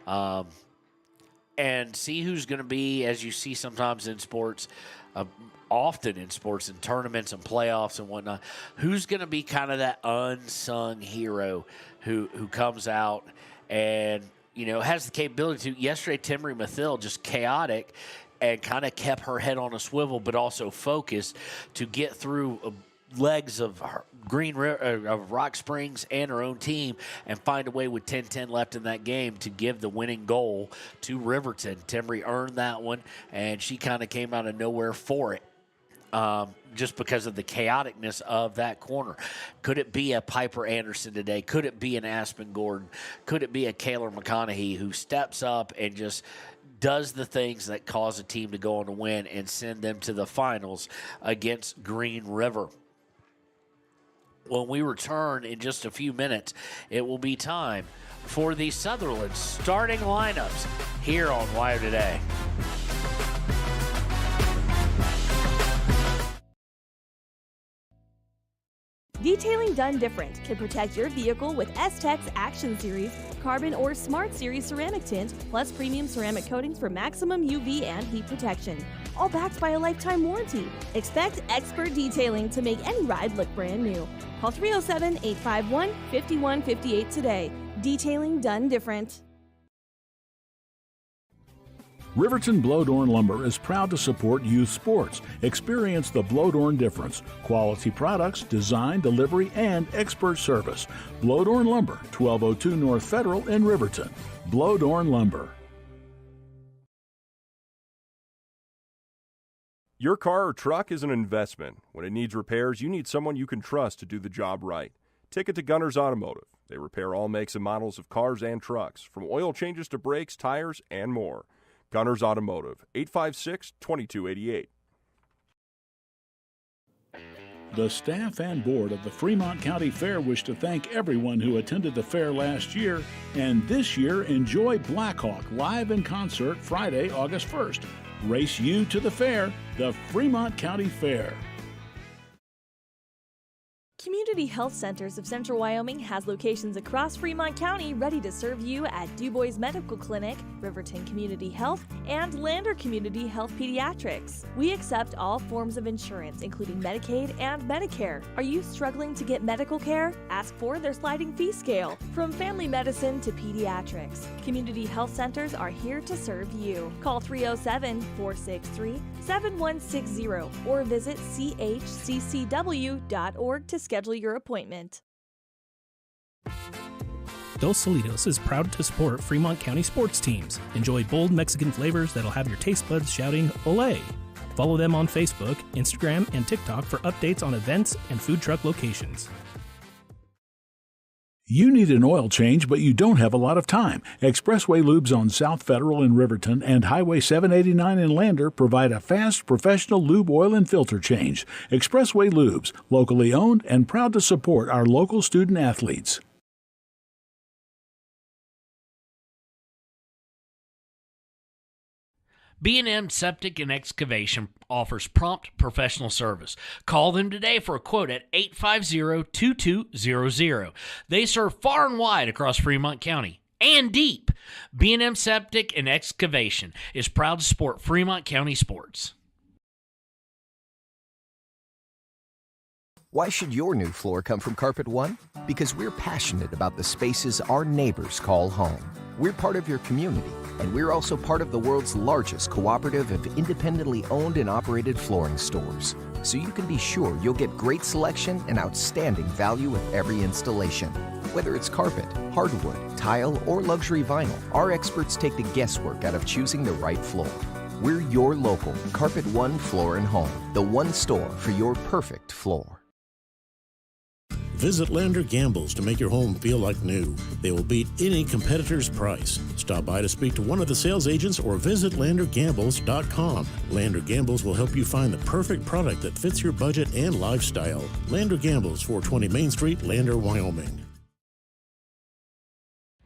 And see who's going to be, as you see sometimes in sports, often in sports and tournaments and playoffs and whatnot, who's going to be kind of that unsung hero who comes out and, has the capability to. Yesterday, Timmery Mathill, just chaotic, and kind of kept her head on a swivel, but also focused to get through legs of of Rock Springs and her own team and find a way with 10-10 left in that game to give the winning goal to Riverton. Timmery earned that one, and she kind of came out of nowhere for it. Just because of the chaoticness of that corner. Could it be a Piper Anderson today? Could it be an Aspen Gordon? Could it be a Kaylor McConaughey who steps up and just does the things that cause a team to go on to win and send them to the finals against Green River? When we return in just a few minutes, it will be time for the Sutherland starting lineups here on Wire Today. Detailing done different can protect your vehicle with S-Tech's Action Series, Carbon or Smart Series ceramic tint, plus premium ceramic coatings for maximum UV and heat protection. All backed by a lifetime warranty. Expect expert detailing to make any ride look brand new. Call 307-851-5158 today. Detailing done different. Riverton Blowdorn Lumber is proud to support youth sports. Experience the Blowdorn difference. Quality products, design, delivery, and expert service. Blowdorn Lumber, 1202 North Federal in Riverton. Blowdorn Lumber. Your car or truck is an investment. When it needs repairs, you need someone you can trust to do the job right. Take it to Gunners Automotive. They repair all makes and models of cars and trucks, from oil changes to brakes, tires, and more. Gunners Automotive, 856-2288. The staff and board of the Fremont County Fair wish to thank everyone who attended the fair last year, and this year enjoy Blackhawk live in concert Friday, August 1st. Race you to the fair, the Fremont County Fair. Community Health Centers of Central Wyoming has locations across Fremont County ready to serve you at Du Bois Medical Clinic, Riverton Community Health, and Lander Community Health Pediatrics. We accept all forms of insurance, including Medicaid and Medicare. Are you struggling to get medical care? Ask for their sliding fee scale. From family medicine to pediatrics, Community Health Centers are here to serve you. Call 307-463-7160 or visit chccw.org to schedule your appointment. Dos Solitos is proud to support Fremont County sports teams. Enjoy bold Mexican flavors that'll have your taste buds shouting "Olé!" Follow them on Facebook, Instagram, and TikTok for updates on events and food truck locations. You need an oil change, but you don't have a lot of time. Expressway Lubes on South Federal in Riverton and Highway 789 in Lander provide a fast, professional lube oil and filter change. Expressway Lubes, locally owned and proud to support our local student athletes. B&M Septic and Excavation offers prompt professional service. Call them today for a quote at 850-2200. They serve far and wide across Fremont County and deep. B&M Septic and Excavation is proud to support Fremont County sports. Why should your new floor come from Carpet One? Because we're passionate about the spaces our neighbors call home. We're part of your community, and we're also part of the world's largest cooperative of independently owned and operated flooring stores. So you can be sure you'll get great selection and outstanding value with every installation. Whether it's carpet, hardwood, tile, or luxury vinyl, our experts take the guesswork out of choosing the right floor. We're your local Carpet One Floor and Home, the one store for your perfect floor. Visit Lander Gambles to make your home feel like new. They will beat any competitor's price. Stop by to speak to one of the sales agents or visit LanderGambles.com. Lander Gambles will help you find the perfect product that fits your budget and lifestyle. Lander Gambles, 420 Main Street, Lander, Wyoming.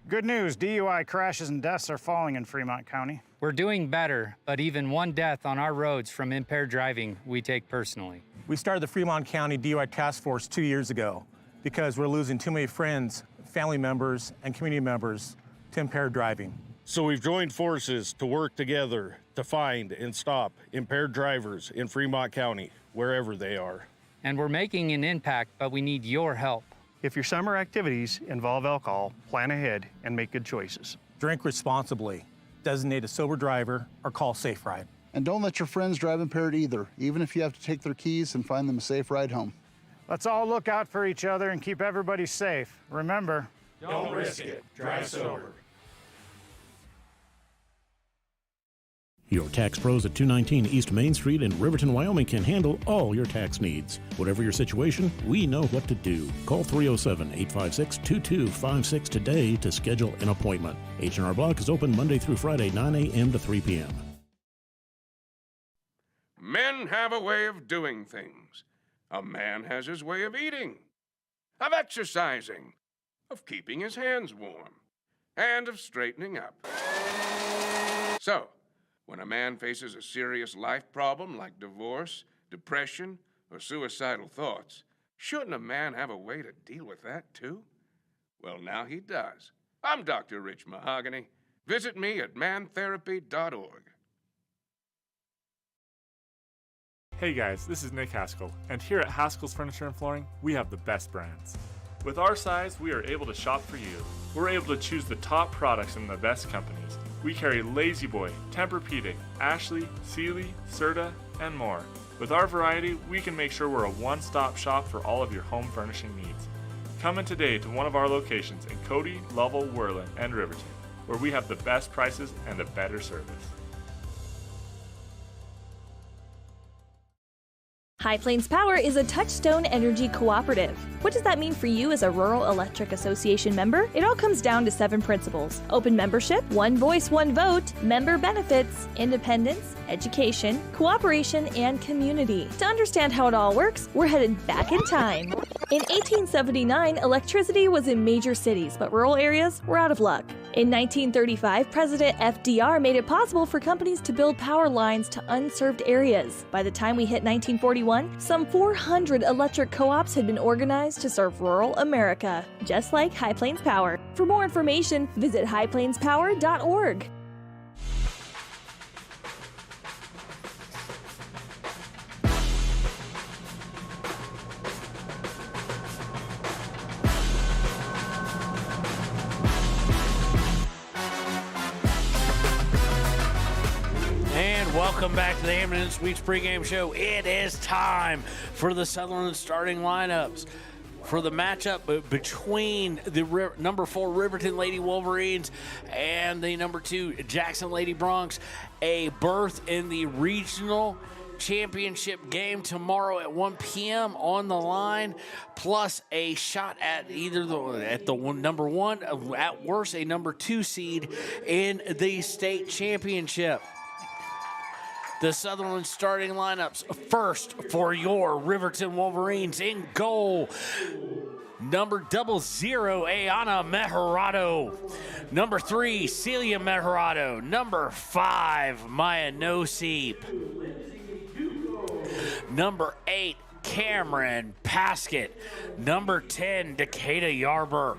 Good news, DUI crashes and deaths are falling in Fremont County. We're doing better, but even one death on our roads from impaired driving, we take personally. We started the Fremont County DUI Task Force 2 years ago because we're losing too many friends, family members, and community members to impaired driving. So we've joined forces to work together to find and stop impaired drivers in Fremont County, wherever they are. And we're making an impact, but we need your help. If your summer activities involve alcohol, plan ahead and make good choices. Drink responsibly, designate a sober driver, or call Safe Ride. And don't let your friends drive impaired either, even if you have to take their keys and find them a safe ride home. Let's all look out for each other and keep everybody safe. Remember, don't risk it. Drive sober. Your tax pros at 219 East Main Street in Riverton, Wyoming can handle all your tax needs. Whatever your situation, we know what to do. Call 307-856-2256 today to schedule an appointment. H&R Block is open Monday through Friday, 9 a.m. to 3 p.m. Men have a way of doing things. A man has his way of eating, of exercising, of keeping his hands warm, and of straightening up. So, when a man faces a serious life problem like divorce, depression, or suicidal thoughts, shouldn't a man have a way to deal with that too? Well, now he does. I'm Dr. Rich Mahogany. Visit me at mantherapy.org. Hey guys, this is Nick Haskell, and here at Haskell's Furniture and Flooring, we have the best brands. With our size, we are able to shop for you. We're able to choose the top products from the best companies. We carry Lazy Boy, Tempur-Pedic, Ashley, Sealy, Serta, and more. With our variety, we can make sure we're a one-stop shop for all of your home furnishing needs. Come in today to one of our locations in Cody, Lovell, Worland, and Riverton, where we have the best prices and a better service. High Plains Power is a Touchstone Energy cooperative. What does that mean for you as a Rural Electric Association member? It all comes down to 7 principles: open membership, one voice, one vote, member benefits, independence, education, cooperation, and community. To understand how it all works, we're headed back in time. In 1879, electricity was in major cities, but rural areas were out of luck. In 1935, President FDR made it possible for companies to build power lines to unserved areas. By the time we hit 1941, some 400 electric co-ops had been organized to serve rural America, just like High Plains Power. For more information, visit highplainspower.org. Welcome back to the Hampton Suites pregame show. It is time for the Sutherland starting lineups for the matchup between the number 4 Riverton Lady Wolverines and the number 2 Jackson Lady Broncs. A berth in the regional championship game tomorrow at 1 p.m. on the line, plus a shot at either the number 1, at worst a number 2 seed in the state championship. The Sutherland starting lineups. First for your Riverton Wolverines, in goal, number 00, Ayana Meharado. Number 3, Celia Meharado. Number 5, Maya Noseep. Number 8, Cameron Paskett. Number 10, Decatur Yarber.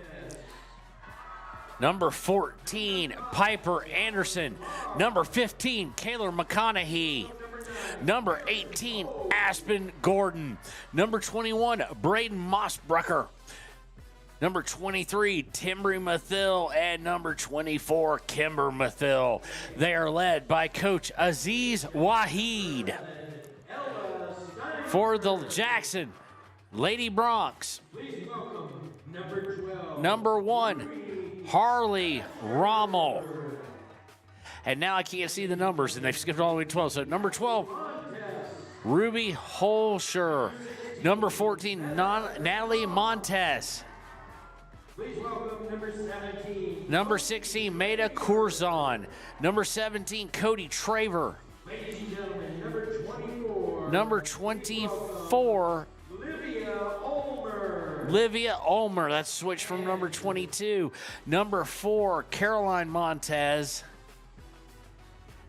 Number 14, Piper Anderson. Number 15, Kaylor McConaughey. Number 18, Aspen Gordon. Number 21, Braden Mossbrucker. Number 23, Timbry Mathill. And number 24, Kimber Mathill. They are led by Coach Aziz Waheed. For the Jackson Lady Broncs, number 1, Harley Rommel. And now I can't see the numbers, and they've skipped all the way to 12. So number 12, Ruby Holscher. Number 14, Natalie Montes. Please welcome number 17. Number 16, Maida Curzon. Number 17, Cody Traver. Ladies and gentlemen, number 24. Number 24, Livia Ulmer. That's switched from number 22. Number 4, Caroline Montez.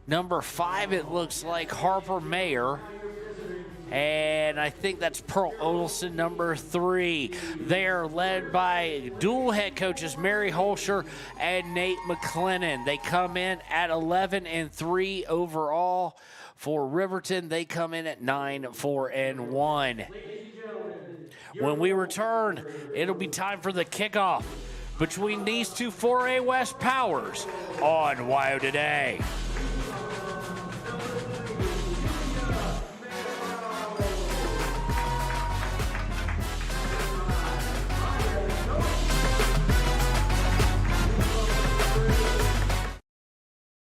Number 5, it looks like Harper Mayer. And I think that's Pearl Olson, number 3. They're led by dual head coaches Mary Holscher and Nate McLennan. They come in at 11-3 overall. For Riverton, they come in at 9-4-1. When we return, it'll be time for the kickoff between these two 4A West powers on WYO Today.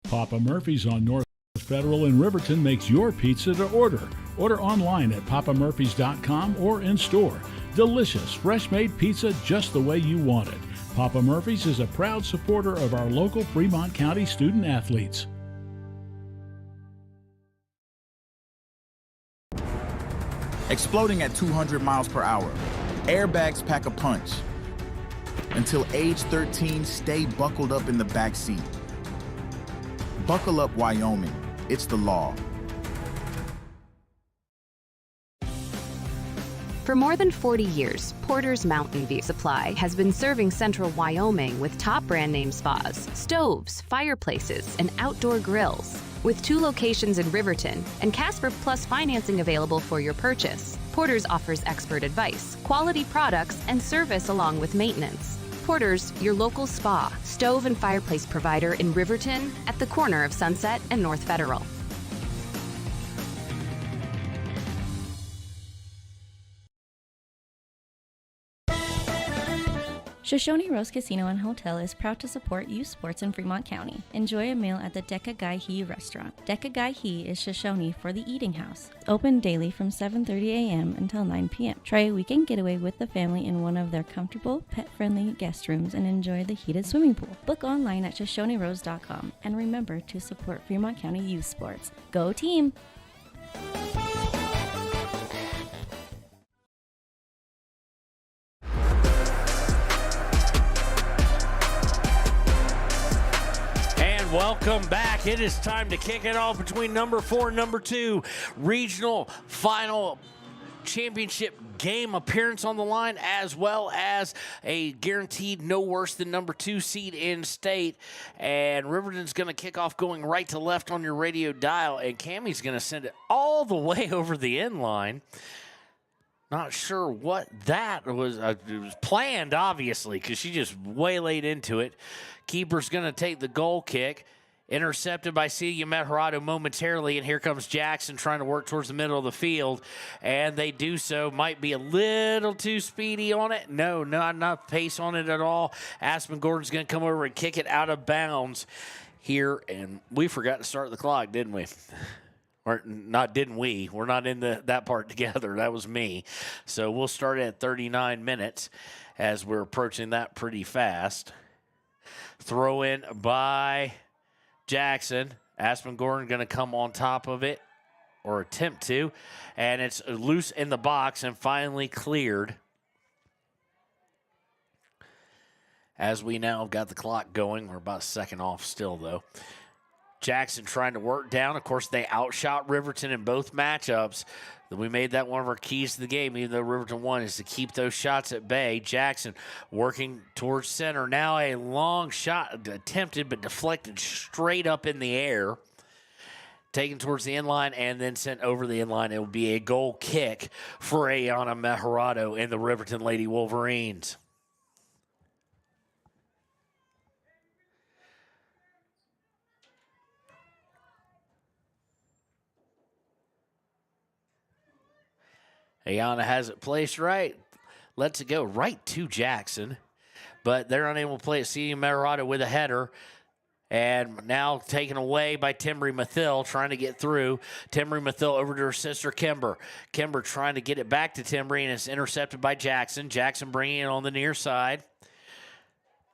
Papa Murphy's on North Federal in Riverton makes your pizza to order. Order online at papamurphys.com or in store. Delicious, fresh-made pizza just the way you want it. Papa Murphy's is a proud supporter of our local Fremont County student athletes. Exploding at 200 miles per hour. Airbags pack a punch. Until age 13, stay buckled up in the back seat. Buckle up, Wyoming. It's the law. For more than 40 years, Porter's Mountain View Supply has been serving central Wyoming with top brand name spas, stoves, fireplaces, and outdoor grills. With 2 locations in Riverton and Casper Plus financing available for your purchase, Porter's offers expert advice, quality products, and service along with maintenance. Porter's, your local spa, stove, and fireplace provider in Riverton at the corner of Sunset and North Federal. Shoshone Rose Casino and Hotel is proud to support youth sports in Fremont County. Enjoy a meal at the Deca Gai He restaurant. Deca Gai He is Shoshone for the eating house. Open daily from 7:30 a.m. until 9 p.m. Try a weekend getaway with the family in one of their comfortable, pet-friendly guest rooms and enjoy the heated swimming pool. Book online at ShoshoneRose.com and remember to support Fremont County youth sports. Go team! welcome back. It is time to kick it off between number 4 and number 2. Regional final championship game appearance on the line, as well as a guaranteed no worse than number 2 seed in state. And Riverton's going to kick off going right to left on your radio dial, and Cammie's going to send it all the way over the end line. Not sure what that was. It was planned, obviously, because she just waylaid into it. Keeper's going to take the goal kick. Intercepted by Celia Mejorado momentarily, and here comes Jackson trying to work towards the middle of the field, and they do so. Might be a little too speedy on it. No, not enough pace on it at all. Aspen Gordon's going to come over and kick it out of bounds here, and we forgot to start the clock, didn't we? Or not, didn't we? We're not in that part together. That was me. So we'll start at 39 minutes as we're approaching that pretty fast. Throw in by Jackson. Aspen Gordon going to come on top of it, or attempt to, and it's loose in the box and finally cleared. As we now have got the clock going, we're about a second off still, though. Jackson trying to work down. Of course, they outshot Riverton in both matchups. We made that one of our keys to the game, even though Riverton won, is to keep those shots at bay. Jackson working towards center. Now a long shot attempted but deflected straight up in the air. Taken towards the end line and then sent over the end line. It will be a goal kick for Ayana Mejorado and the Riverton Lady Wolverines. Ayana has it placed right. Lets it go right to Jackson. But they're unable to play it. Celia Mejorado with a header. And now taken away by Timbri Mathil, trying to get through. Timbri Mathil over to her sister, Kimber. Kimber trying to get it back to Timbri, and it's intercepted by Jackson. Jackson bringing it on the near side.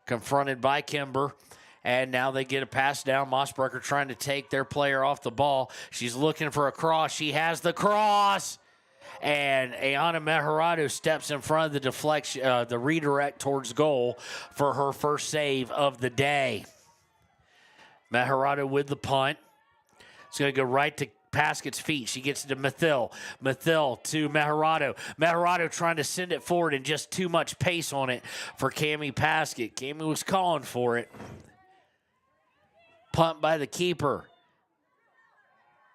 Confronted by Kimber. And now they get a pass down. Mossbrucker trying to take their player off the ball. She's looking for a cross. She has the cross. And Ayana Mejorado steps in front of the deflection, the redirect towards goal for her first save of the day. Mejorado with the punt. It's going to go right to Paskett's feet. She gets it to Mathil. Mathil to Mejorado. Mejorado trying to send it forward and just too much pace on it for Cammie Paskett. Cammie was calling for it. Punt by the keeper.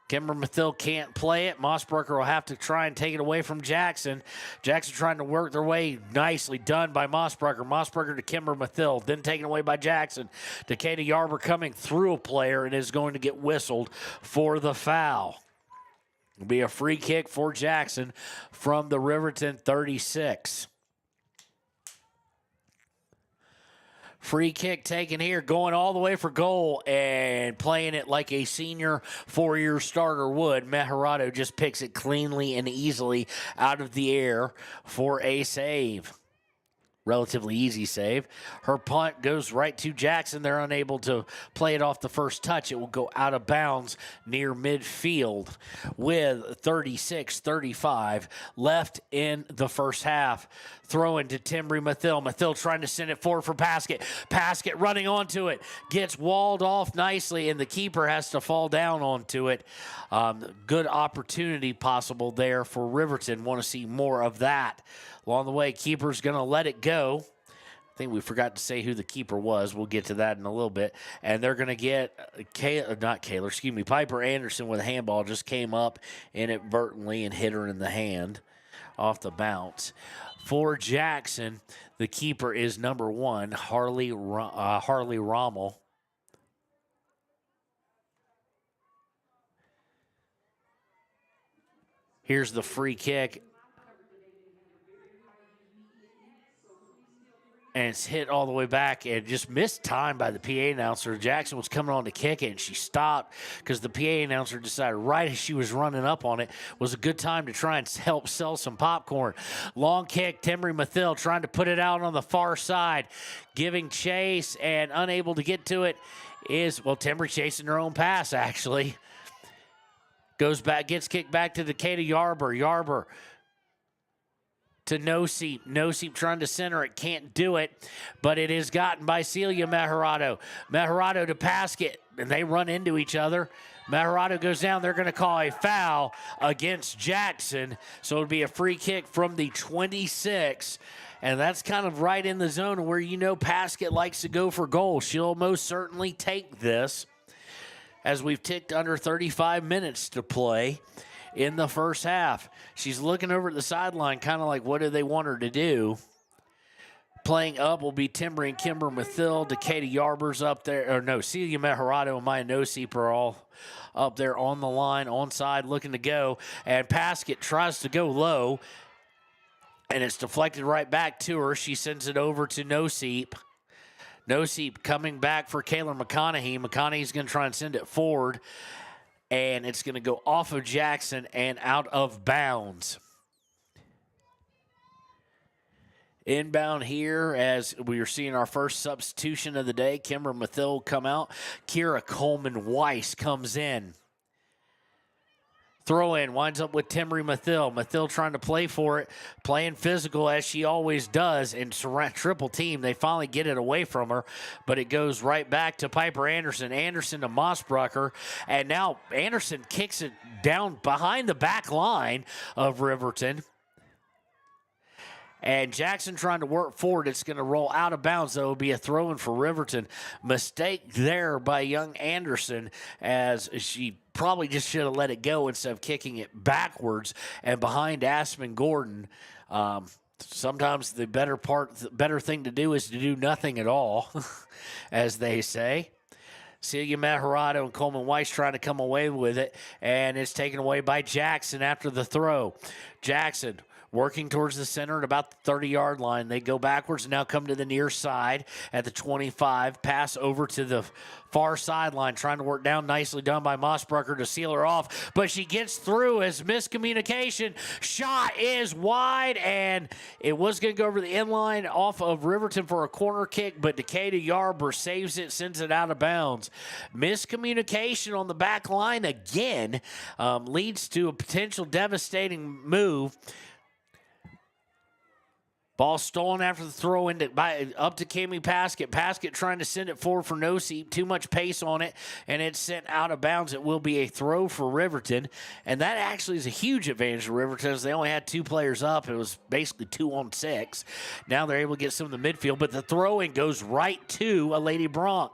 Kimber Mathil can't play it. Mossbrucker will have to try and take it away from Jackson. Jackson trying to work their way nicely done by Mossbrucker. Mossbrucker to Kimber Mathil, then taken away by Jackson. Decatur Yarber coming through a player and is going to get whistled for the foul. It'll be a free kick for Jackson from the Riverton 36. Free kick taken here, going all the way for goal and playing it like a senior four-year starter would. Mejorado just picks it cleanly and easily out of the air for a save. Relatively easy save. Her punt goes right to Jackson. They're unable to play it off the first touch. It will go out of bounds near midfield with 36-35 left in the first half. Throw into Timbri Mathil. Mathil trying to send it forward for Paskett. Paskett running onto it. Gets walled off nicely, and the keeper has to fall down onto it. Good opportunity possible there for Riverton. Want to see more of that. Along the way, keeper's going to let it go. I think we forgot to say who the keeper was. We'll get to that in a little bit. And they're going to get Piper Anderson with a handball. Just came up inadvertently and hit her in the hand off the bounce. For Jackson, the keeper is number 1, Harley Rommel. Here's the free kick. And it's hit all the way back and just missed time by the PA announcer. Jackson was coming on to kick it, and she stopped because the PA announcer decided right as she was running up on it was a good time to try and help sell some popcorn. Long kick, Timbri Mathil trying to put it out on the far side, giving chase and unable to get to it is, well, Timbri chasing her own pass, actually. Goes back, gets kicked back to Decatur Yarber. Yarber to Noseep. Noseep trying to center it, can't do it, but it is gotten by Celia Mejorado. Mejorado to Paskett, and they run into each other. Mejorado goes down. They're going to call a foul against Jackson, so it'll be a free kick from the 26, and that's kind of right in the zone where you know Paskett likes to go for goals. She'll most certainly take this, as we've ticked under 35 minutes to play in the first half. She's looking over at the sideline, kind of like, what do they want her to do? Playing up will be Timber and Kimber Mathil, Decatur Yarbers up there, or no, Celia Mejorado and Maya Noseep are all up there on the line, onside, looking to go. And Paskett tries to go low, and it's deflected right back to her. She sends it over to Noseep. Noseep coming back for Kayla McConaughey. McConaughey's going to try and send it forward, and it's going to go off of Jackson and out of bounds. Inbound here as we are seeing our first substitution of the day. Kimber Mathil come out. Kira Coleman-Weiss comes in. Throw in, winds up with Timbery Mathil. Mathil trying to play for it, playing physical as she always does, and triple team. They finally get it away from her, but it goes right back to Piper Anderson. Anderson to Mossbrucker, and now Anderson kicks it down behind the back line of Riverton. And Jackson trying to work forward. It's going to roll out of bounds, though. It'll be a throw-in for Riverton. Mistake there by young Anderson, as she probably just should have let it go instead of kicking it backwards and behind Aspen Gordon. Sometimes the better thing to do is to do nothing at all, as they say. Celia Mejorado and Coleman Weiss trying to come away with it, and it's taken away by Jackson after the throw. Jackson working towards the center at about the 30-yard line. They go backwards and now come to the near side at the 25. Pass over to the far sideline, trying to work down. Nicely done by Mossbrucker to seal her off, but she gets through as miscommunication. Shot is wide, and it was going to go over the inline off of Riverton for a corner kick, but Decatur Yarber saves it, sends it out of bounds. Miscommunication on the back line again leads to a potential devastating move. Ball stolen after the throw up to Cami Paskett. Paskett trying to send it forward for Noseep. Too much pace on it, and it's sent out of bounds. It will be a throw for Riverton, and that actually is a huge advantage for Riverton, as they only had two players up. It was basically 2-on-6. Now they're able to get some of the midfield, but the throw-in goes right to a Lady Bronc.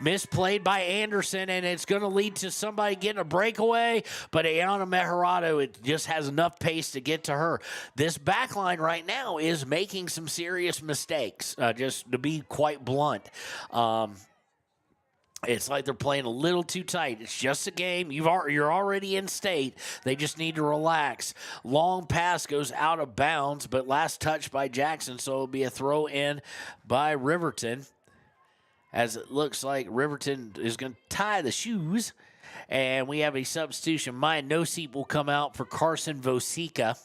Misplayed by Anderson, and it's going to lead to somebody getting a breakaway, but Ayana Mejorado, it just has enough pace to get to her. This back line right now is making some serious mistakes, just to be quite blunt. It's like they're playing a little too tight. It's just a game. You're already in state. They just need to relax. Long pass goes out of bounds, but last touch by Jackson, so it'll be a throw in by Riverton, as it looks like Riverton is going to tie the shoes. And we have a substitution. Maya Noseep will come out for Carson Vosica.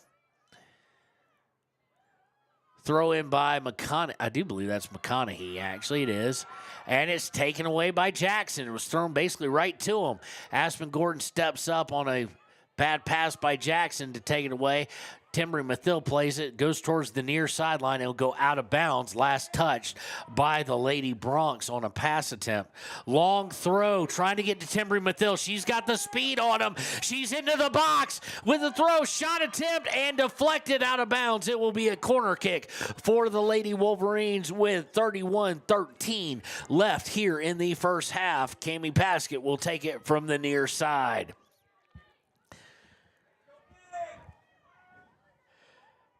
Throw in by McConaughey. I do believe that's McConaughey, actually. It is. And it's taken away by Jackson. It was thrown basically right to him. Aspen Gordon steps up on a bad pass by Jackson to take it away. Timbery Mathil plays it, goes towards the near sideline. It'll go out of bounds. Last touched by the Lady Broncs on a pass attempt. Long throw, trying to get to Timbery Mathil. She's got the speed on him. She's into the box with the throw. Shot attempt and deflected out of bounds. It will be a corner kick for the Lady Wolverines with 31-13 left here in the first half. Cami Paskett will take it from the near side.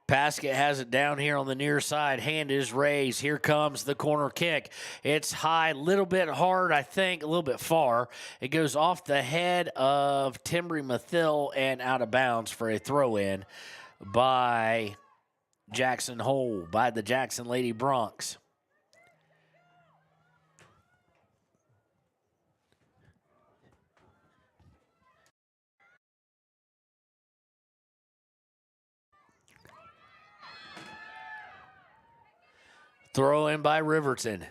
Paskett has it down here on the near side. Hand is raised. Here comes the corner kick. It's high, a little bit hard, I think, a little bit far. It goes off the head of Timbery Mathil and out of bounds for a throw-in by Jackson Hole, by the Jackson Lady Broncs. Throw in by Riverton.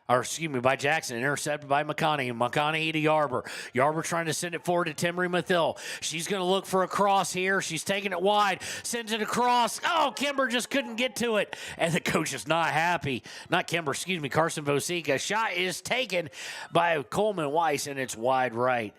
By Jackson, intercepted by McConaughey. McConaughey to Yarber. Yarber trying to send it forward to Timmery Mathill. She's going to look for a cross here. She's taking it wide, sends it across. Oh, Kimber just couldn't get to it. And the coach is not happy. Not Kimber, Carson Vosica. Shot is taken by Coleman Weiss, and it's wide right.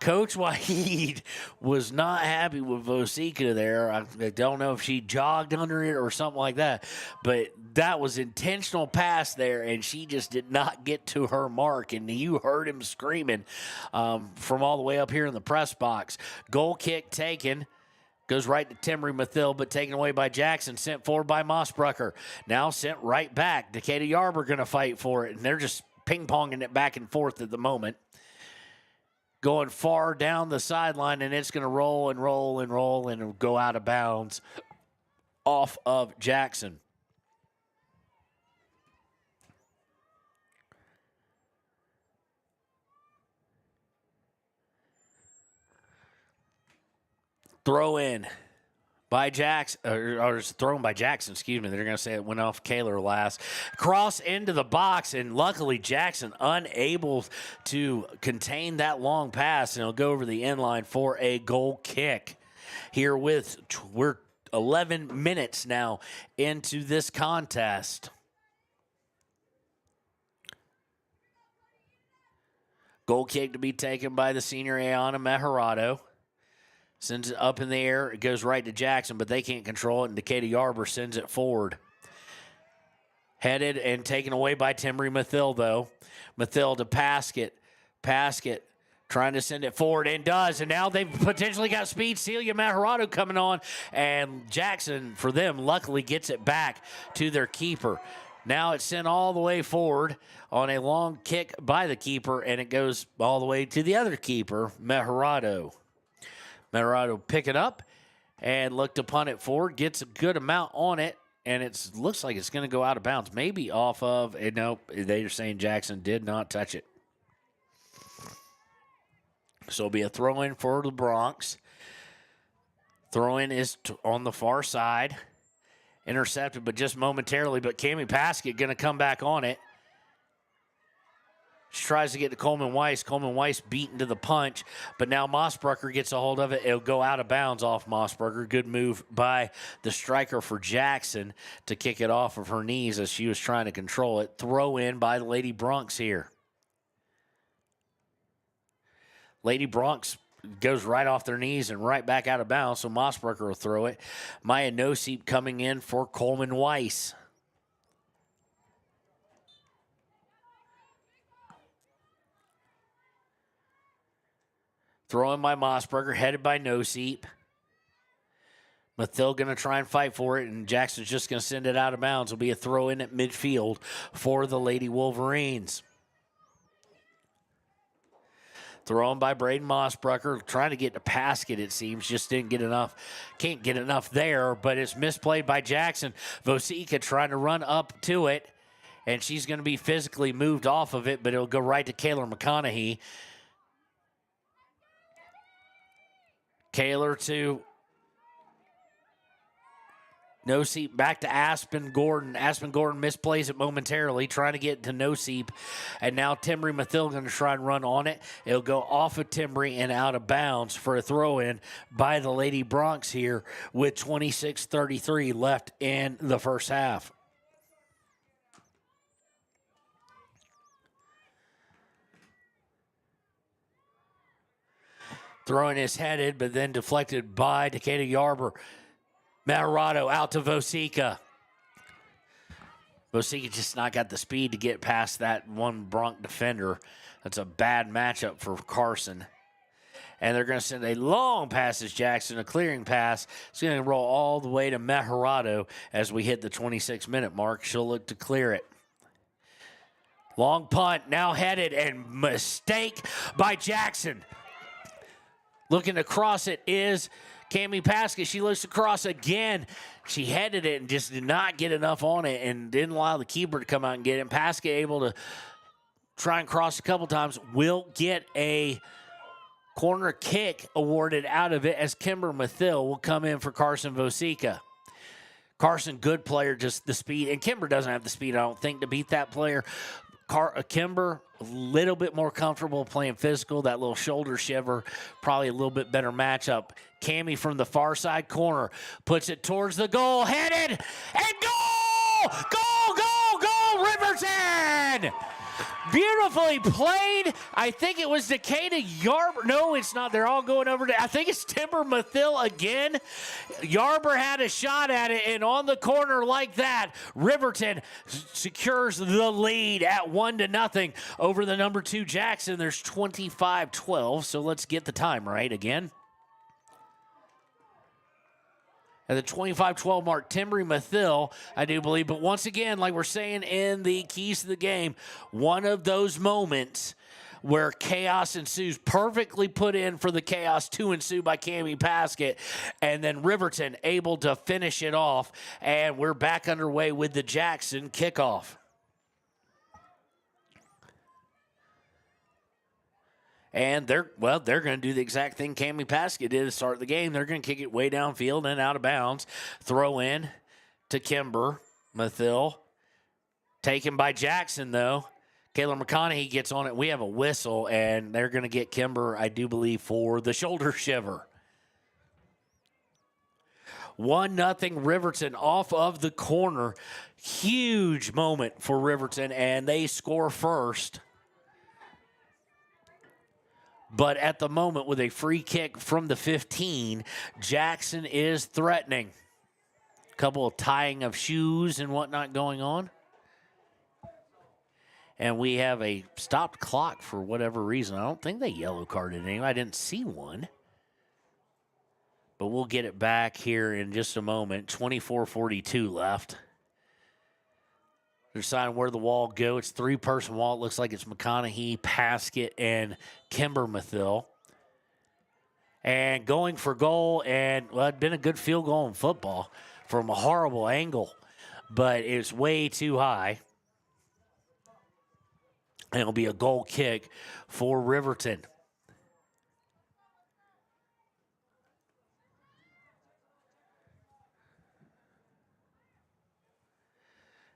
Coach Waheed was not happy with Vosica there. I don't know if she jogged under it or something like that, but that was intentional pass there, and she just did not get to her mark, and you heard him screaming from all the way up here in the press box. Goal kick taken. Goes right to Timmery Mathill, but taken away by Jackson. Sent forward by Mossbrucker. Now sent right back. Decatur Yarber going to fight for it, and they're just ping-ponging it back and forth at the moment. Going far down the sideline, and it's going to roll and roll and roll and go out of bounds off of Jackson. Throw in by Jackson, or thrown by Jackson, excuse me. They're going to say it went off Kaler last. Cross into the box, and luckily Jackson unable to contain that long pass, and it'll go over the end line for a goal kick. We're 11 minutes now into this contest. Goal kick to be taken by the senior Ayana Meharado. Sends it up in the air. It goes right to Jackson, but they can't control it, and Decatur Yarber sends it forward. Headed and taken away by Timmery Mathill, though. Mathill to Paskett. Paskett trying to send it forward, and does. And now they've potentially got speed. Celia Meharado coming on, and Jackson, for them, luckily gets it back to their keeper. Now it's sent all the way forward on a long kick by the keeper, and it goes all the way to the other keeper, Meharado. Meharado pick it up and look to punt it forward. Gets a good amount on it, and it looks like it's going to go out of bounds. Maybe off of, nope, they're saying Jackson did not touch it. So it'll be a throw-in for the Bronx. Throw-in is on the far side. Intercepted, but just momentarily. But Cammie Paskett going to come back on it. She tries to get to Coleman Weiss. Coleman Weiss beaten to the punch, but now Mossbrucker gets a hold of it. It'll go out of bounds off Mossbrucker. Good move by the striker for Jackson to kick it off of her knees as she was trying to control it. Throw in by the Lady Bronx here. Lady Bronx goes right off their knees and right back out of bounds, so Mossbrucker will throw it. Maya Noseep coming in for Coleman Weiss. Thrown by Mossberger, headed by Noseep. Mathill going to try and fight for it, and Jackson's just going to send it out of bounds. It'll be a throw in at midfield for the Lady Wolverines. Thrown by Braden Mossbrucker, trying to get to Paskett, it seems. Just didn't get enough. Can't get enough there, but it's misplayed by Jackson. Vosica trying to run up to it, and she's going to be physically moved off of it, but it'll go right to Kaler McConaughey. Kaler to Noseep, back to Aspen Gordon. Aspen Gordon misplays it momentarily, trying to get to Noseep. And now Timmery Mathill going to try and run on it. It'll go off of Timmery and out of bounds for a throw-in by the Lady Bronx here with 26:33 left in the first half. Throwing is headed, but then deflected by Decatur Yarber. Meharado out to Vosica. Vosica just not got the speed to get past that one Bronx defender. That's a bad matchup for Carson. And they're going to send a long pass as Jackson, a clearing pass. It's going to roll all the way to Meharado as we hit the 26-minute mark. She'll look to clear it. Long punt, now headed, and mistake by Jackson. Looking to cross it is Cammie Paskett. She looks to cross again. She headed it and just did not get enough on it and didn't allow the keeper to come out and get it. And Paskett able to try and cross a couple times. Will get a corner kick awarded out of it as Kimber Mathill will come in for Carson Vosica. Carson, good player, just the speed. And Kimber doesn't have the speed, I don't think, to beat that player. Kimber, a little bit more comfortable playing physical. That little shoulder shiver, probably a little bit better matchup. Cammie from the far side corner puts it towards the goal, headed, and goal! Goal, goal, goal, Riverton! Beautifully played. I think it was Decatur Yarber. No, it's not. They're all going over to, I think it's Timber Mathill again. Yarber had a shot at it, and on the corner like that, Riverton secures the lead at 1-0 over the number 2 Jackson. There's 25-12, so let's get the time right again. At the 25-12 mark, Timber Mathill, I do believe. But once again, like we're saying in the keys to the game, one of those moments where chaos ensues, perfectly put in for the chaos to ensue by Cammie Paskett, and then Riverton able to finish it off, and we're back underway with the Jackson kickoff. And they're going to do the exact thing Cammie Paskett did to start the game. They're going to kick it way downfield and out of bounds. Throw in to Kimber Mathill. Taken by Jackson, though. Kayla McConaughey gets on it. We have a whistle, and they're going to get Kimber, I do believe, for the shoulder shiver. 1-0 Riverton off of the corner. Huge moment for Riverton, and they score first. But at the moment, with a free kick from the 15, Jackson is threatening. A couple of tying of shoes and whatnot going on. And we have a stopped clock for whatever reason. I don't think they yellow carded anyone. I didn't see one. But we'll get it back here in just a moment. 24:42 left. They're deciding where the wall go. It's 3-person wall. It looks like it's McConaughey, Paskett, and Kimber Mathill. And going for goal, and well, it'd been a good field goal in football from a horrible angle, but it's way too high. And it'll be a goal kick for Riverton.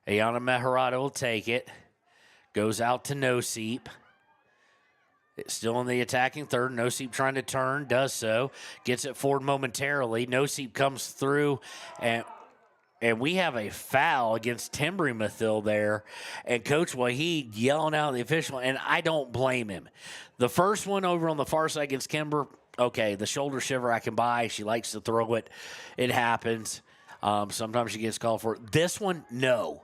Ayana Meharada will take it. Goes out to Noseep. It's still in the attacking third. Noseep trying to turn, does so. Gets it forward momentarily. Noseep comes through, and we have a foul against Timber Mathill there. And Coach Waheed yelling out at the official, and I don't blame him. The first one over on the far side against Kimber, okay, the shoulder shiver I can buy. She likes to throw it. It happens. Sometimes she gets called for it. This one, no.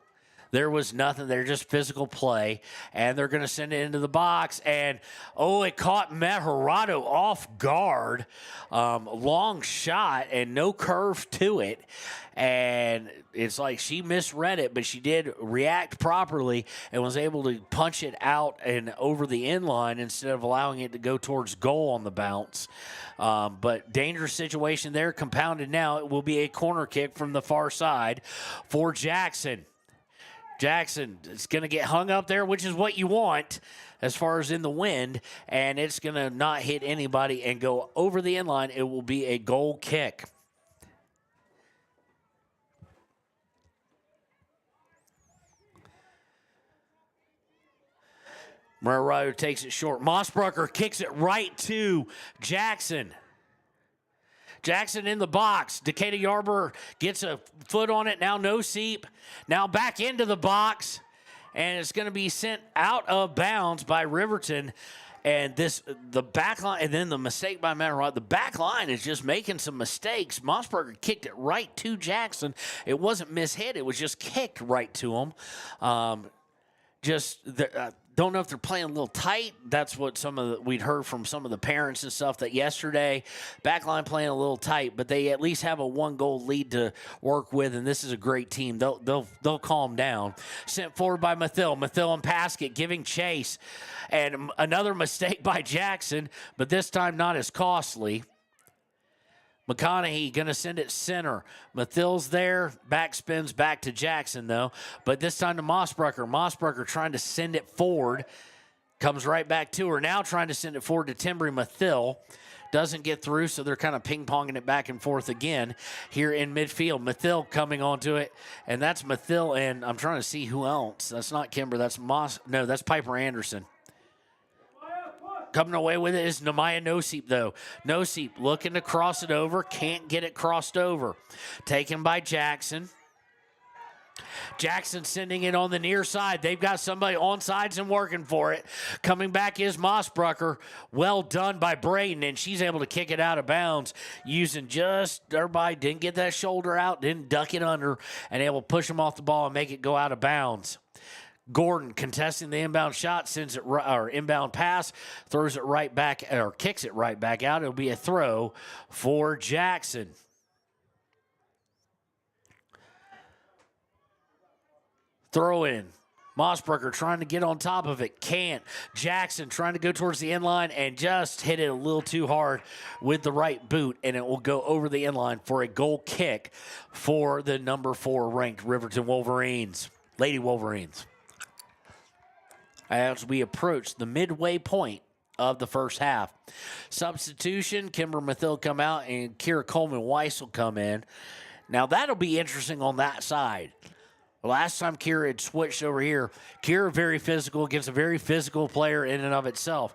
There was nothing. They're just physical play, and they're going to send it into the box. And, it caught Meharado off guard. Long shot and no curve to it. And it's like she misread it, but she did react properly and was able to punch it out and over the end line instead of allowing it to go towards goal on the bounce. But dangerous situation there, compounded now. It will be a corner kick from the far side for Jackson. Jackson is going to get hung up there, which is what you want as far as in the wind, and it's going to not hit anybody and go over the end line. It will be a goal kick. Meharado takes it short. Mossbrucker kicks it right to Jackson. Jackson in the box. Decatur Yarber gets a foot on it. Now Noseep. Now back into the box. And it's going to be sent out of bounds by Riverton. And the back line, and then the mistake by Meharado. The back line is just making some mistakes. Mossberger kicked it right to Jackson. It wasn't mishit. It was just kicked right to him. Don't know if they're playing a little tight. That's what we'd heard from some of the parents and stuff, that yesterday, backline playing a little tight, but they at least have a 1-goal lead to work with, and this is a great team. They'll calm down. Sent forward by Mathill. Mathill and Paskett giving chase, and another mistake by Jackson, but this time not as costly. McConaughey going to send it center. Mathill's there. Back spins back to Jackson, though. But this time to Mossbrucker. Mossbrucker trying to send it forward. Comes right back to her. Now trying to send it forward to Timber Mathill. Doesn't get through, so they're kind of ping-ponging it back and forth again here in midfield. Mathil coming onto it, and that's Mathil, and I'm trying to see who else. That's not Kimber. That's No, that's Piper Anderson. Coming away with it is Namaya Noseep, though. Noseep looking to cross it over. Can't get it crossed over. Taken by Jackson. Jackson sending it on the near side. They've got somebody on sides and working for it. Coming back is Mossbrucker. Well done by Braden, and she's able to kick it out of bounds using just, everybody didn't get that shoulder out, didn't duck it under, and able to push them off the ball and make it go out of bounds. Gordon contesting the inbound shot, sends it, or inbound pass, throws it right back, or kicks it right back out. It'll be a throw for Jackson. Throw in. Mossbrucker trying to get on top of it. Can't. Jackson trying to go towards the end line and just hit it a little too hard with the right boot, and it will go over the end line for a goal kick for the number 4 ranked Riverton Wolverines, Lady Wolverines. As we approach the midway point of the first half. Substitution, Kimber Mathil come out and Kira Coleman-Weiss will come in. Now that'll be interesting on that side. Last time Kira had switched over here, Kira very physical against a very physical player in and of itself.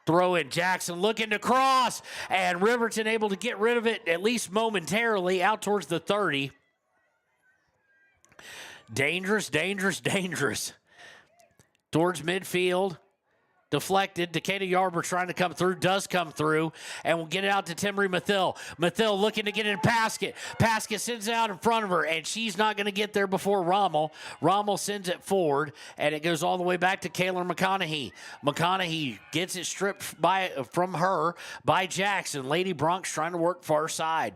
Throw in Jackson looking to cross, and Riverton able to get rid of it, at least momentarily, out towards the 30. Dangerous, dangerous, dangerous. Towards midfield. Deflected. Decatur Yarber trying to come through. Does come through. And will get it out to Timbery Mathil. Mathil looking to get it in Paskett. Paskett sends it out in front of her. And she's not going to get there before Rommel. Rommel sends it forward. And it goes all the way back to Kaylor McConaughey. McConaughey gets it stripped from her by Jackson. Lady Bronx trying to work far side.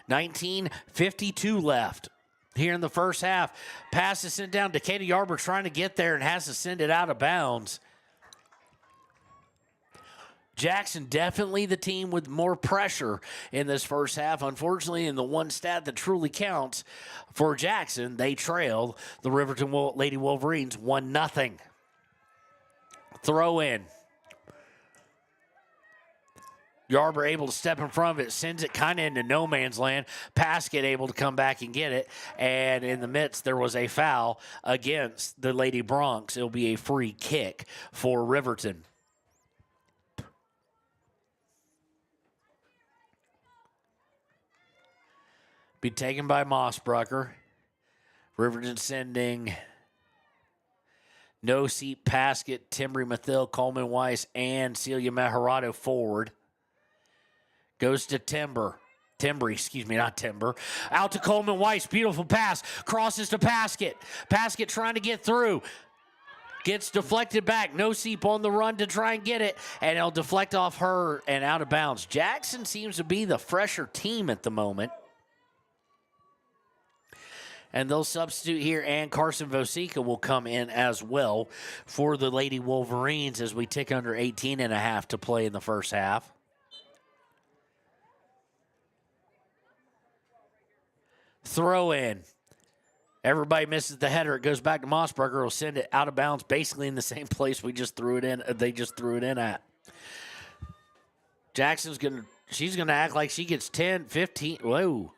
19:52 left. Here in the first half. Pass is sent down. Decatur Yarber trying to get there and has to send it out of bounds. Jackson definitely the team with more pressure in this first half. Unfortunately, in the one stat that truly counts for Jackson, they trailed the Riverton Lady Wolverines 1-0. Throw in. Yarber able to step in front of it, sends it kind of into no man's land. Paskett able to come back and get it. And in the midst, there was a foul against the Lady Bronx. It'll be a free kick for Riverton. Be taken by Mossbrucker. Riverton sending Noseep, Paskett, Timbery Mathil, Coleman Weiss, and Celia Maharado forward. Goes to Timber. Not Timber. Out to Coleman Weiss. Beautiful pass. Crosses to Paskett. Paskett trying to get through. Gets deflected back. Noseep on the run to try and get it. And it'll deflect off her and out of bounds. Jackson seems to be the fresher team at the moment. And they'll substitute here, and Carson Vosica will come in as well for the Lady Wolverines as we tick under 18.5 to play in the first half. Throw in. Everybody misses the header. It goes back to Mossbrucker. Will send it out of bounds, basically in the same place we just threw it in. They just threw it in at. She's gonna act like she gets 10, 15. Whoa.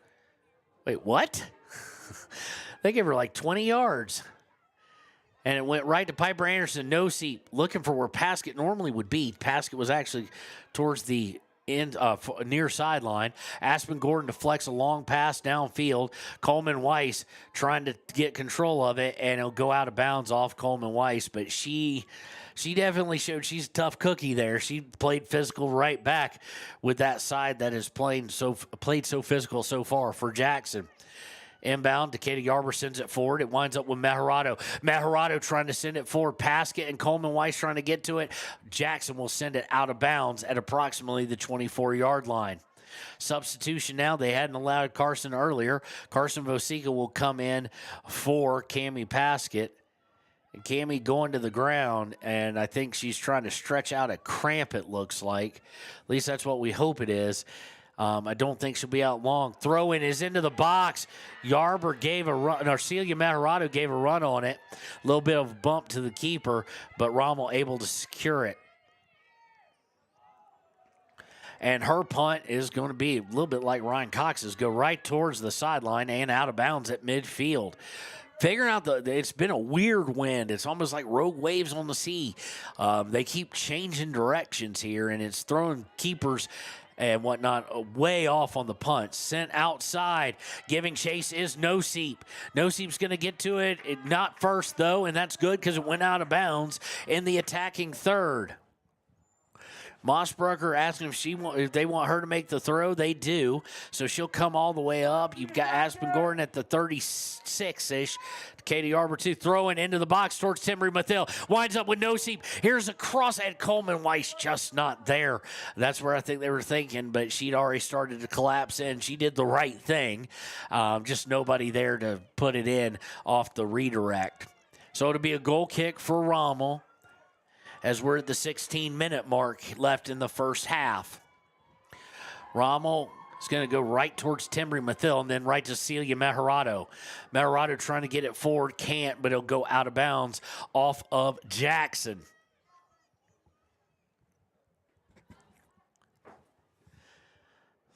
Wait, what? They gave her like 20 yards. And it went right to Piper Anderson. Noseep looking for where Paskett normally would be. Paskett was actually towards the end, near sideline. Aspen Gordon deflects a long pass downfield. Coleman Weiss trying to get control of it, and it'll go out of bounds off Coleman Weiss. But she definitely showed she's a tough cookie there. She played physical right back with that side that has played so physical so far for Jackson. Inbound, Decatur Yarber sends it forward. It winds up with Maharado. Maharado trying to send it forward. Paskett and Coleman Weiss trying to get to it. Jackson will send it out of bounds at approximately the 24-yard line. Substitution now. They hadn't allowed Carson earlier. Carson Vosica will come in for Cammie Paskett. And Cammie going to the ground, and I think she's trying to stretch out a cramp, it looks like. At least that's what we hope it is. I don't think she'll be out long. Throw-in is into the box. Yarber gave a run, or Celia Maharado gave a run on it. A little bit of a bump to the keeper, but Rommel able to secure it. And her punt is going to be a little bit like Ryan Cox's, go right towards the sideline and out of bounds at midfield. Figuring out it's been a weird wind. It's almost like rogue waves on the sea. They keep changing directions here, and it's throwing keepers and whatnot way off on the punt. Sent outside. Giving chase is No Seep. No Seep's going to get to it. Not first, though, and that's good because it went out of bounds in the attacking third. Mossbrucker asking if they want her to make the throw. They do. So she'll come all the way up. You've got Aspen Gordon at the 36-ish. Katie Arbour, throwing into the box towards Timbery Mathil. Winds up with No Seep. Here's a cross at Coleman Weiss, just not there. That's where I think they were thinking, but she'd already started to collapse in. She did the right thing. Just nobody there to put it in off the redirect. So it'll be a goal kick for Rommel, as we're at the 16-minute mark left in the first half. Rommel is going to go right towards Timbery Mathil and then right to Celia Mejorado. Mejorado trying to get it forward, can't, but it'll go out of bounds off of Jackson.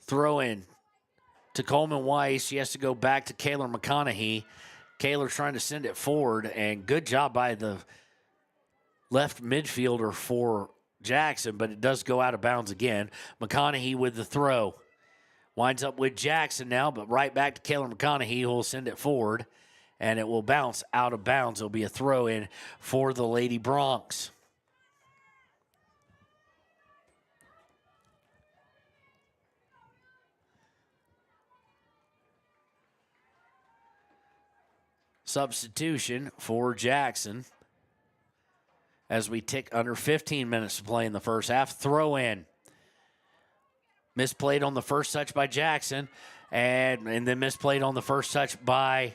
Throw in to Coleman Weiss. She has to go back to Kaylor McConaughey. Kaylor trying to send it forward, and good job by the left midfielder for Jackson, but it does go out of bounds again. McConaughey with the throw. Winds up with Jackson now, but right back to Kaylor McConaughey, who will send it forward, and it will bounce out of bounds. It'll be a throw in for the Lady Broncs. Substitution for Jackson as we tick under 15 minutes to play in the first half. Throw in. Misplayed on the first touch by Jackson, and then misplayed on the first touch by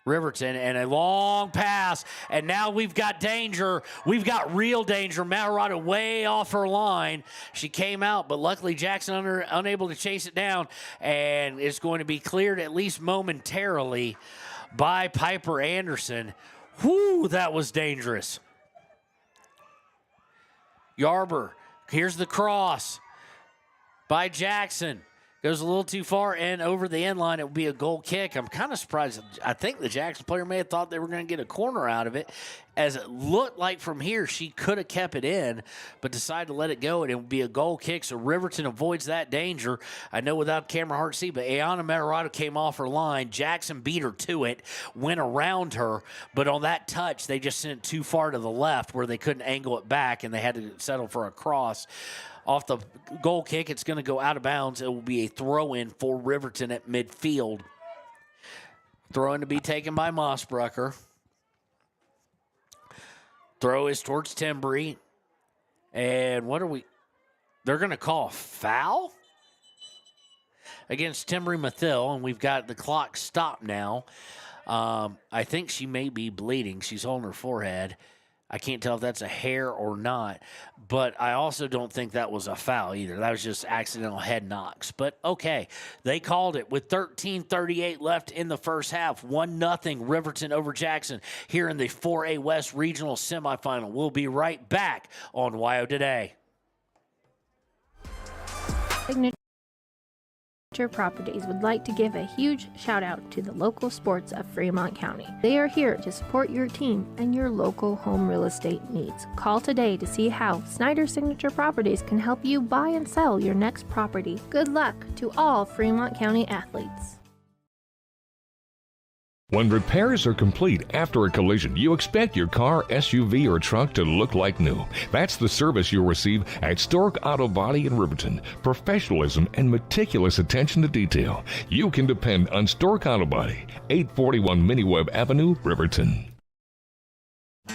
Riverton, and a long pass, and now we've got danger. We've got real danger. Mejorado way off her line. She came out, but luckily Jackson unable to chase it down, and it's going to be cleared at least momentarily by Piper Anderson. Whoo, that was dangerous. Yarber, here's the cross by Jackson. Goes a little too far and over the end line. It will be a goal kick. I'm kind of surprised. I think the Jackson player may have thought they were going to get a corner out of it, as it looked like from here she could have kept it in, but decided to let it go, and it would be a goal kick. So Riverton avoids that danger. I know without camera hard to see, but Ayana Mejorado came off her line. Jackson beat her to it, went around her, but on that touch, they just sent it too far to the left where they couldn't angle it back, and they had to settle for a cross. Off the goal kick, it's going to go out of bounds. It will be a throw-in for Riverton at midfield. Throw-in to be taken by Mossbrucker. Throw is towards Timbery. And what are we? They're going to call a foul against Timbery Mathil, and we've got the clock stopped now. I think she may be bleeding. She's holding her forehead. I can't tell if that's a hair or not, but I also don't think that was a foul either. That was just accidental head knocks. But okay, they called it with 13:38 left in the first half. 1-0 Riverton over Jackson here in the 4A West Regional Semifinal. We'll be right back on WYO Today. Properties would like to give a huge shout out to the local sports of Fremont County. They are here to support your team and your local home real estate needs. Call today to see how Snyder Signature Properties can help you buy and sell your next property. Good luck to all Fremont County athletes. When repairs are complete after a collision, you expect your car, SUV, or truck to look like new. That's the service you'll receive at Stork Auto Body in Riverton. Professionalism and meticulous attention to detail. You can depend on Stork Auto Body, 841 Miniweb Avenue, Riverton.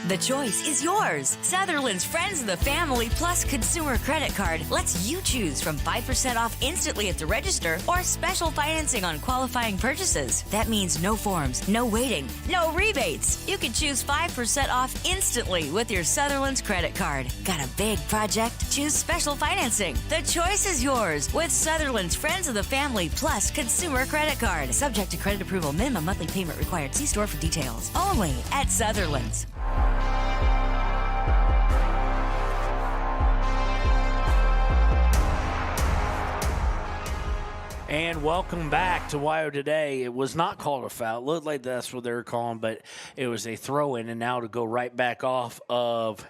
The choice is yours. Sutherland's Friends of the Family Plus Consumer Credit Card lets you choose from 5% off instantly at the register or special financing on qualifying purchases. That means no forms, no waiting, no rebates. You can choose 5% off instantly with your Sutherland's credit card. Got a big project? Choose special financing. The choice is yours with Sutherland's Friends of the Family Plus Consumer Credit Card. Subject to credit approval. Minimum monthly payment required. See store for details. Only at Sutherland's. And welcome back to WYO Today. It was not called a foul. It looked like that's what they were calling, but it was a throw-in, and now to go right back off of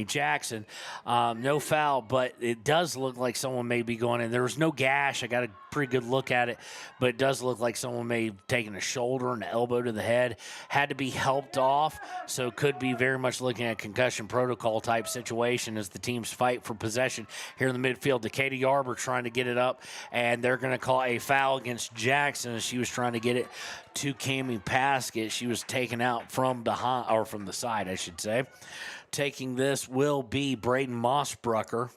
Jackson. No foul, but it does look like someone may be going in. There was no gash. I got a pretty good look at it, but it does look like someone may have taken a shoulder and an elbow to the head. Had to be helped off, so could be very much looking at concussion protocol type situation as the teams fight for possession here in the midfield. Decatur Yarber trying to get it up, and they're going to call a foul against Jackson as she was trying to get it to Cammie Paskett. She was taken out from behind, or from the side, I should say. Taking this will be Braden Mossbrucker.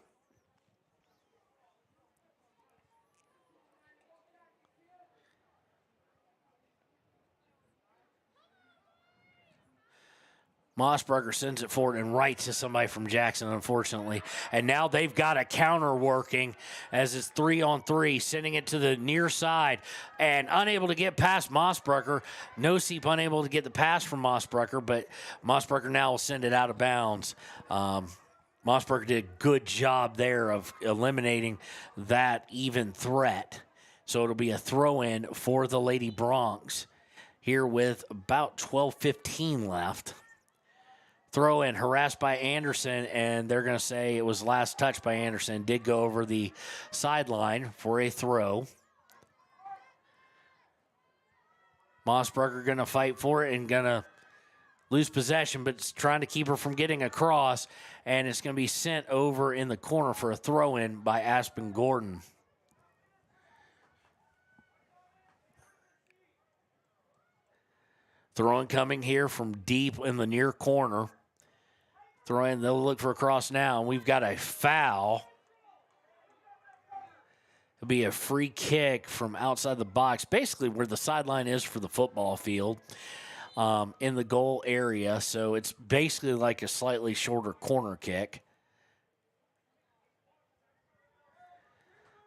Mossbrucker sends it forward and right to somebody from Jackson, unfortunately. And now they've got a counter working as it's 3-on-3, sending it to the near side and unable to get past Mossbrucker. No-Seep unable to get the pass from Mossbrucker, but Mossbrucker now will send it out of bounds. Mossbrucker did a good job there of eliminating that even threat. So it'll be a throw-in for the Lady Broncs here with about 12:15 left. Throw in, harassed by Anderson, and they're going to say it was last touch by Anderson. Did go over the sideline for a throw. Mossbrucker going to fight for it and going to lose possession, but it's trying to keep her from getting across, and it's going to be sent over in the corner for a throw-in by Aspen Gordon. Throw-in coming here from deep in the near corner. Throw-in, they'll look for a cross now, and we've got a foul. It'll be a free kick from outside the box, basically where the sideline is for the football field, in the goal area. So it's basically like a slightly shorter corner kick.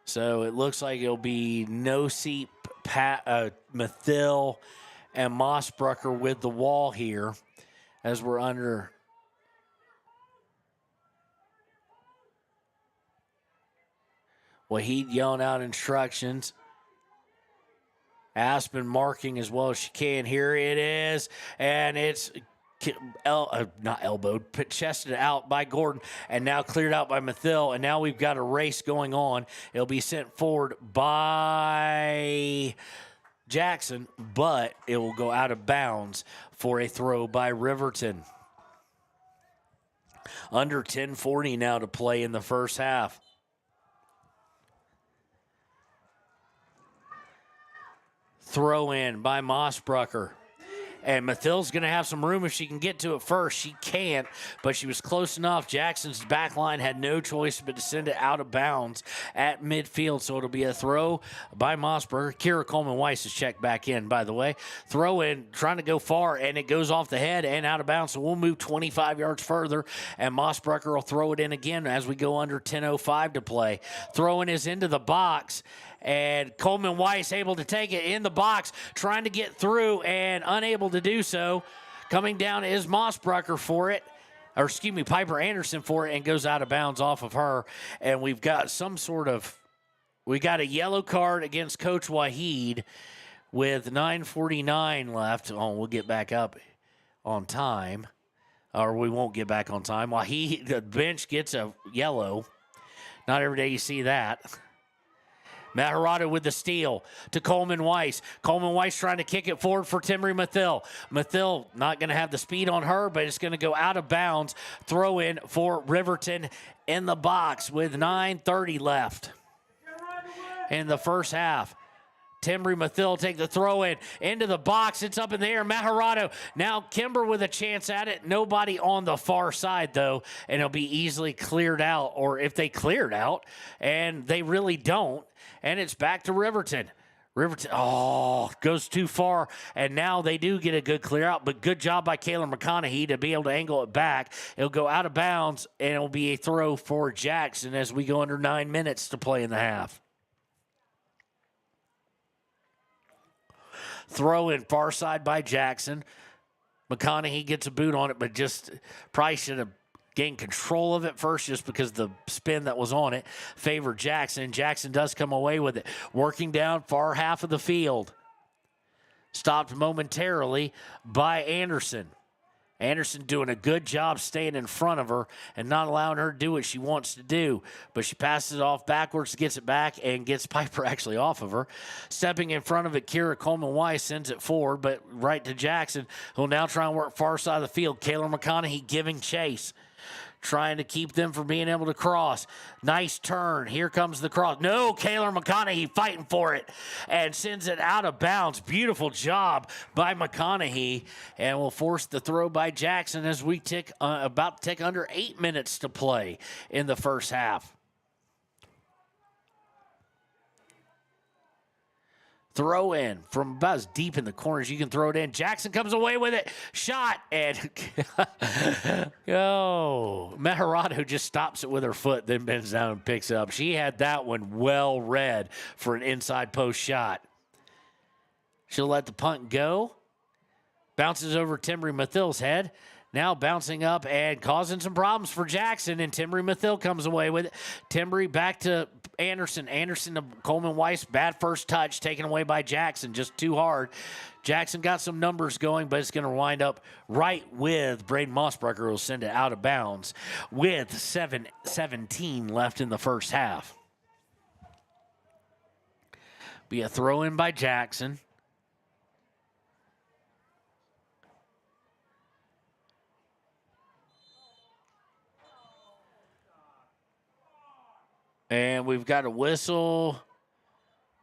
So it looks like it'll be No-Seep, Mathil, and Mossbrucker with the wall here as we're under. Wahid yelling out instructions. Aspen marking as well as she can. Here it is, and it's not elbowed, but chested out by Gordon, and now cleared out by Mathil, and now we've got a race going on. It'll be sent forward by Jackson, but it will go out of bounds for a throw by Riverton. Under 10:40 now to play in the first half. Throw in by Mossbrucker. And Mathil's going to have some room if she can get to it first. She can't, but she was close enough. Jackson's back line had no choice but to send it out of bounds at midfield. So it'll be a throw by Mossbrucker. Kira Coleman-Weiss is checked back in, by the way. Throw in, trying to go far, and it goes off the head and out of bounds. So we'll move 25 yards further, and Mossbrucker will throw it in again as we go under 10:05 to play. Throw in is into the box. And Coleman-Weiss able to take it in the box, trying to get through and unable to do so. Coming down is Mossbrucker for it, or excuse me, Piper Anderson for it, and goes out of bounds off of her. And we've got we got a yellow card against Coach Wahid with 9:49 left. Oh, we'll get back up on time, or we won't get back on time. Wahid, the bench gets a yellow. Not every day you see that. Maharado with the steal to Coleman-Weiss. Coleman-Weiss trying to kick it forward for Timry Mathil. Mathil not going to have the speed on her, but it's going to go out of bounds. Throw in for Riverton in the box with 9:30 left in the first half. Timry Mathil take the throw in into the box. It's up in the air. Maharado. Now Kimber with a chance at it. Nobody on the far side, though, and it'll be easily cleared out, or if they cleared out, and they really don't. And it's back to Riverton. Riverton, goes too far, and now they do get a good clear out, but good job by Kayla McConaughey to be able to angle it back. It'll go out of bounds, and it'll be a throw for Jackson as we go under 9 minutes to play in the half. Throw in far side by Jackson. McConaughey gets a boot on it, but just probably should have gained control of it first just because the spin that was on it favored Jackson. Jackson does come away with it. Working down far half of the field. Stopped momentarily by Anderson. Anderson doing a good job staying in front of her and not allowing her to do what she wants to do. But she passes it off backwards, gets it back, and gets Piper actually off of her. Stepping in front of it, Kira Coleman-Weiss sends it forward, but right to Jackson, who'll now try and work far side of the field. Kayla McConaughey giving chase, trying to keep them from being able to cross. Nice turn. Here comes the cross. No, Kayla McConaughey fighting for it and sends it out of bounds. Beautiful job by McConaughey, and will force the throw by Jackson as we about to take under 8 minutes to play in the first half. Throw in from about as deep in the corners you can throw it in. Jackson comes away with it. Shot. And Meharado just stops it with her foot, then bends down and picks it up. She had that one well read for an inside post shot. She'll let the punt go. Bounces over Timbry Mathil's head. Now bouncing up and causing some problems for Jackson, and Timbry Mathil comes away with it. Timbry back to Anderson. Anderson to Coleman-Weiss. Bad first touch taken away by Jackson. Just too hard. Jackson got some numbers going, but it's going to wind up right with Braden Mossbrucker, who will send it out of bounds with 7:17 left in the first half. Be a throw in by Jackson. And we've got a whistle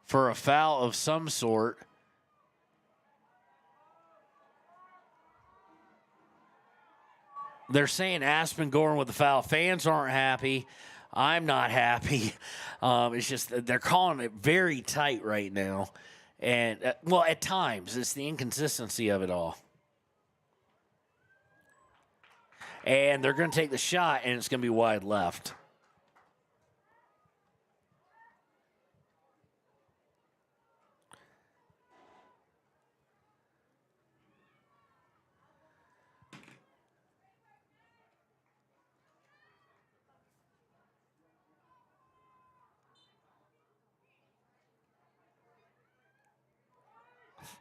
for a foul of some sort. They're saying Aspen Gordon with the foul. Fans aren't happy. I'm not happy. It's just they're calling it very tight right now. And, well, at times, it's the inconsistency of it all. And they're going to take the shot, and it's going to be wide left.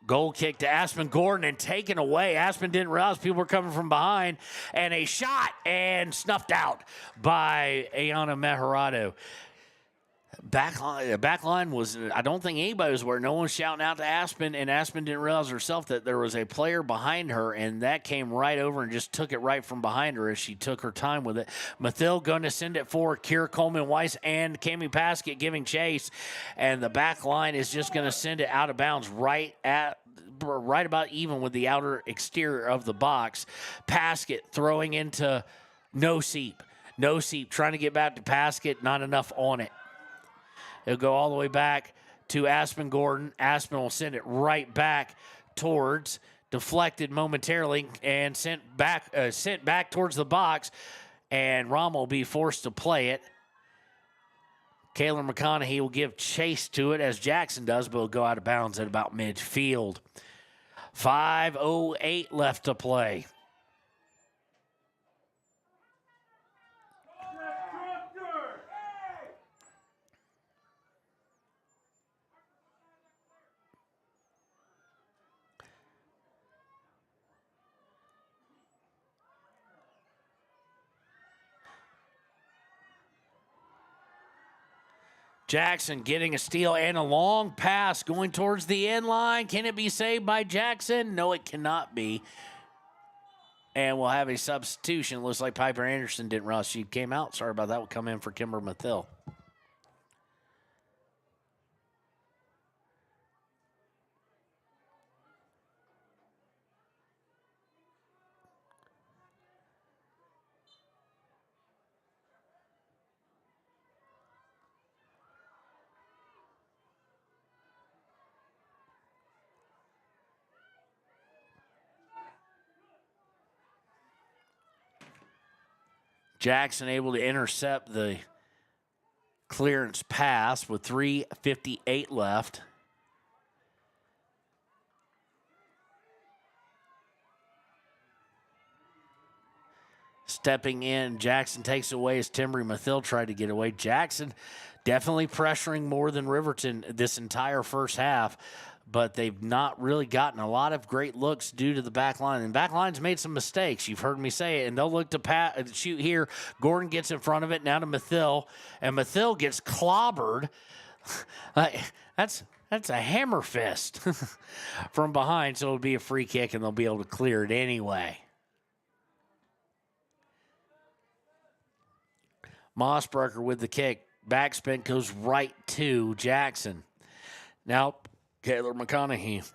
Goal kick to Aspen Gordon and taken away. Aspen didn't realize people were coming from behind. And a shot and snuffed out by Ayana Meharado. Back line was, I don't think anybody was where no one was shouting out to Aspen, and Aspen didn't realize herself that there was a player behind her, and that came right over and just took it right from behind her as she took her time with it. Mathil going to send it for Kira Coleman-Weiss and Cammie Paskett giving chase, and the back line is just going to send it out of bounds right about even with the outer exterior of the box. Paskett throwing into No Seep. No Seep trying to get back to Paskett, not enough on it. It'll go all the way back to Aspen Gordon. Aspen will send it right back towards, deflected momentarily, and sent back towards the box. And Rommel will be forced to play it. Kayla McConaughey will give chase to it as Jackson does, but will go out of bounds at about midfield. 5:08 left to play. Jackson getting a steal and a long pass going towards the end line. Can it be saved by Jackson? No, it cannot be. And we'll have a substitution. Looks like Piper Anderson didn't realize she came out. Sorry about that. Will come in for Kimber Mathil. Jackson able to intercept the clearance pass with 3:58 left. Stepping in, Jackson takes away as Timbery Mathill tried to get away. Jackson definitely pressuring more than Riverton this entire first half, but they've not really gotten a lot of great looks due to the back line. And back line's made some mistakes. You've heard me say it, and they'll look to shoot here. Gordon gets in front of it, now to Mathill, and Mathill gets clobbered. That's a hammer fist from behind, so it'll be a free kick, and they'll be able to clear it anyway. Mossberger with the kick. Backspin goes right to Jackson. Now, Taylor McConaughey.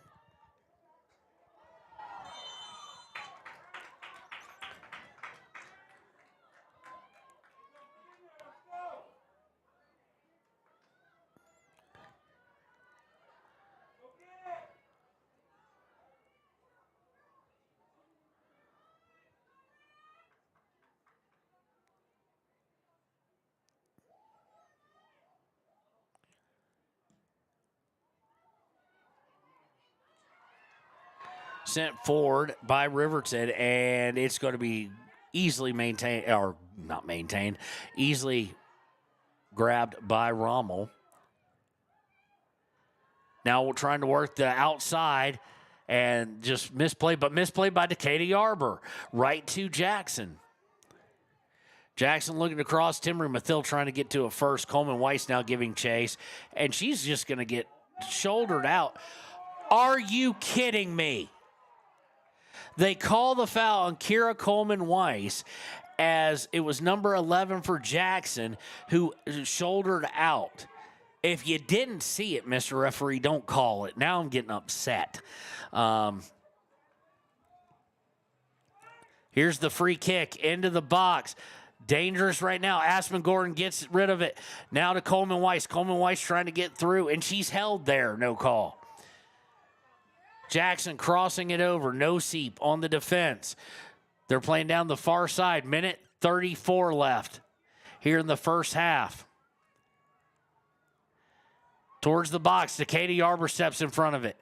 Sent forward by Riverton, and it's going to be easily maintained, or not maintained, easily grabbed by Rommel. Now we're trying to work the outside and just misplayed by Decatur Yarber. Right to Jackson. Jackson looking across, Timbery Mathill trying to get to it first. Coleman Weiss now giving chase, and she's just going to get shouldered out. Are you kidding me? They call the foul on Kira Coleman Weiss as it was number 11 for Jackson who shouldered out. If you didn't see it, Mr. Referee, don't call it. Now I'm getting upset. Here's the free kick into the box. Dangerous right now. Aspen Gordon gets rid of it. Now to Coleman Weiss. Coleman Weiss trying to get through, and she's held there. No call. Jackson crossing it over. No seep on the defense. They're playing down the far side. Minute 34 left here in the first half. Towards the box. Decatur Yarber steps in front of it.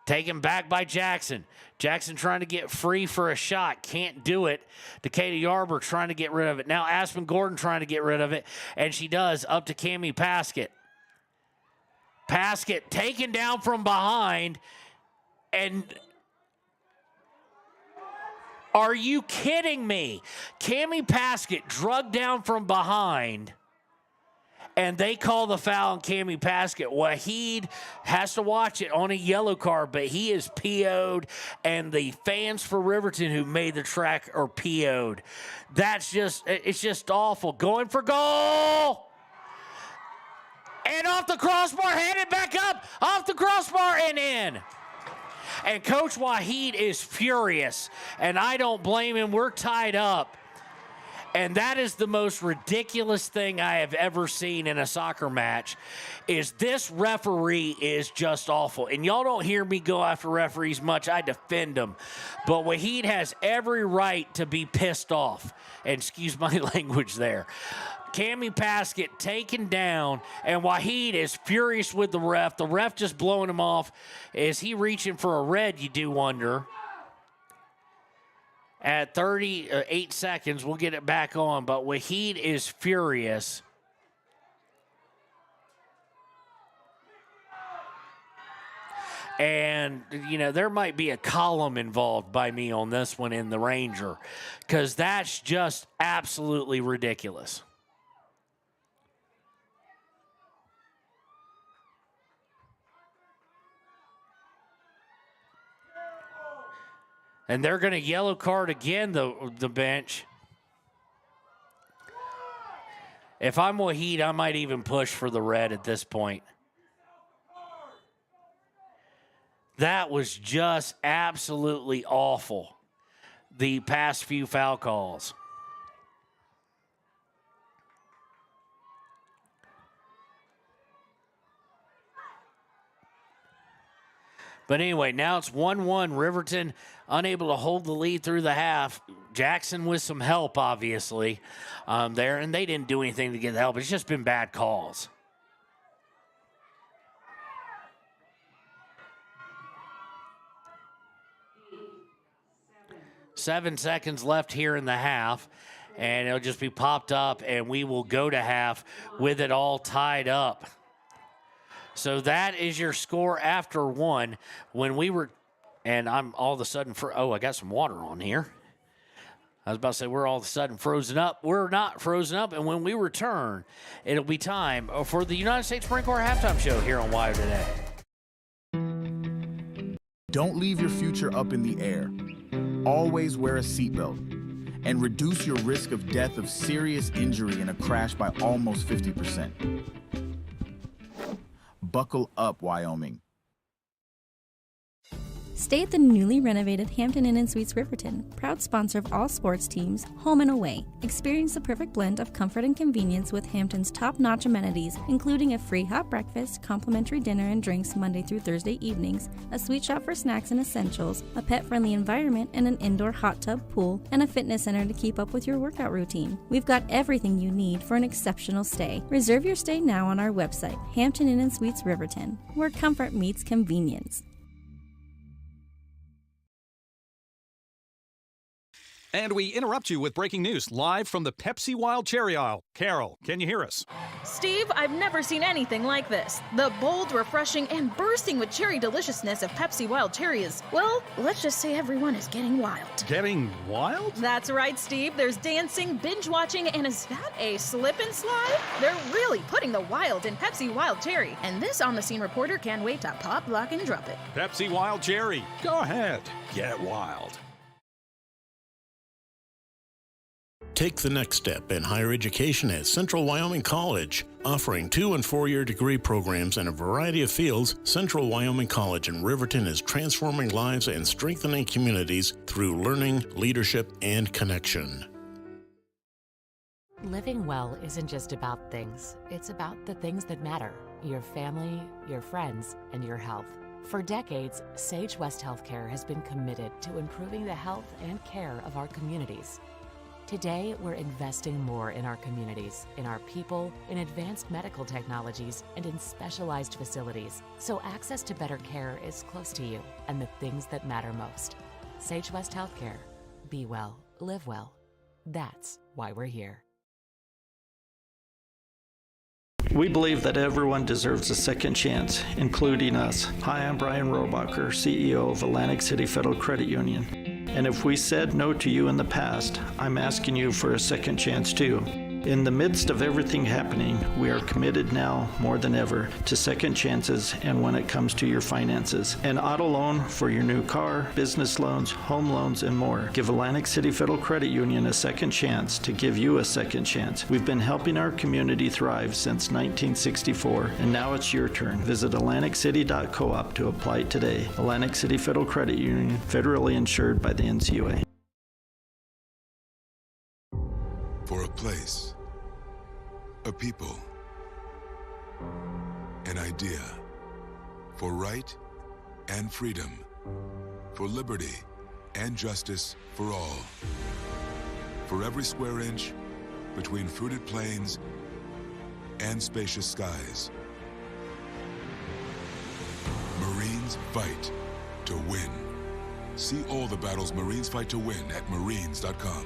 Taken back by Jackson. Jackson trying to get free for a shot. Can't do it. Decatur Yarber trying to get rid of it. Now Aspen Gordon trying to get rid of it. And she does. Up to Cammie Paskett. Paskett taken down from behind. And are you kidding me? Cammie Paskett drugged down from behind, and they call the foul on Cammie Paskett. Wahid has to watch it on a yellow card, but he is PO'd, and the fans for Riverton who made the track are PO'd. It's just awful. Going for goal! And off the crossbar, headed back up, off the crossbar and in. And Coach Wahid is furious, and I don't blame him. We're tied up. And that is the most ridiculous thing I have ever seen in a soccer match, is this referee is just awful. And y'all don't hear me go after referees much. I defend them. But Wahid has every right to be pissed off. And excuse my language there. Cammie Paskett taken down, and Wahid is furious with the ref. The ref just blowing him off. Is he reaching for a red, you do wonder? At 38 seconds, we'll get it back on, but Wahid is furious. And, there might be a column involved by me on this one in the Ranger, because that's just absolutely ridiculous. And they're going to yellow card again, the bench. If I'm Wahid, I might even push for the red at this point. That was just absolutely awful, the past few foul calls. But anyway, now it's 1-1. Riverton unable to hold the lead through the half. Jackson with some help, obviously, there. And they didn't do anything to get the help. It's just been bad calls. 7 seconds left here in the half, and it'll just be popped up, and we will go to half with it all tied up. So that is your score after one. When we were, and I'm all of a sudden, I got some water on here. I was about to say we're all of a sudden frozen up. We're not frozen up, and when we return, it'll be time for the United States Marine Corps halftime show here on WYO Today. Don't leave your future up in the air. Always wear a seatbelt and reduce your risk of death of serious injury in a crash by almost 50%. Buckle up, Wyoming. Stay at the newly renovated Hampton Inn & Suites Riverton, proud sponsor of all sports teams, home and away. Experience the perfect blend of comfort and convenience with Hampton's top-notch amenities, including a free hot breakfast, complimentary dinner and drinks Monday through Thursday evenings, a sweet shop for snacks and essentials, a pet-friendly environment and an indoor hot tub pool, and a fitness center to keep up with your workout routine. We've got everything you need for an exceptional stay. Reserve your stay now on our website, Hampton Inn & Suites Riverton, where comfort meets convenience. And we interrupt you with breaking news live from the Pepsi Wild Cherry aisle. Carol, can you hear us? Steve, I've never seen anything like this. The bold, refreshing, and bursting with cherry deliciousness of Pepsi Wild Cherry is, well, let's just say everyone is getting wild. Getting wild? That's right, Steve. There's dancing, binge-watching, and is that a slip and slide? They're really putting the wild in Pepsi Wild Cherry, and this on-the-scene reporter can't wait to pop, lock, and drop it. Pepsi Wild Cherry. Go ahead. Get wild. Take the next step in higher education at Central Wyoming College. Offering 2- and 4-year degree programs in a variety of fields, Central Wyoming College in Riverton is transforming lives and strengthening communities through learning, leadership, and connection. Living well isn't just about things. It's about the things that matter. Your family, your friends, and your health. For decades, Sage West Healthcare has been committed to improving the health and care of our communities. Today, we're investing more in our communities, in our people, in advanced medical technologies, and in specialized facilities, so access to better care is close to you and the things that matter most. Sage West Healthcare. Be well, live well. That's why we're here. We believe that everyone deserves a second chance, including us. Hi, I'm Brian Robacher, CEO of Atlantic City Federal Credit Union. And if we said no to you in the past, I'm asking you for a second chance too. In the midst of everything happening, we are committed now more than ever to second chances and when it comes to your finances. An auto loan for your new car, business loans, home loans, and more. Give Atlantic City Federal Credit Union a second chance to give you a second chance. We've been helping our community thrive since 1964, and now it's your turn. Visit AtlanticCity.coop to apply today. Atlantic City Federal Credit Union, federally insured by the NCUA. For a place, a people, an idea, for right and freedom, for liberty and justice for all. For every square inch between fruited plains and spacious skies. Marines fight to win. See all the battles Marines fight to win at Marines.com.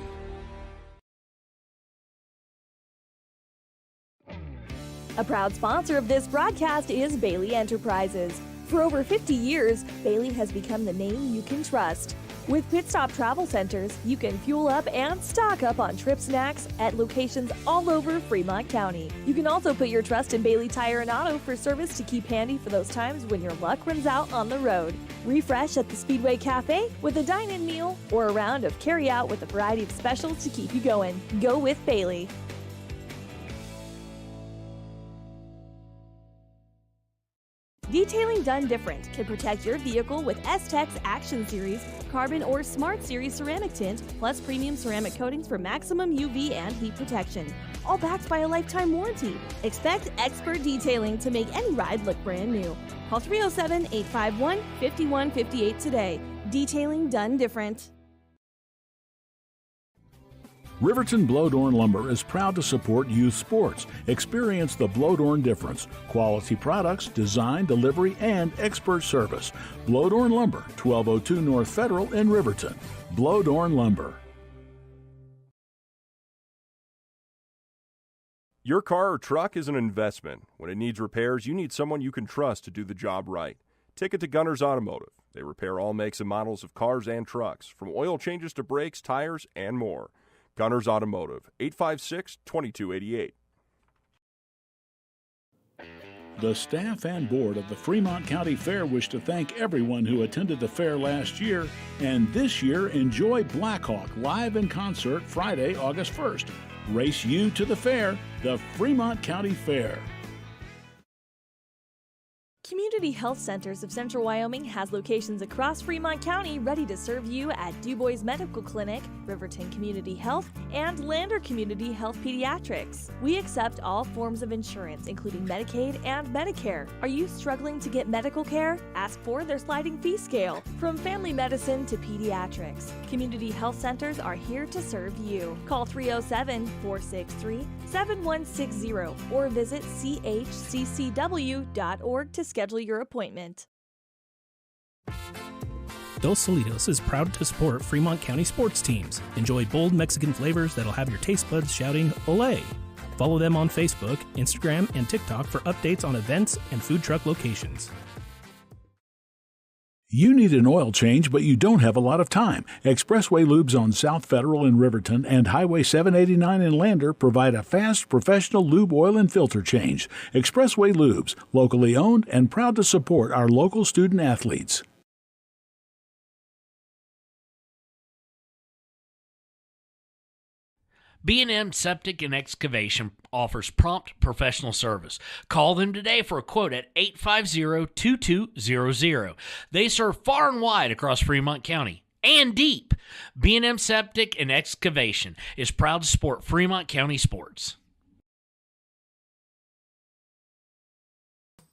A proud sponsor of this broadcast is Bailey Enterprises. For over 50 years, Bailey has become the name you can trust. With Pit Stop Travel Centers, you can fuel up and stock up on trip snacks at locations all over Fremont County. You can also put your trust in Bailey Tire and Auto for service to keep handy for those times when your luck runs out on the road. Refresh at the Speedway Cafe with a dine-in meal or a round of carry-out with a variety of specials to keep you going. Go with Bailey. Detailing done different can protect your vehicle with S-Tech's Action Series, Carbon or Smart Series ceramic tint, plus premium ceramic coatings for maximum UV and heat protection. All backed by a lifetime warranty. Expect expert detailing to make any ride look brand new. Call 307-851-5158 today. Detailing done different. Riverton Blowdorn Lumber is proud to support youth sports. Experience the Blowdorn difference. Quality products, design, delivery, and expert service. Blowdorn Lumber, 1202 North Federal in Riverton. Blowdorn Lumber. Your car or truck is an investment. When it needs repairs, you need someone you can trust to do the job right. Take it to Gunners Automotive. They repair all makes and models of cars and trucks, from oil changes to brakes, tires, and more. Gunners Automotive, 856-2288. The staff and board of the Fremont County Fair wish to thank everyone who attended the fair last year, and this year enjoy Blackhawk live in concert Friday, August 1st. Race you to the fair, the Fremont County Fair. Community Health Centers of Central Wyoming has locations across Fremont County ready to serve you at Du Bois Medical Clinic, Riverton Community Health, and Lander Community Health Pediatrics. We accept all forms of insurance, including Medicaid and Medicare. Are you struggling to get medical care? Ask for their sliding fee scale. From family medicine to pediatrics, Community Health Centers are here to serve you. Call 307-463-7160 or visit chccw.org to schedule your appointment. Dos Solitos is proud to support Fremont County sports teams. Enjoy bold Mexican flavors that'll have your taste buds shouting "Olé!" Follow them on Facebook, Instagram, and TikTok for updates on events and food truck locations. You need an oil change, but you don't have a lot of time. Expressway Lubes on South Federal in Riverton and Highway 789 in Lander provide a fast, professional lube, oil, and filter change. Expressway Lubes, locally owned and proud to support our local student athletes. B&M Septic and Excavation offers prompt professional service. Call them today for a quote at 850-2200. They serve far and wide across Fremont County and deep. B&M Septic and Excavation is proud to support Fremont County sports.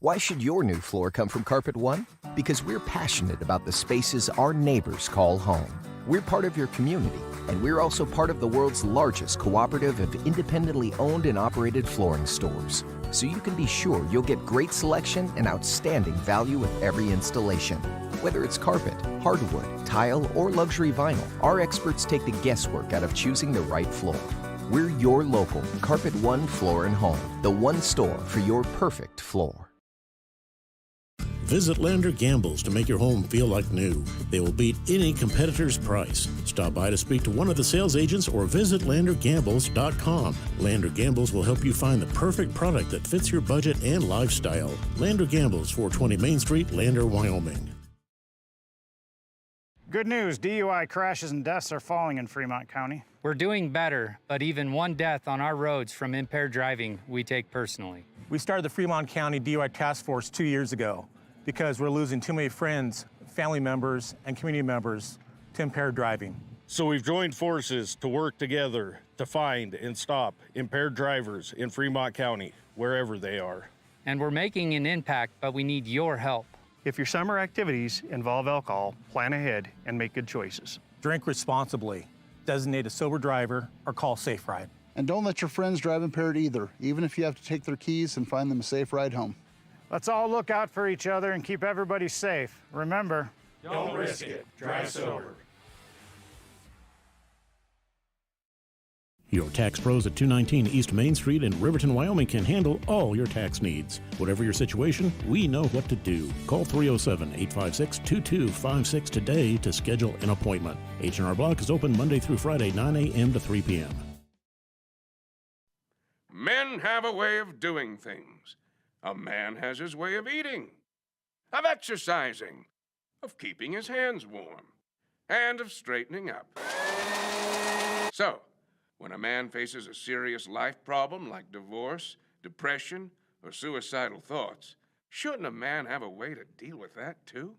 Why should your new floor come from Carpet One? Because we're passionate about the spaces our neighbors call home. We're part of your community, and we're also part of the world's largest cooperative of independently owned and operated flooring stores. So you can be sure you'll get great selection and outstanding value with every installation. Whether it's carpet, hardwood, tile, or luxury vinyl, our experts take the guesswork out of choosing the right floor. We're your local Carpet One Floor and Home, the one store for your perfect floor. Visit Lander Gambles to make your home feel like new. They will beat any competitor's price. Stop by to speak to one of the sales agents or visit LanderGambles.com. Lander Gambles will help you find the perfect product that fits your budget and lifestyle. Lander Gambles, 420 Main Street, Lander, Wyoming. Good news, DUI crashes and deaths are falling in Fremont County. We're doing better, but even one death on our roads from impaired driving, we take personally. We started the Fremont County DUI Task Force 2 years ago because we're losing too many friends, family members, and community members to impaired driving. So we've joined forces to work together to find and stop impaired drivers in Fremont County, wherever they are. And we're making an impact, but we need your help. If your summer activities involve alcohol, plan ahead and make good choices. Drink responsibly, designate a sober driver, or call Safe Ride. And don't let your friends drive impaired either, even if you have to take their keys and find them a safe ride home. Let's all look out for each other and keep everybody safe. Remember, don't risk it. Drive sober. Your tax pros at 219 East Main Street in Riverton, Wyoming can handle all your tax needs. Whatever your situation, we know what to do. Call 307-856-2256 today to schedule an appointment. H&R Block is open Monday through Friday, 9 a.m. to 3 p.m. Men have a way of doing things. A man has his way of eating, of exercising, of keeping his hands warm, and of straightening up. So, when a man faces a serious life problem like divorce, depression, or suicidal thoughts, shouldn't a man have a way to deal with that too?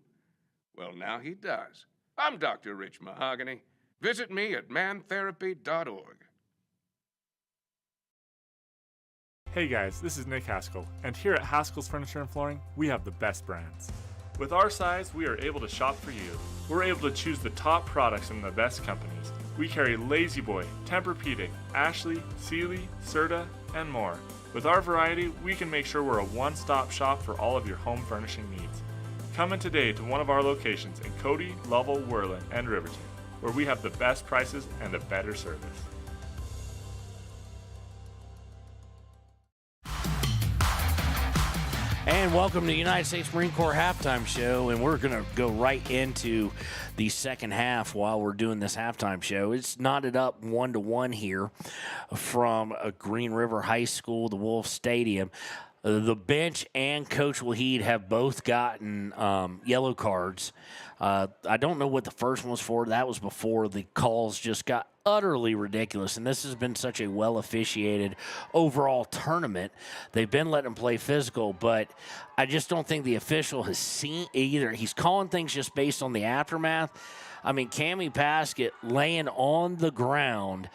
Well, now he does. I'm Dr. Rich Mahogany. Visit me at mantherapy.org. Hey guys, this is Nick Haskell, and here at Haskell's Furniture and Flooring, we have the best brands. With our size, we are able to shop for you. We're able to choose the top products from the best companies. We carry Lazy Boy, Tempur-Pedic, Ashley, Sealy, Serta, and more. With our variety, we can make sure we're a one-stop shop for all of your home furnishing needs. Come in today to one of our locations in Cody, Lovell, Worland, and Riverton. where we have the best prices and a better service. And welcome to the United States Marine Corps halftime show, and we're going to go right into the second half while we're doing this halftime show. It's knotted up 1-1 here from Green River High School, the Wolf Stadium. The bench and Coach Wahid have both gotten yellow cards. I don't know what the first one was for. That was before the calls just got utterly ridiculous, and this has been such a well-officiated overall tournament. They've been letting them play physical, but I just don't think the official has seen either. He's calling things just based on the aftermath. I mean, Cammie Paskett laying on the ground,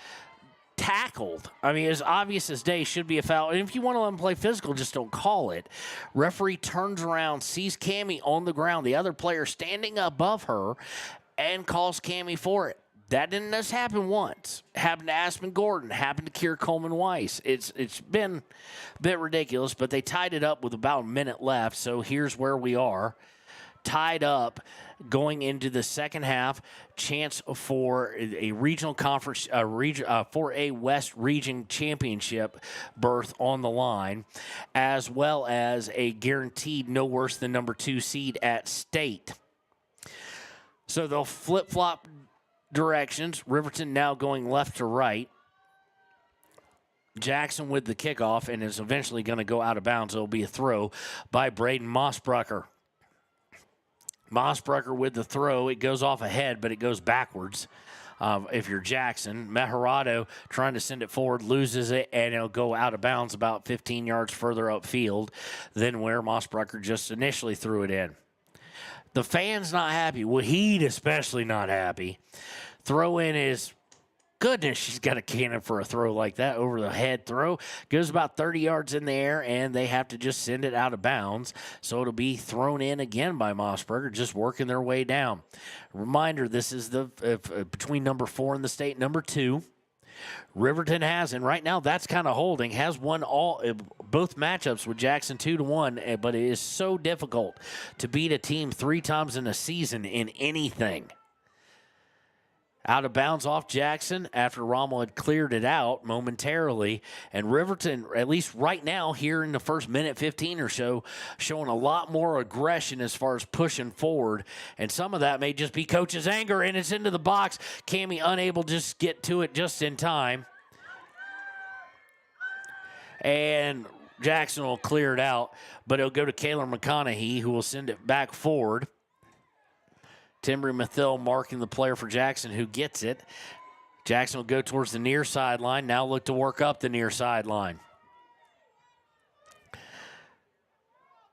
tackled. I mean, as obvious as day, should be a foul. And if you want to let them play physical, just don't call it. Referee turns around, sees Cammie on the ground, the other player standing above her, and calls Cammie for it. That didn't just happen once. Happened to Aspen Gordon. Happened to Kier Coleman Weiss. It's been a bit ridiculous, but they tied it up with about a minute left. So here's where we are. Tied up going into the second half. Chance for a regional conference, for a West Region Championship berth on the line, as well as a guaranteed no worse than number 2 seed at state. So they'll flip-flop directions. Riverton now going left to right. Jackson with the kickoff and is eventually going to go out of bounds. It'll be a throw by Braden Mossbrucker. Mossbrucker with the throw. It goes off ahead, but it goes backwards. If you're Jackson, Meharado trying to send it forward, loses it, and it'll go out of bounds about 15 yards further upfield than where Mossbrucker just initially threw it in. The fans not happy. Wahid especially not happy. Throw in is, goodness, she's got a cannon for a throw like that, over the head throw. Goes about 30 yards in the air, and they have to just send it out of bounds. So it'll be thrown in again by Mossberger, just working their way down. Reminder, this is the between number 4 in the state, number 2. Riverton has, and right now that's kind of holding, has won both matchups with Jackson 2-1, but it is so difficult to beat a team 3 times in a season in anything. Out of bounds off Jackson after Rommel had cleared it out momentarily. And Riverton, at least right now, here in the first minute 15 or so, showing a lot more aggression as far as pushing forward. And some of that may just be coach's anger, and it's into the box. Cammie unable to just get to it just in time. And Jackson will clear it out, but it'll go to Kaylor McConaughey, who will send it back forward. Timbry Mathil marking the player for Jackson who gets it. Jackson will go towards the near sideline. Now look to work up the near sideline.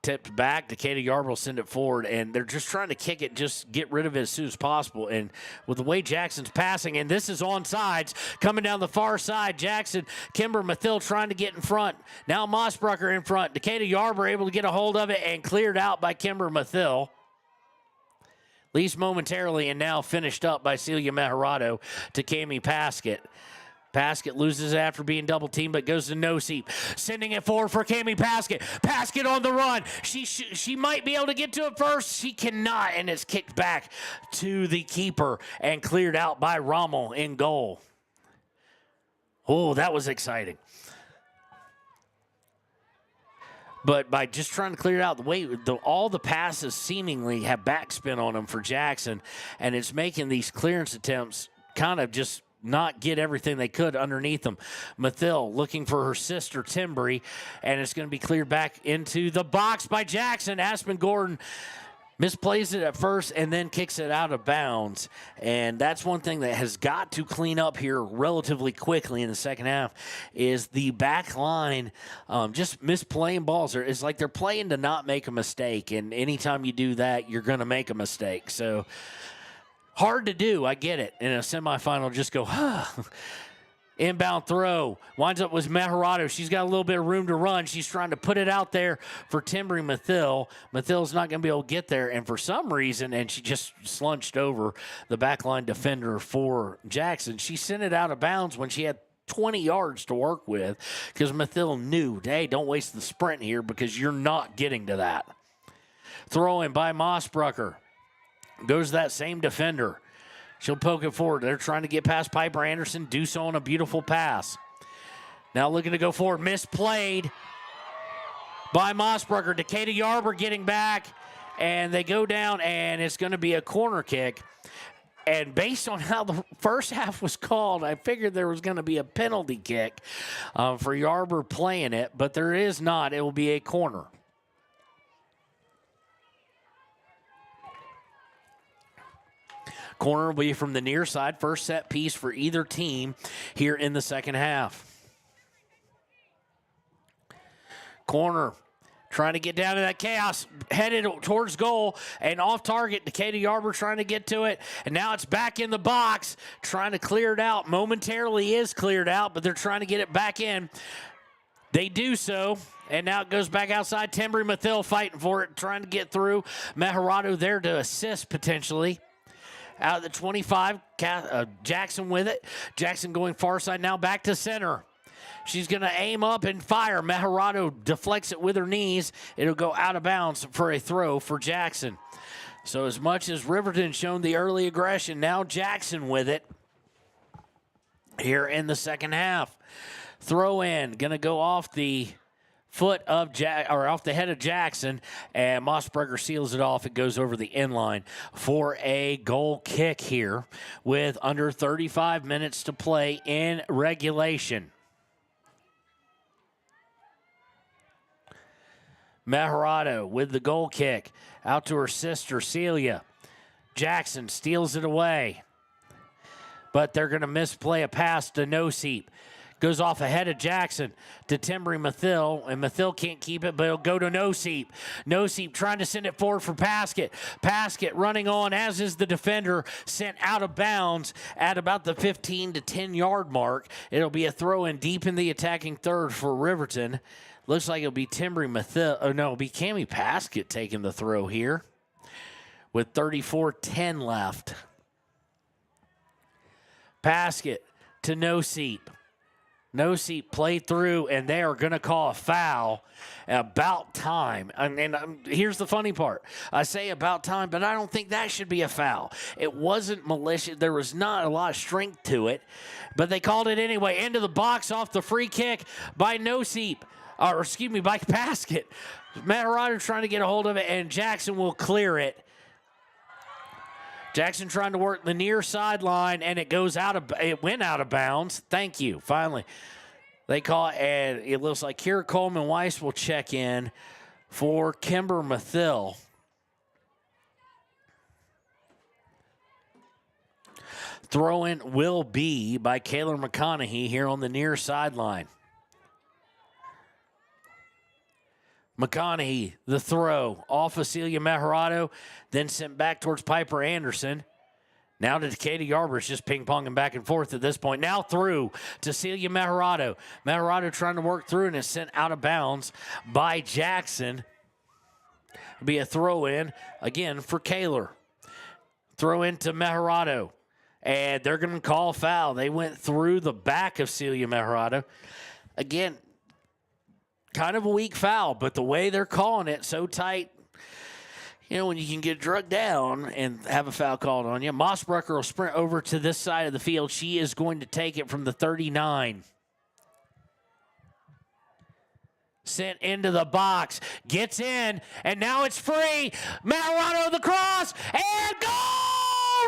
Tipped back. Decatur Yarborough will send it forward, and they're just trying to kick it, just get rid of it as soon as possible. And with the way Jackson's passing, and this is on sides, coming down the far side, Jackson, Kimber Mathil trying to get in front. Now Mossbrucker in front. Decatur Yarborough able to get a hold of it and cleared out by Kimber Mathil. Least momentarily, and now finished up by Celia Meharado to Cammie Paskett. Paskett loses after being double-teamed, but goes to no-seep. Sending it forward for Cammie Paskett. Paskett on the run. She might be able to get to it first. She cannot, and it's kicked back to the keeper and cleared out by Rommel in goal. Oh, that was exciting. But by just trying to clear it out, the way all the passes seemingly have backspin on them for Jackson, and it's making these clearance attempts kind of just not get everything they could underneath them. Mathil looking for her sister, Timbry, and it's going to be cleared back into the box by Jackson. Aspen Gordon misplays it at first and then kicks it out of bounds. And that's one thing that has got to clean up here relatively quickly in the second half is the back line just misplaying balls. It's like they're playing to not make a mistake, and anytime you do that, you're going to make a mistake. So hard to do, I get it. In a semifinal, just go, Inbound throw. Winds up with Meharado. She's got a little bit of room to run. She's trying to put it out there for Timbry Mathil. Mathil's not going to be able to get there. And for some reason, and she just slunched over the backline defender for Jackson. She sent it out of bounds when she had 20 yards to work with because Mathil knew, hey, don't waste the sprint here because you're not getting to that. Throw in by Mossbrucker. Goes that same defender. She'll poke it forward. They're trying to get past Piper Anderson. Do so on a beautiful pass. Now looking to go forward. Misplayed by Mossbrucker. Decatur Yarber getting back. And they go down, and it's going to be a corner kick. And based on how the first half was called, I figured there was going to be a penalty kick for Yarber playing it. But there is not. It will be a corner. Corner will be from the near side. First set piece for either team here in the second half. Corner trying to get down to that chaos, headed towards goal, and off target. Decatur Yarber trying to get to it, and now it's back in the box, trying to clear it out. Momentarily is cleared out, but they're trying to get it back in. They do so, and now it goes back outside. Timbry Mathil fighting for it, trying to get through. Meharado there to assist potentially. Out of the 25, Jackson with it. Jackson going far side now, back to center. She's going to aim up and fire. Meharado deflects it with her knees. It'll go out of bounds for a throw for Jackson. So as much as Riverton shown the early aggression, now Jackson with it here in the second half. Throw in, going to go off the foot of off the head of Jackson, and Mossberger seals it off. It goes over the end line for a goal kick here with under 35 minutes to play in regulation. Meharado with the goal kick out to her sister Celia. Jackson steals it away, but they're going to misplay a pass to Noseep. Goes off ahead of Jackson to Timbry Mathil, and Mathil can't keep it, but it'll go to Noseep. Noseep trying to send it forward for Paskett. Paskett running on, as is the defender, sent out of bounds at about the 15 to 10-yard mark. It'll be a throw in deep in the attacking third for Riverton. Looks like it'll be Timbry Mathil. Oh, no, it'll be Cammie Paskett taking the throw here with 34-10 left. Paskett to Noseep. Noseep played through, and they are going to call a foul. About time. And here's the funny part. I say about time, but I don't think that should be a foul. It wasn't malicious. There was not a lot of strength to it, but they called it anyway. Into the box off the free kick by Noseep. Or, excuse me, by Paskett. Meharado trying to get a hold of it, and Jackson will clear it. Jackson trying to work the near sideline, and it went out of bounds. Thank you. Finally, they call it, and it looks like Kira Coleman Weiss will check in for Kimber Mathil. Throw in will be by Kayla McConaughey here on the near sideline. McConaughey, the throw off of Celia Meharado, then sent back towards Piper Anderson. Now to Decatur Yarber. It's just ping-ponging back and forth at this point. Now through to Celia Meharado. Meharado trying to work through, and is sent out of bounds by Jackson. It'll be a throw-in, again, for Kaler. Throw into Meharado, and they're going to call a foul. They went through the back of Celia Meharado. Again, kind of a weak foul, but the way they're calling it so tight, when you can get drugged down and have a foul called on you. Mossbrucker will sprint over to this side of the field. She is going to take it from the 39. Sent into the box, gets in, and now it's free. Meharado the cross, and goal!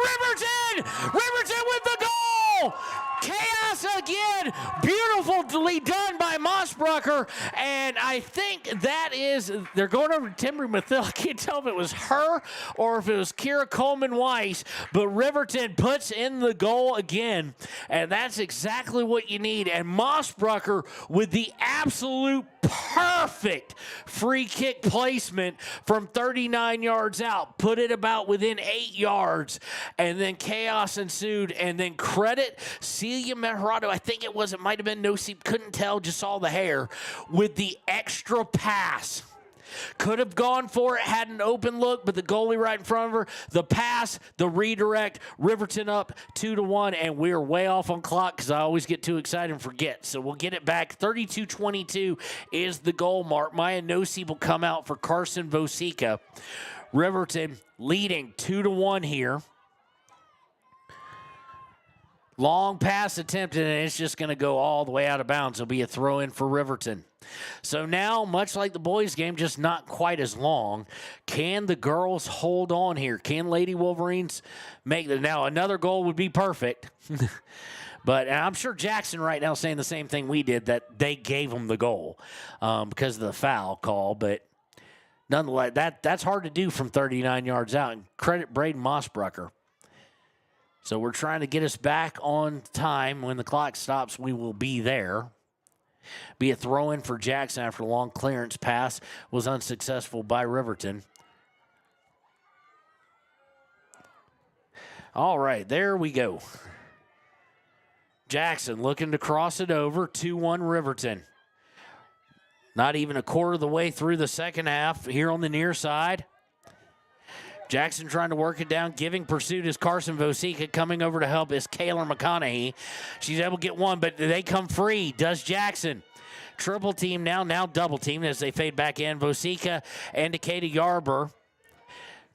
Riverton! Riverton with the goal! Chaos again. Beautifully done by Mossbrucker. And I think that is, they're going over to Timbry Mathil. I can't tell if it was her or if it was Kira Coleman Weiss. But Riverton puts in the goal again. And that's exactly what you need. And Mossbrucker with the absolute perfect free kick placement from 39 yards out. Put it about within 8 yards. And then chaos ensued. And then credit Celia Meharado, I think it might have been Noseep, couldn't tell, just saw the hair, with the extra pass. Could have gone for it, had an open look, but the goalie right in front of her. The pass, the redirect, Riverton up 2-1, and we're way off on clock because I always get too excited and forget. So we'll get it back. 32-22 is the goal mark. Maya Noseep will come out for Carson Vosica. Riverton leading 2-1 here. Long pass attempted, and it's just going to go all the way out of bounds. It'll be a throw-in for Riverton. So now, much like the boys' game, just not quite as long, can the girls hold on here? Can Lady Wolverines make it? Now, another goal would be perfect. But I'm sure Jackson right now is saying the same thing we did, that they gave them the goal because of the foul call. But nonetheless, that's hard to do from 39 yards out. And credit Braden Mossbrucker. So we're trying to get us back on time. When the clock stops, we will be there. Be a throw-in for Jackson after a long clearance pass was unsuccessful by Riverton. All right, there we go. Jackson looking to cross it over, 2-1 Riverton. Not even a quarter of the way through the second half here on the near side. Jackson trying to work it down, giving pursuit is Carson Vosica. Coming over to help is Kayla McConaughey. She's able to get one, but they come free. Does Jackson. Triple team now double team as they fade back in. Vosica and Decatur Yarber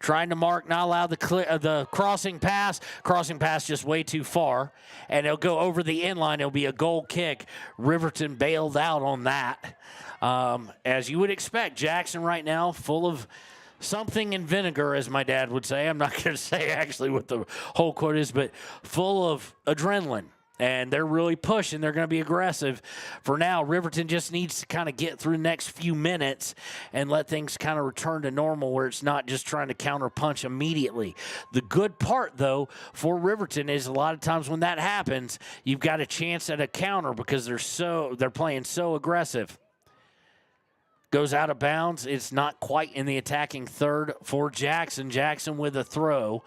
trying to mark, not allow the crossing pass. Crossing pass just way too far, and it'll go over the end line. It'll be a goal kick. Riverton bailed out on that. As you would expect, Jackson right now full of something in vinegar, as my dad would say. I'm not going to say actually what the whole quote is, but full of adrenaline. And they're really pushing. They're going to be aggressive. For now, Riverton just needs to kind of get through the next few minutes and let things kind of return to normal where it's not just trying to counterpunch immediately. The good part, though, for Riverton is a lot of times when that happens, you've got a chance at a counter because they're playing so aggressive. Goes out of bounds. It's not quite in the attacking third for Jackson. Jackson with a throw.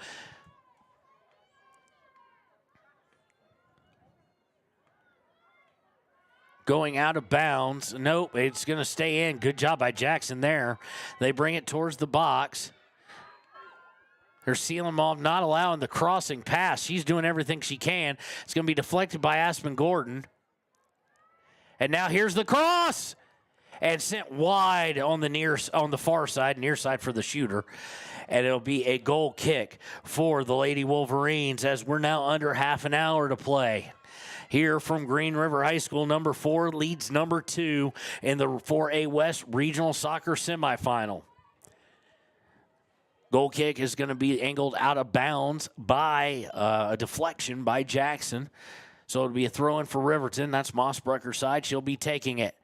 Going out of bounds. Nope, it's going to stay in. Good job by Jackson there. They bring it towards the box. They're sealing them off, not allowing the crossing pass. She's doing everything she can. It's going to be deflected by Aspen Gordon. And now here's the cross. And sent wide on the far side, near side for the shooter. And it'll be a goal kick for the Lady Wolverines as we're now under half an hour to play. Here from Green River High School, number 4 leads number 2 in the 4A West Regional Soccer Semifinal. Goal kick is going to be angled out of bounds by a deflection by Jackson. So it'll be a throw-in for Riverton. That's Mossbrucker's side. She'll be taking it.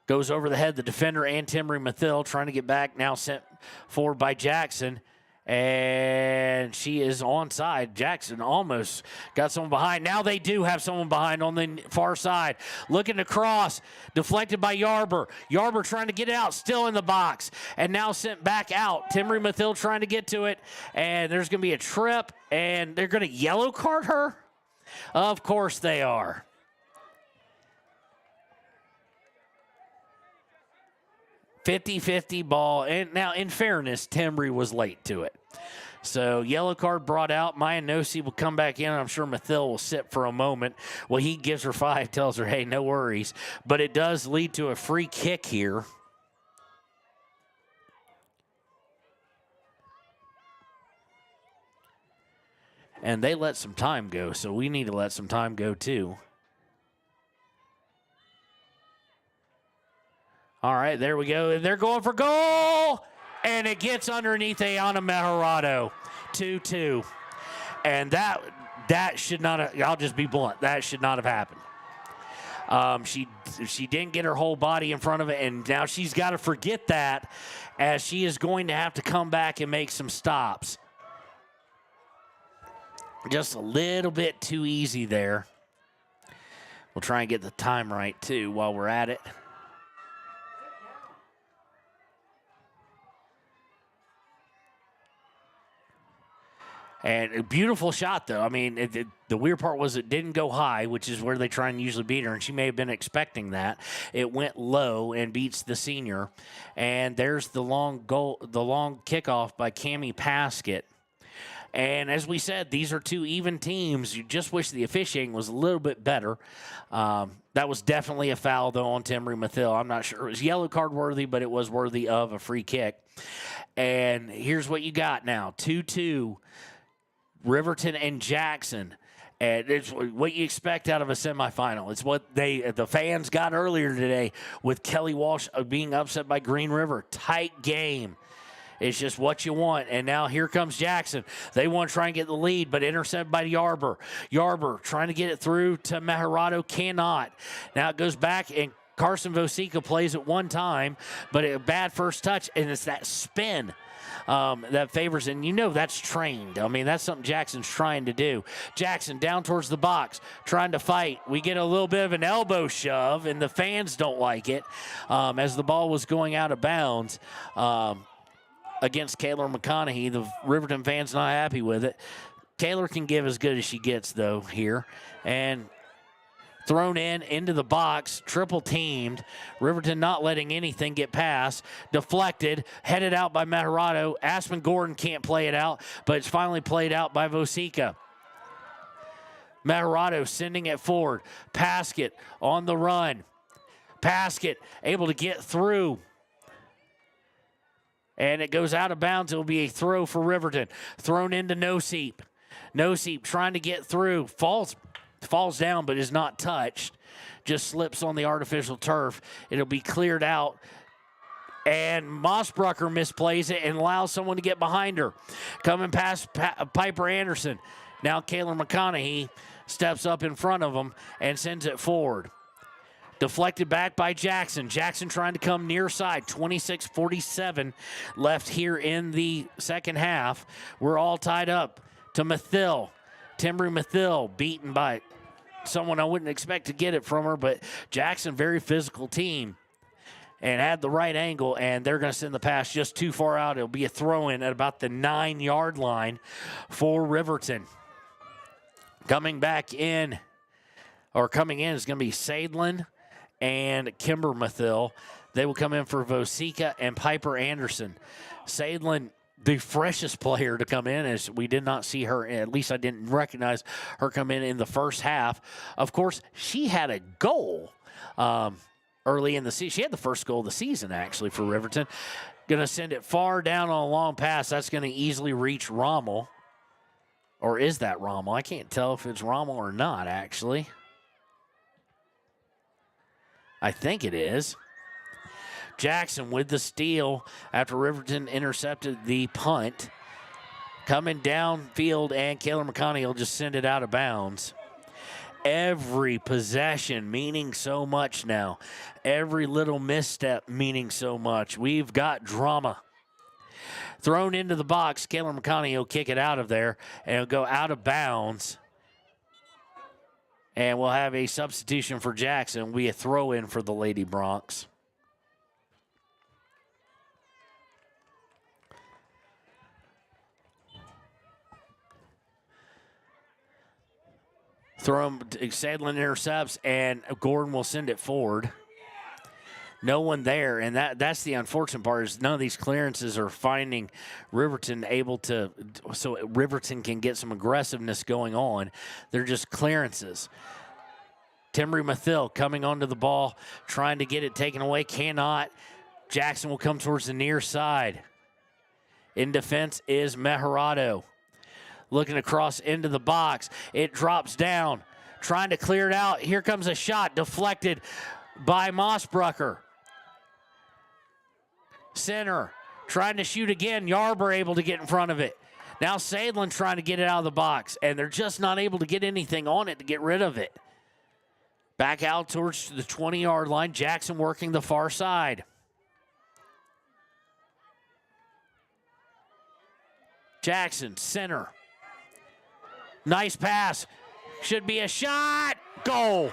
Goes over the head, the defender, and Timry Mathil trying to get back. Now sent forward by Jackson. And she is onside. Jackson almost got someone behind. Now they do have someone behind on the far side. Looking to cross. Deflected by Yarber. Yarber trying to get out. Still in the box. And now sent back out. Timry Mathil trying to get to it. And there's going to be a trip. And they're going to yellow card her? Of course they are. 50-50 ball. And now, in fairness, Timbry was late to it. So, yellow card brought out. Maya Nossi will come back in. I'm sure Mathil will sit for a moment. Well, he gives her 5, tells her, hey, no worries. But it does lead to a free kick here. And they let some time go, so we need to let some time go too. All right, there we go. They're going for goal, and it gets underneath Ayana Meharado, 2-2. And that should not have, I'll just be blunt, that should not have happened. She didn't get her whole body in front of it, and now she's got to forget that as she is going to have to come back and make some stops. Just a little bit too easy there. We'll try and get the time right, too, while we're at it. And a beautiful shot, though. I mean, the weird part was it didn't go high, which is where they try and usually beat her, and she may have been expecting that. It went low and beats the senior. And there's the long goal, the long kickoff by Cammie Paskett. And as we said, these are two even teams. You just wish the officiating was a little bit better. That was definitely a foul, though, on Timry Mathil. I'm not sure it was yellow card worthy, but it was worthy of a free kick. And here's what you got now, 2-2. Riverton and Jackson. And it's what you expect out of a semifinal. It's what the fans got earlier today with Kelly Walsh being upset by Green River. Tight game. It's just what you want. And now here comes Jackson. They want to try and get the lead, but intercepted by Yarber. Yarber trying to get it through to Meharado. Cannot. Now it goes back, and Carson Vosica plays it one time, but a bad first touch, and it's that spin that favors, and that's trained. I mean, that's something Jackson's trying to do. Jackson down towards the box, trying to fight. We get a little bit of an elbow shove, and the fans don't like it as the ball was going out of bounds against Kaylor McConaughey. The Riverton fans not happy with it. Kaylor can give as good as she gets, though, here. And thrown into the box, triple teamed. Riverton not letting anything get past. Deflected, headed out by Meharado. Aspen Gordon can't play it out, but it's finally played out by Vosica. Meharado sending it forward. Paskett on the run. Paskett able to get through. And it goes out of bounds. It will be a throw for Riverton. Thrown into Noseep. Noseep trying to get through. Falls down but is not touched. Just slips on the artificial turf. It'll be cleared out. And Mossbrucker misplays it and allows someone to get behind her. Coming past Piper Anderson. Now Kaylor McConaughey steps up in front of him and sends it forward. Deflected back by Jackson. Jackson trying to come near side. 26:47 left here in the second half. We're all tied up to Mathill. Timbry Mathill beaten by someone I wouldn't expect to get it from her, but Jackson, very physical team, and had the right angle, and they're going to send the pass just too far out. It'll be a throw-in at about the 9-yard line for Riverton. Coming in is going to be Sadlin and Kimber Mathill. They will come in for Vosica and Piper Anderson. Sadlin, the freshest player to come in, as we did not see her, at least I didn't recognize her come in the first half. Of course, she had a goal early in the season. She had the first goal of the season, actually, for Riverton. Going to send it far down on a long pass. That's going to easily reach Rommel. Or is that Rommel? I can't tell if it's Rommel or not, actually. I think it is. Jackson with the steal after Riverton intercepted the punt. Coming downfield, and Kaylor McConaughey will just send it out of bounds. Every possession meaning so much now. Every little misstep meaning so much. We've got drama. Thrown into the box, Kaylor McConaughey will kick it out of there, and it'll go out of bounds. And we'll have a substitution for Jackson. We a throw-in for the Lady Bronx. Sadlin intercepts, and Gordon will send it forward. No one there, and that's the unfortunate part, is none of these clearances are finding Riverton able to, so Riverton can get some aggressiveness going on. They're just clearances. Timbry Mathill coming onto the ball, trying to get it taken away, cannot. Jackson will come towards the near side. In defense is Meharado. Looking across into the box. It drops down. Trying to clear it out. Here comes a shot deflected by Mossbrucker. Center. Trying to shoot again. Yarber able to get in front of it. Now Sadlin trying to get it out of the box. And they're just not able to get anything on it to get rid of it. Back out towards the 20-yard line. Jackson working the far side. Jackson, center. Nice pass. Should be a shot. Goal.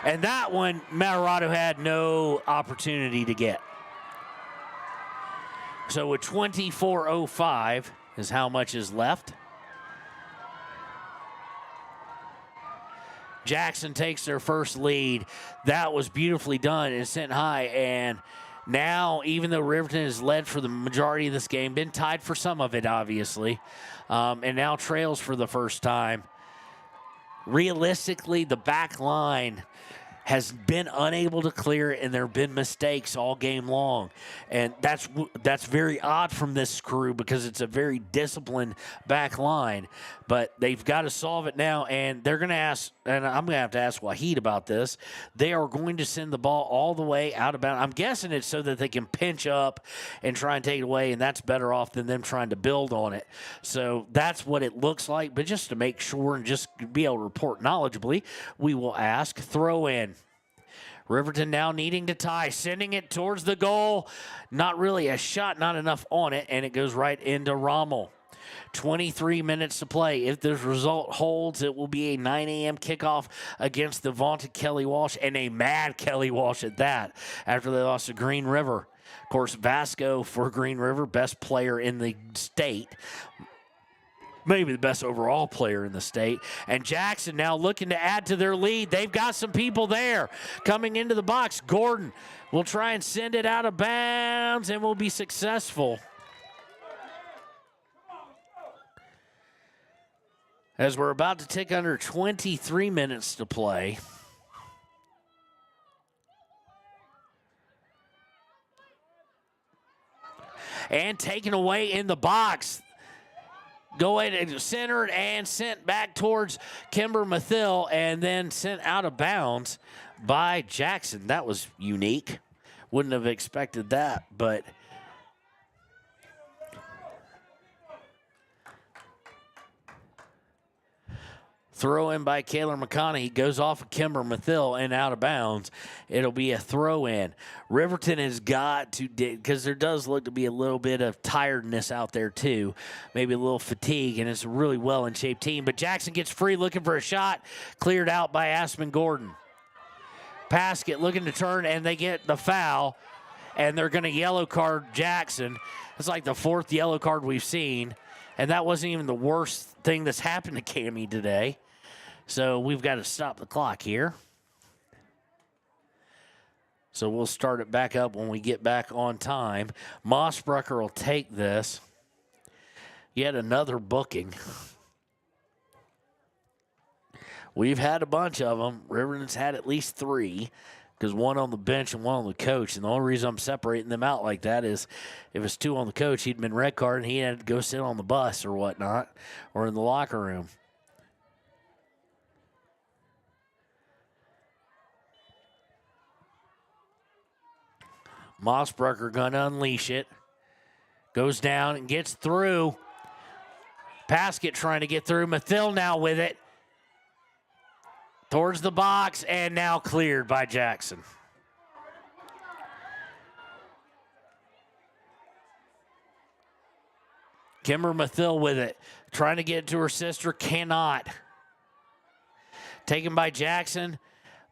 And that one, Meharado had no opportunity to get. So with 24:05 is how much is left. Jackson takes their first lead. That was beautifully done and sent high. And now, even though Riverton has led for the majority of this game, been tied for some of it, obviously, and now trails for the first time. Realistically, the back line has been unable to clear it, and there have been mistakes all game long. And that's very odd from this crew because it's a very disciplined back line. But they've got to solve it now, and they're going to ask, and I'm going to have to ask Wahid about this. They are going to send the ball all the way out of bounds. I'm guessing it's so that they can pinch up and try and take it away, and that's better off than them trying to build on it. So that's what it looks like. But just to make sure and just be able to report knowledgeably, we will ask. Throw in. Riverton now needing to tie, sending it towards the goal. Not really a shot, not enough on it, and it goes right into Rommel. 23 minutes to play. If this result holds, it will be a 9 a.m. kickoff against the vaunted Kelly Walsh, and a mad Kelly Walsh at that, after they lost to Green River. Of course, Vasco for Green River, best player in the state. Maybe the best overall player in the state. And Jackson now looking to add to their lead. They've got some people there coming into the box. Gordon will try and send it out of bounds and will be successful. As we're about to tick under 23 minutes to play. And taken away in the box. Go ahead and centered and sent back towards Kimber Mathill and then sent out of bounds by Jackson. That was unique. Wouldn't have expected that, but throw in by Kaylor McConaughey, goes off of Kimber Mathill and out of bounds. It'll be a throw in. Riverton has got to, because there does look to be a little bit of tiredness out there too, maybe a little fatigue, and it's a really well in shape team. But Jackson gets free, looking for a shot, cleared out by Aspen Gordon. Paskett looking to turn, and they get the foul, and they're going to yellow card Jackson. It's like the fourth yellow card we've seen, and that wasn't even the worst thing that's happened to Cammie today. So we've got to stop the clock here. So we'll start it back up when we get back on time. Mossbrucker will take this. Yet another booking. We've had a bunch of them. Riverton's had at least 3, because one on the bench and one on the coach. And the only reason I'm separating them out like that is if it's 2 on the coach, he'd been red card and he had to go sit on the bus or whatnot, or in the locker room. Mossbrucker going to unleash it. Goes down and gets through. Paskett trying to get through. Mathill now with it. Towards the box, and now cleared by Jackson. Kimber Mathill with it. Trying to get it to her sister, cannot. Taken by Jackson,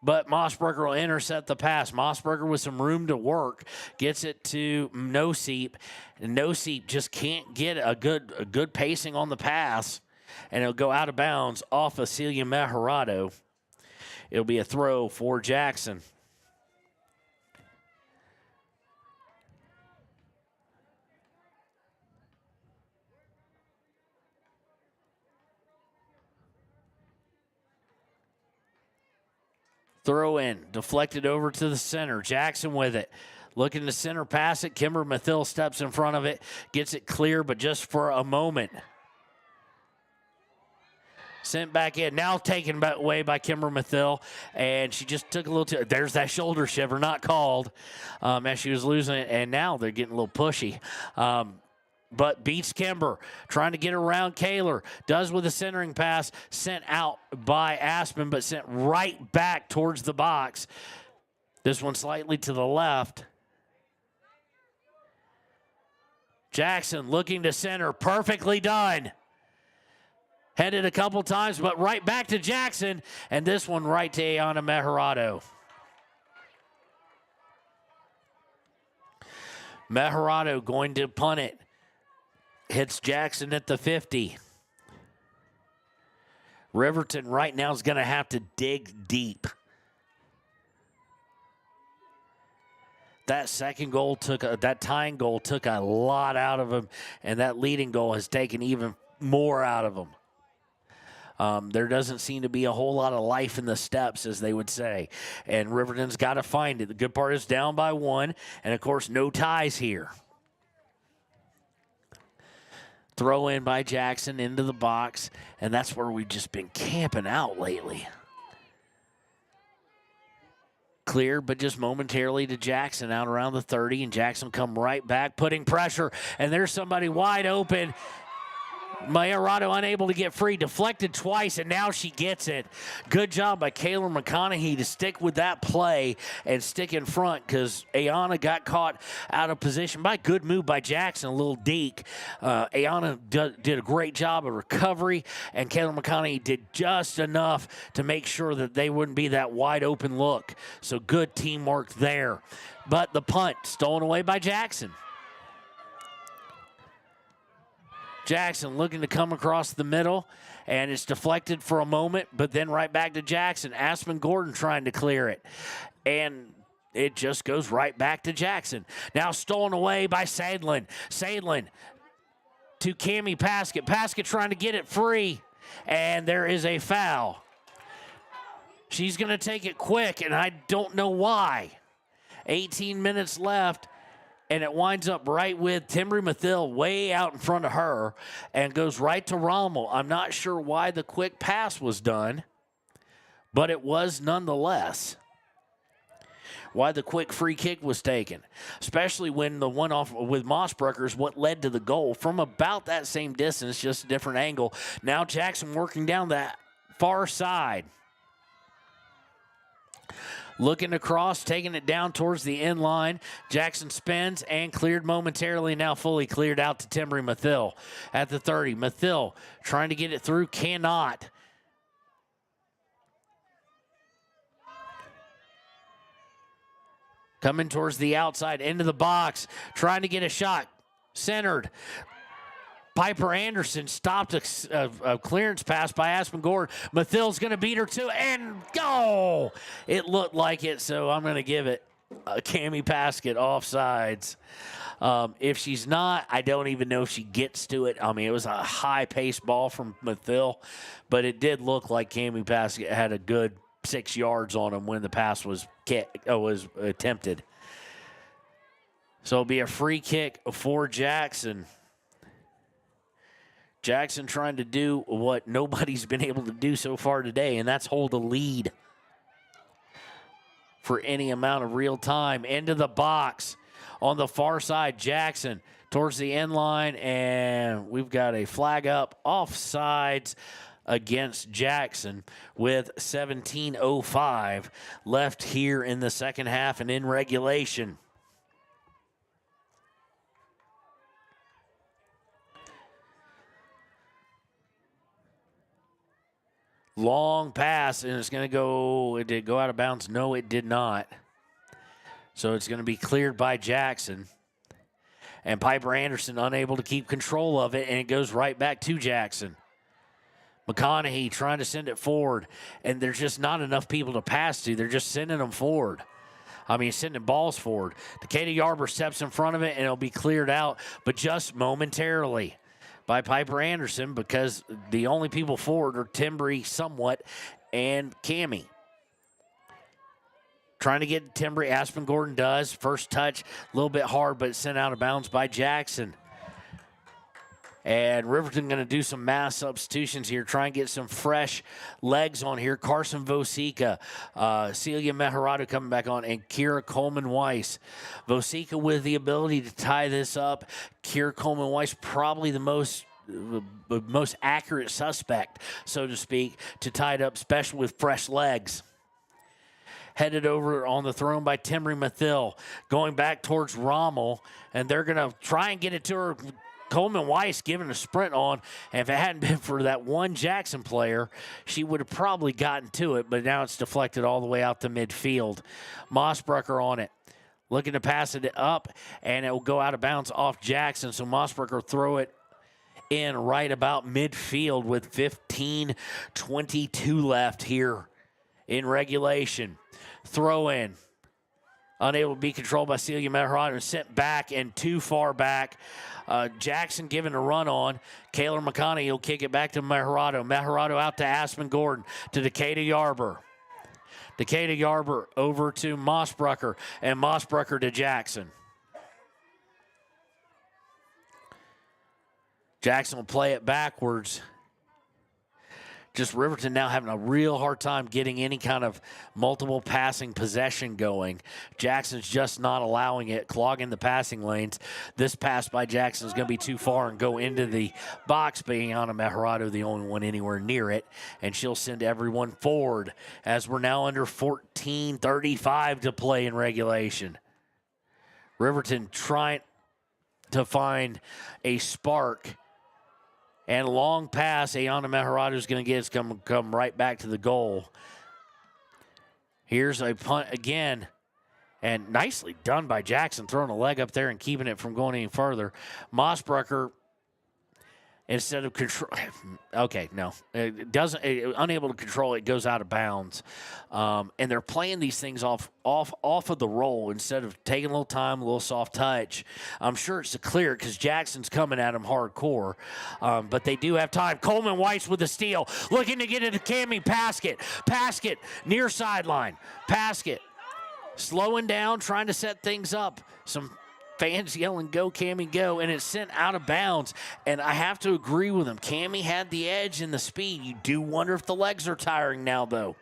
but Mossbrucker will intercept the pass. Mossbrucker with some room to work gets it to Noseep, and Noseep just can't get a good pacing on the pass, and it'll go out of bounds off of Celia Mejorado. It'll be a throw for Jackson. Throw in, deflected over to the center. Jackson with it. Looking to center pass it. Kimber Mathill steps in front of it. Gets it clear, but just for a moment. Sent back in. Now taken away by Kimber Mathill. And she just took a little there's that shoulder shiver, not called, as she was losing it. And now they're getting a little pushy. But beats Kimber. Trying to get around Kaylor. Does with a centering pass. Sent out by Aspen, but sent right back towards the box. This one slightly to the left. Jackson looking to center. Perfectly done. Headed a couple times, but right back to Jackson. And this one right to Ayana Mejorado. Mejorado going to punt it. Hits Jackson at the 50. Riverton right now is going to have to dig deep. That second goal that tying goal took a lot out of him, and that leading goal has taken even more out of him. There doesn't seem to be a whole lot of life in the steps, as they would say. And Riverton's got to find it. The good part is down by 1, and, of course, no ties here. Throw in by Jackson into the box, and that's where we've just been camping out lately. Clear, but just momentarily to Jackson out around the 30, and Jackson come right back, putting pressure, and there's somebody wide open. Majorado unable to get free, deflected twice, and now she gets it. Good job by Kayla McConaughey to stick with that play and stick in front, because Ayana got caught out of position by good move by Jackson, a little deke. Ayana did a great job of recovery, and Kayla McConaughey did just enough to make sure that they wouldn't be that wide open look. So good teamwork there. But the punt stolen away by Jackson. Jackson looking to come across the middle, and it's deflected for a moment, but then right back to Jackson. Aspen Gordon trying to clear it, and it just goes right back to Jackson. Now stolen away by Sadlin. Sadlin to Cammie Paskett. Paskett trying to get it free, and there is a foul. She's going to take it quick, and I don't know why. 18 minutes left. And it winds up right with Timbry Mathill way out in front of her and goes right to Rommel. I'm not sure why the quick pass was done, but it was nonetheless. Why the quick free kick was taken, especially when the one off with Mossbrucker is what led to the goal from about that same distance, just a different angle. Now Jackson working down that far side. Looking across, taking it down towards the end line. Jackson spins and cleared momentarily, now fully cleared out to Timbry Mathill at the 30. Mathill trying to get it through, cannot. Coming towards the outside, into the box, trying to get a shot. Centered. Piper Anderson stopped a clearance pass by Aspen Gordon. Mathill's going to beat her too, and go! It looked like it, so I'm going to give it a Cammie Paskett offsides. If she's not, I don't even know if she gets to it. I mean, it was a high-paced ball from Mathill, but it did look like Cammie Paskett had a good 6 yards on him when the pass was attempted. So it'll be a free kick for Jackson. Jackson trying to do what nobody's been able to do so far today, and that's hold a lead for any amount of real time. Into the box on the far side, Jackson towards the end line, and we've got a flag up, offsides against Jackson with 17:05 left here in the second half and in regulation. Long pass, and it's going to go, it did go out of bounds. No, it did not. So it's going to be cleared by Jackson. And Piper Anderson unable to keep control of it, and it goes right back to Jackson. McConaughey trying to send it forward, and there's just not enough people to pass to. They're just sending them forward. I mean, sending balls forward. Decatur Yarber steps in front of it, and it'll be cleared out, but just momentarily by Piper Anderson, because the only people forward are Timbry somewhat and Cammie. Trying to get Timbry, Aspen Gordon does. First touch, a little bit hard, but sent out of bounds by Jackson. And Riverton going to do some mass substitutions here, try and get some fresh legs on here. Carson Vosica, Celia Mejorado coming back on, and Kira Coleman-Weiss. Vosica with the ability to tie this up. Kira Coleman-Weiss probably the most accurate suspect, so to speak, to tie it up, especially with fresh legs. Headed over on the throne by Timbry Mathill, going back towards Rommel, and they're going to try and get it to her. Coleman-Weiss giving a sprint on, and if it hadn't been for that one Jackson player, she would have probably gotten to it, but now it's deflected all the way out to midfield. Mossbrucker on it, looking to pass it up, and it will go out of bounds off Jackson, so Mossbrucker throw it in right about midfield with 15:22 left here in regulation. Throw in. Unable to be controlled by Celia Meharado and sent back and too far back. Jackson given a run on. Kaylor McConaughey will kick it back to Meharado. Meharado out to Aspen Gordon to Decatur Yarber. Decatur Yarber over to Mossbrucker, and Mossbrucker to Jackson. Jackson will play it backwards. Just Riverton now having a real hard time getting any kind of multiple passing possession going. Jackson's just not allowing it, clogging the passing lanes. This pass by Jackson is going to be too far and go into the box, being Anna Meharado the only one anywhere near it, and she'll send everyone forward as we're now under 14:35 to play in regulation. Riverton trying to find a spark. And long pass, Ayana Meharado is going to get it's going to come right back to the goal. Here's a punt again. And nicely done by Jackson, throwing a leg up there and keeping it from going any further. Mossbrucker, instead of control, okay, no, it doesn't. Unable to control it, goes out of bounds, and they're playing these things off of the roll instead of taking a little time, a little soft touch. I'm sure it's a clear because Jackson's coming at them hardcore, but they do have time. Coleman Weiss with a steal, looking to get it to Cammie Paskett. Paskett near sideline. Paskett slowing down, trying to set things up. Some fans yelling, "Go, Cammie, go," and it's sent out of bounds. And I have to agree with him. Cammie had the edge and the speed. You do wonder if the legs are tiring now, though,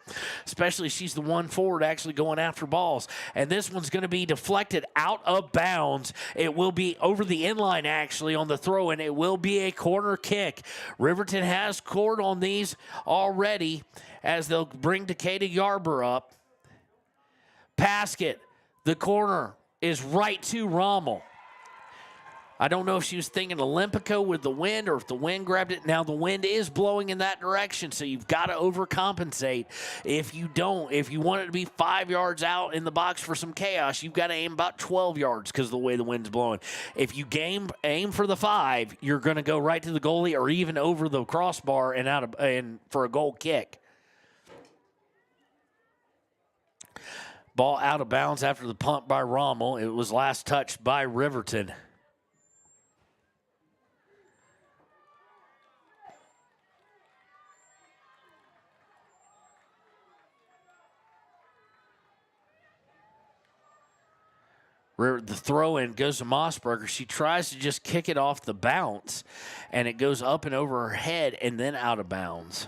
especially she's the one forward actually going after balls. And this one's going to be deflected out of bounds. It will be over the inline, actually, on the throw, and it will be a corner kick. Riverton has scored on these already as they'll bring Decatur Yarber up. Paskett, the corner, is right to Rommel. I don't know if she was thinking Olympico with the wind or if the wind grabbed it. Now the wind is blowing in that direction, so you've got to overcompensate. If you want it to be 5 yards out in the box for some chaos, you've got to aim about 12 yards because of the way the wind's blowing. If you aim for the 5, you're going to go right to the goalie or even over the crossbar and for a goal kick. Ball out of bounds after the punt by Rommel. It was last touched by Riverton. The throw-in goes to Mossberger. She tries to just kick it off the bounce, and it goes up and over her head and then out of bounds.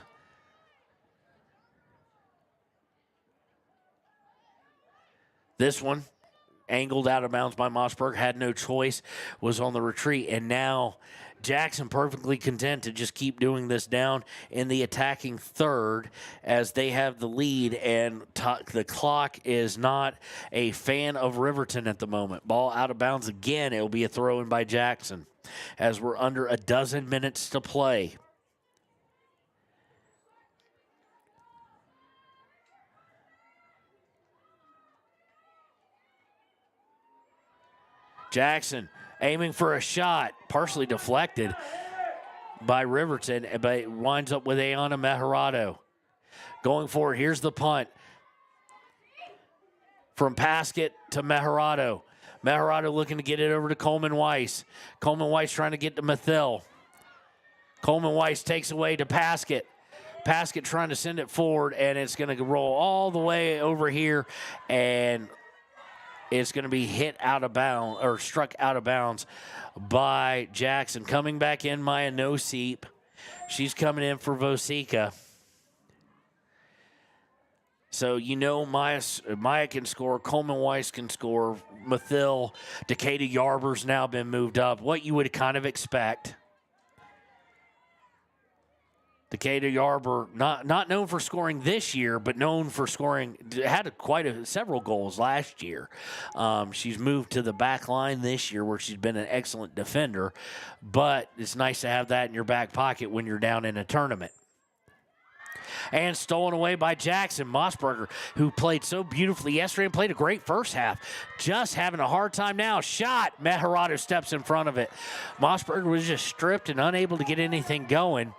This one, angled out of bounds by Mossberg, had no choice, was on the retreat. And now Jackson perfectly content to just keep doing this down in the attacking third as they have the lead. And the clock is not a fan of Riverton at the moment. Ball out of bounds again. It will be a throw-in by Jackson as we're under a dozen minutes to play. Jackson aiming for a shot, partially deflected by Riverton, but it winds up with Ayana Meharado. Going forward, here's the punt from Paskett to Meharado. Meharado looking to get it over to Coleman Weiss. Coleman Weiss trying to get to Mathil. Coleman Weiss takes away to Paskett. Paskett trying to send it forward, and it's going to roll all the way over here, and it's going to be hit out of bounds or struck out of bounds by Jackson. Coming back in, Maya Noseep. She's coming in for Vosica. So you know Maya can score, Coleman Weiss can score, Mathil, Decatur Yarber's now been moved up. What you would kind of expect. Decatur Yarber, not known for scoring this year, but known for scoring, had several goals last year. She's moved to the back line this year where she's been an excellent defender, but it's nice to have that in your back pocket when you're down in a tournament. And stolen away by Jackson. Mossberger, who played so beautifully yesterday and played a great first half, just having a hard time now. Shot. Meharado steps in front of it. Mossberger was just stripped and unable to get anything going.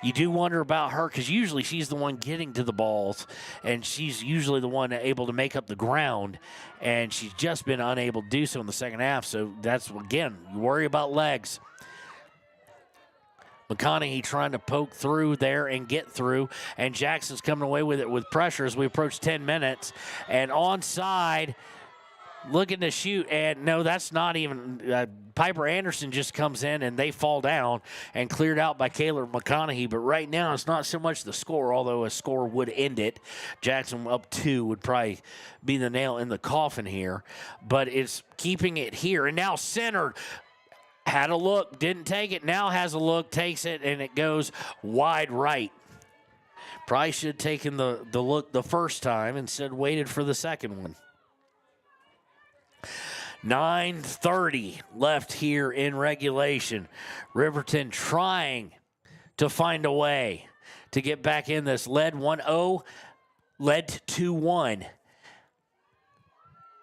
you do wonder about her because usually she's the one getting to the balls, and she's usually the one able to make up the ground, and she's just been unable to do so in the second half. So that's, again, you worry about legs. McConaughey trying to poke through there and get through, and Jackson's coming away with it with pressure as we approach 10 minutes. And onside, looking to shoot, and no, that's not even Piper Anderson just comes in and they fall down and cleared out by Caleb McConaughey. But right now it's not so much the score, although a score would end it. Jackson up 2 would probably be the nail in the coffin here, but it's keeping it here. And now centered, had a look, didn't take it, now has a look, takes it, and it goes wide right. Probably should have taken the look the first time, instead waited for the second one. 9:30 left here in regulation. Riverton trying to find a way to get back in this. Led 1-0, led 2-1.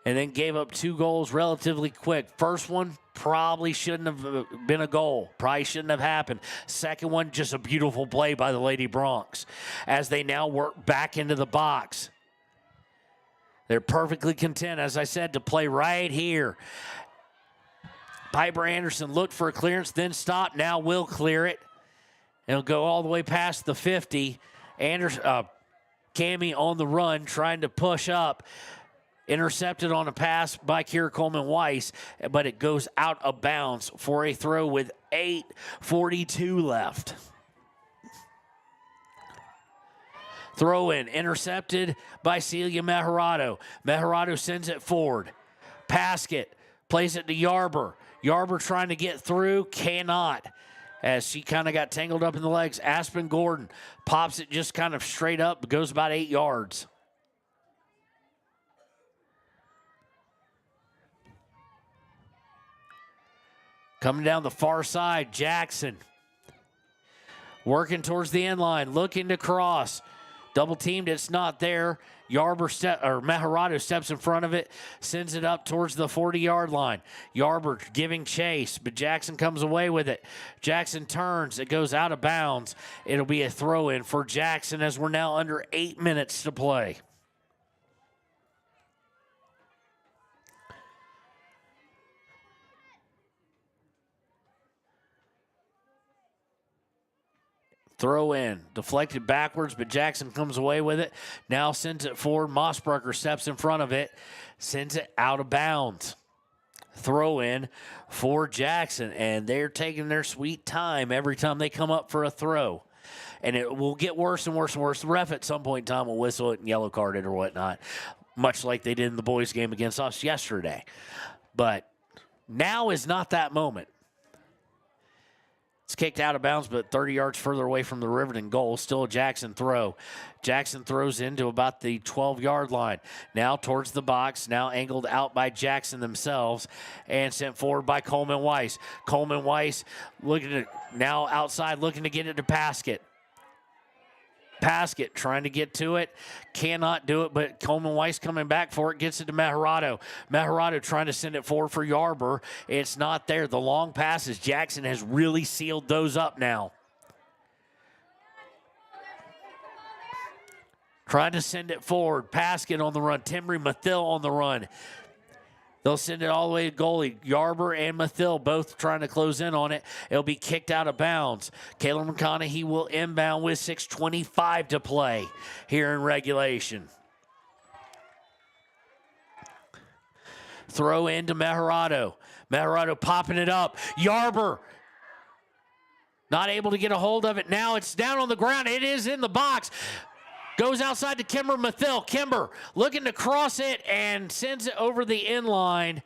And then gave up 2 goals relatively quick. First one probably shouldn't have been a goal. Probably shouldn't have happened. Second one, just a beautiful play by the Lady Broncs as they now work back into the box. They're perfectly content, as I said, to play right here. Piper Anderson looked for a clearance, then stopped. Now will clear it. It'll go all the way past the 50. Cammie on the run, trying to push up. Intercepted on a pass by Kira Coleman-Weiss, but it goes out of bounds for a throw with 8:42 left. Throw in, intercepted by Celia Mejorado. Mejorado sends it forward. Paskett plays it to Yarber. Yarber trying to get through, cannot, as she kind of got tangled up in the legs. Aspen Gordon pops it just kind of straight up, goes about 8 yards. Coming down the far side, Jackson working towards the end line, looking to cross. Double teamed, it's not there. Mejorado steps in front of it, sends it up towards the 40-yard line. Yarber giving chase, but Jackson comes away with it. Jackson turns, it goes out of bounds. It'll be a throw-in for Jackson as we're now under 8 minutes to play. Throw in, deflected backwards, but Jackson comes away with it. Now sends it forward. Mossbrucker steps in front of it, sends it out of bounds. Throw in for Jackson, and they're taking their sweet time every time they come up for a throw. And it will get worse and worse and worse. The ref at some point in time will whistle it and yellow card it or whatnot, much like they did in the boys' game against us yesterday. But now is not that moment. It's kicked out of bounds, but 30 yards further away from the Riverton goal. Still a Jackson throw. Jackson throws into about the 12-yard line. Now towards the box. Now angled out by Jackson themselves and sent forward by Coleman-Weiss. Coleman-Weiss looking to, now outside, looking to get it to Paskett. Paskett trying to get to it, cannot do it, but Coleman-Weiss coming back for it, gets it to Mejorado. Mejorado trying to send it forward for Yarber. It's not there. The long passes, Jackson has really sealed those up now. Trying to send it forward. Paskett on the run. Timry Mathill on the run. They'll send it all the way to goalie. Yarber and Mathill both trying to close in on it. It'll be kicked out of bounds. Caleb McConaughey will inbound with 6:25 to play here in regulation. Throw into Mejorado. Mejorado popping it up. Yarber not able to get a hold of it. Now it's down on the ground. It is in the box. Goes outside to Kimber Mathill. Kimber looking to cross it and sends it over the inline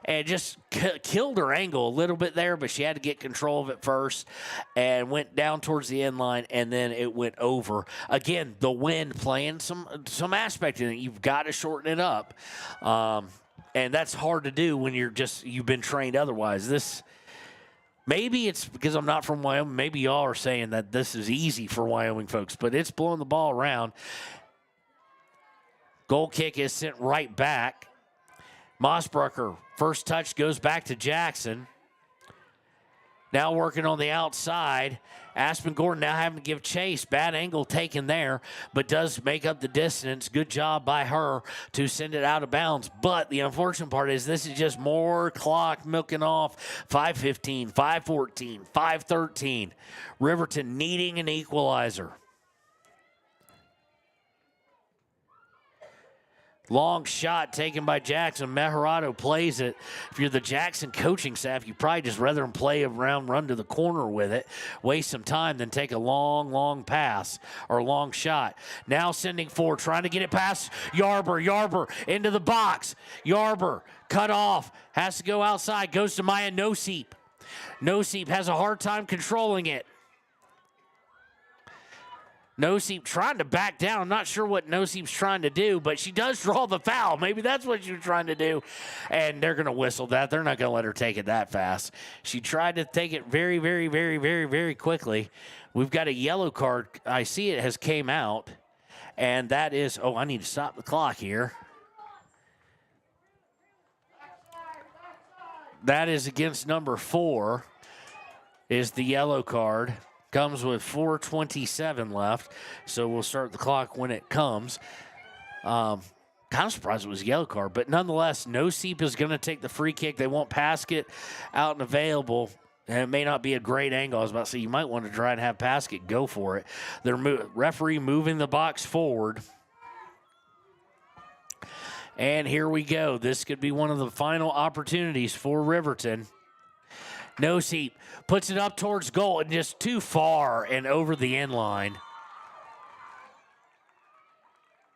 and just killed her angle a little bit there, but she had to get control of it first and went down towards the inline, and then it went over. Again, the wind playing some aspect in it. You've got to shorten it up, and that's hard to do when you've been trained otherwise. Maybe it's because I'm not from Wyoming. Maybe y'all are saying that this is easy for Wyoming folks, but it's blowing the ball around. Goal kick is sent right back. Mossbrucker, first touch goes back to Jackson. Now working on the outside, Aspen Gordon now having to give chase. Bad angle taken there, but does make up the distance. Good job by her to send it out of bounds. But the unfortunate part is this is just more clock milking off. 5:15, 5:14, 5:13. Riverton needing an equalizer. Long shot taken by Jackson. Mejorado plays it. If you're the Jackson coaching staff, you probably just rather them play around, run to the corner with it, waste some time than take a long pass or long shot. Now sending forward, trying to get it past Yarber. Yarber into the box. Yarber cut off, has to go outside, goes to Maya Noseep. Noseep has a hard time controlling it. Noseep trying to back down. I'm not sure what Noseep's trying to do, but she does draw the foul. Maybe that's what she was trying to do. And they're going to whistle that. They're not going to let her take it that fast. She tried to take it very quickly. We've got a yellow card. I see it has came out. And that is, I need to stop the clock here. That is against number 4 is the yellow card. Comes with 4:27 left, so we'll start the clock when it comes. Kind of surprised it was a yellow card, but nonetheless, Noseep is going to take the free kick. They won't Paskett out and available, and it may not be a great angle. I was about to say you might want to try and have Paskett go for it. They're referee moving the box forward. And here we go. This could be one of the final opportunities for Riverton. Noseep puts it up towards goal and just too far and over the end line.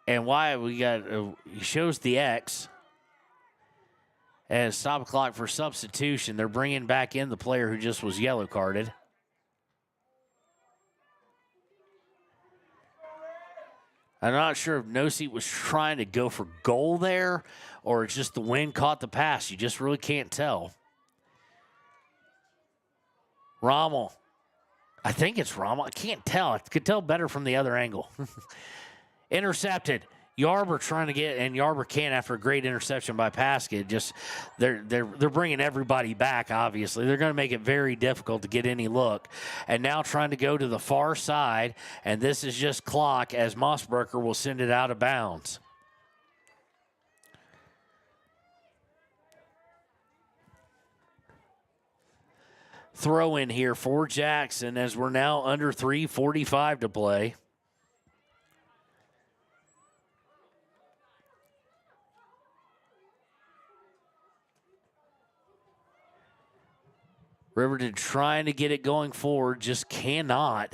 And why we got, he shows the X. And stop clock for substitution. They're bringing back in the player who just was yellow carded. I'm not sure if Noseep was trying to go for goal there or it's just the wind caught the pass. You just really can't tell. Rommel. I think it's Rommel. I can't tell. I could tell better from the other angle. Intercepted. Yarber trying to get, and Yarber can't after a great interception by Paskett. Just they're bringing everybody back, obviously. They're going to make it very difficult to get any look. And now trying to go to the far side, and this is just clock as Mossberger will send it out of bounds. Throw in here for Jackson as we're now under 3:45 to play. Riverton trying to get it going forward, just cannot.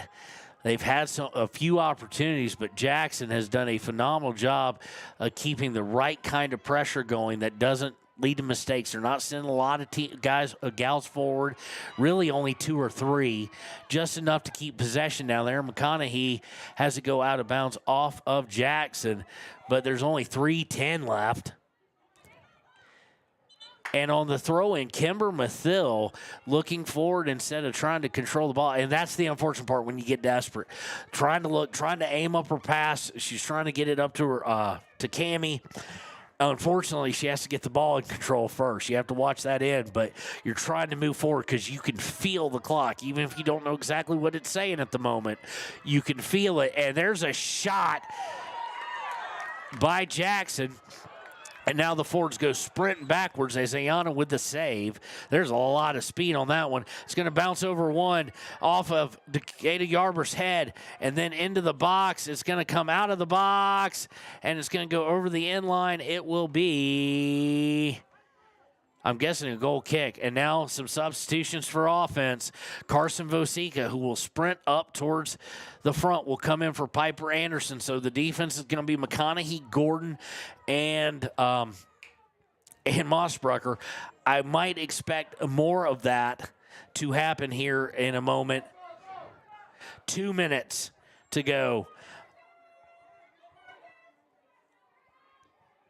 They've had a few opportunities, but Jackson has done a phenomenal job of keeping the right kind of pressure going that doesn't lead to mistakes. They're not sending a lot of gals forward, really only 2 or 3, just enough to keep possession down there. McConaughey has to go out of bounds off of Jackson, but there's only 3:10 left. And on the throw-in, Kimber Mathill looking forward instead of trying to control the ball. And that's the unfortunate part when you get desperate. Trying to aim up her pass. She's trying to get it up to her to Cammie. Unfortunately, she has to get the ball in control first. You have to watch that in, but you're trying to move forward because you can feel the clock. Even if you don't know exactly what it's saying at the moment, you can feel it. And there's a shot by Jackson. And now the Fords go sprinting backwards as Ayana with the save. There's a lot of speed on that one. It's going to bounce over one off of Decatur Yarber's head and then into the box. It's going to come out of the box, and it's going to go over the end line. It will be, I'm guessing, a goal kick. And now some substitutions for offense. Carson Vosica, who will sprint up towards the front, will come in for Piper Anderson. So the defense is going to be McConaughey, Gordon, and Mossbrucker. I might expect more of that to happen here in a moment. 2 minutes to go.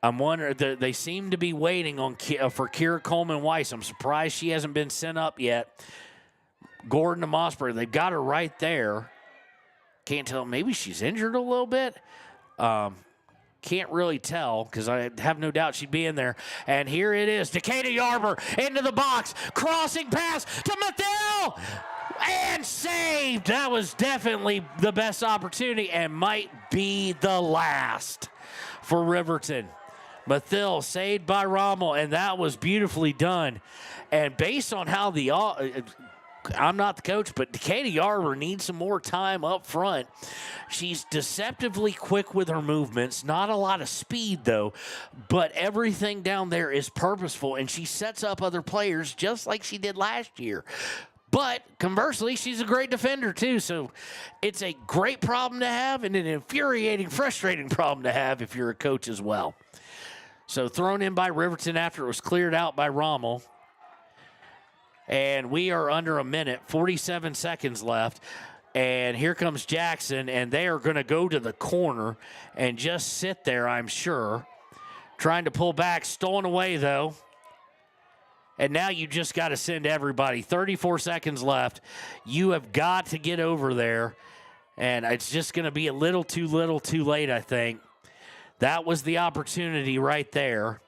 I'm wondering, they seem to be waiting for Kira Coleman-Weiss. I'm surprised she hasn't been sent up yet. Gordon to Mossberger, they've got her right there. Can't tell, maybe she's injured a little bit. Can't really tell because I have no doubt she'd be in there. And here it is, Decatur Yarber into the box, crossing pass to Mathill. And saved. That was definitely the best opportunity and might be the last for Riverton. Mathil saved by Rommel, and that was beautifully done. And based on how I'm not the coach, but Katie Arbor needs some more time up front. She's deceptively quick with her movements. Not a lot of speed, though, but everything down there is purposeful, and she sets up other players just like she did last year. But conversely, she's a great defender, too, so it's a great problem to have and an infuriating, frustrating problem to have if you're a coach as well. So thrown in by Riverton after it was cleared out by Rommel. And we are under a minute, 47 seconds left. And here comes Jackson, and they are going to go to the corner and just sit there, I'm sure. Trying to pull back, stolen away, though. And now you just got to send everybody. 34 seconds left. You have got to get over there. And it's just going to be a little too late, I think. That was the opportunity right there.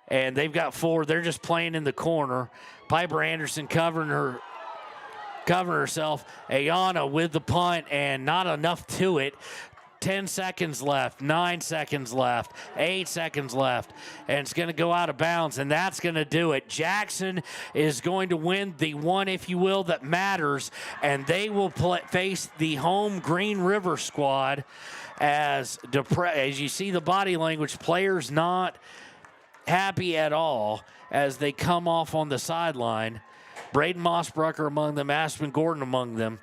And they've got 4. They're just playing in the corner. Piper Anderson covering herself. Ayana with the punt, and not enough to it. 10 seconds left, 9 seconds left, 8 seconds left, and it's going to go out of bounds, and that's going to do it. Jackson is going to win the one, if you will, that matters, and they will face the home Green River squad as you see the body language, players not happy at all as they come off on the sideline. Braden Mossbrucker among them, Aspen Gordon among them.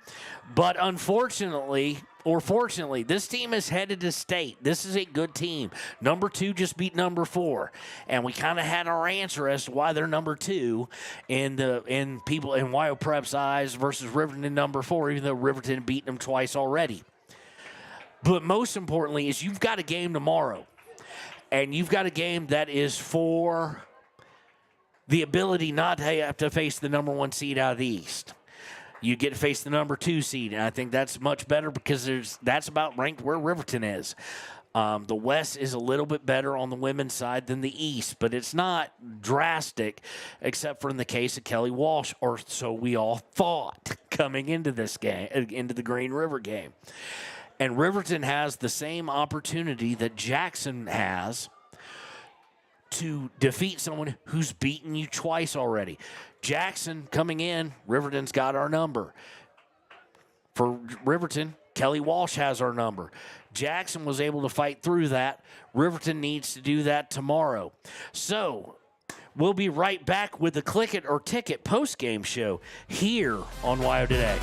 But unfortunately, or fortunately, this team is headed to state. This is a good team. Number 2 just beat number 4. And we kind of had our answer as to why they're number 2 in Wyo Prep's eyes versus Riverton in number 4, even though Riverton beat them twice already. But most importantly is you've got a game tomorrow. And you've got a game that is for the ability not to have to face the number 1 seed out of the East. You get to face the number 2 seed, and I think that's much better because that's about ranked where Riverton is. The West is a little bit better on the women's side than the East, but it's not drastic, except for in the case of Kelly Walsh, or so we all thought coming into this game, into the Green River game. And Riverton has the same opportunity that Jackson has to defeat someone who's beaten you twice already. Jackson coming in, Riverton's got our number. For Riverton, Kelly Walsh has our number. Jackson was able to fight through that. Riverton needs to do that tomorrow. So we'll be right back with the Click It or Ticket post-game show here on WYO Today.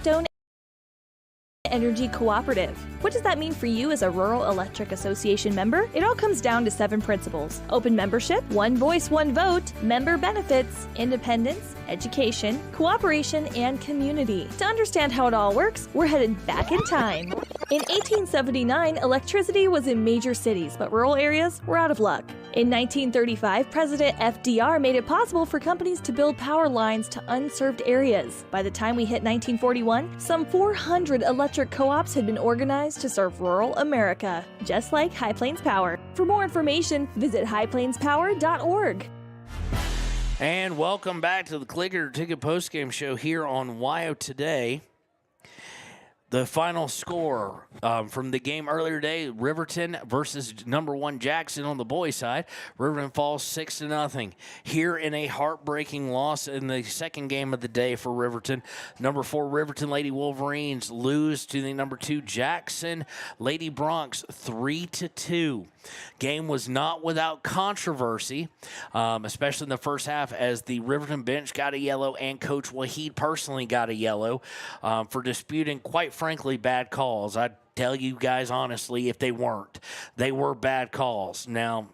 Donate Energy Cooperative. What does that mean for you as a Rural Electric Association member? It all comes down to 7 principles: open membership, one voice, one vote, member benefits, independence, education, cooperation, and community. To understand how it all works, we're headed back in time. In 1879, electricity was in major cities, but rural areas were out of luck. In 1935, President FDR made it possible for companies to build power lines to unserved areas. By the time we hit 1941, some 400 electric co-ops had been organized to serve rural America, just like High Plains Power. For more information, visit highplainspower.org. And welcome back to the Click It or Ticket postgame show here on WYO Today. The final score from the game earlier today, Riverton versus number 1 Jackson on the boys' side. Riverton falls 6-0. Here in a heartbreaking loss in the second game of the day for Riverton. Number 4 Riverton Lady Wolverines lose to the number 2 Jackson Lady Bronx 3-2. Game was not without controversy, especially in the first half, as the Riverton bench got a yellow and Coach Wahid personally got a yellow for disputing, quite frankly, bad calls. I'd tell you guys honestly, if they weren't, they were bad calls. Now,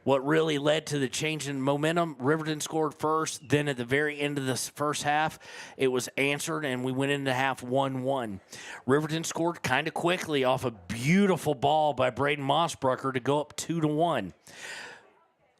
what really led to the change in momentum, Riverton scored first, then at the very end of the first half, it was answered, and we went into half 1-1. Riverton scored kind of quickly off a beautiful ball by Braden Mossbrucker to go up 2-1.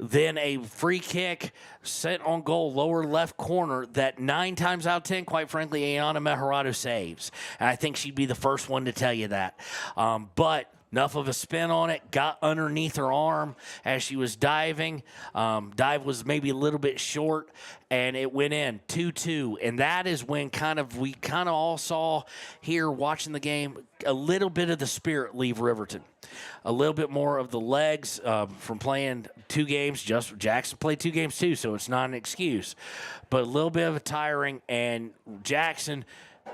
Then a free kick set on goal, lower left corner, that 9 times out of 10, quite frankly, Ayana Meharado saves. And I think she'd be the first one to tell you that. But enough of a spin on it, got underneath her arm as she was diving. Dive was maybe a little bit short, and it went in 2-2. And that is when we all saw here watching the game a little bit of the spirit leave Riverton. A little bit more of the legs from playing 2 games. Jackson played 2 games too, so it's not an excuse. But a little bit of a tiring, and Jackson,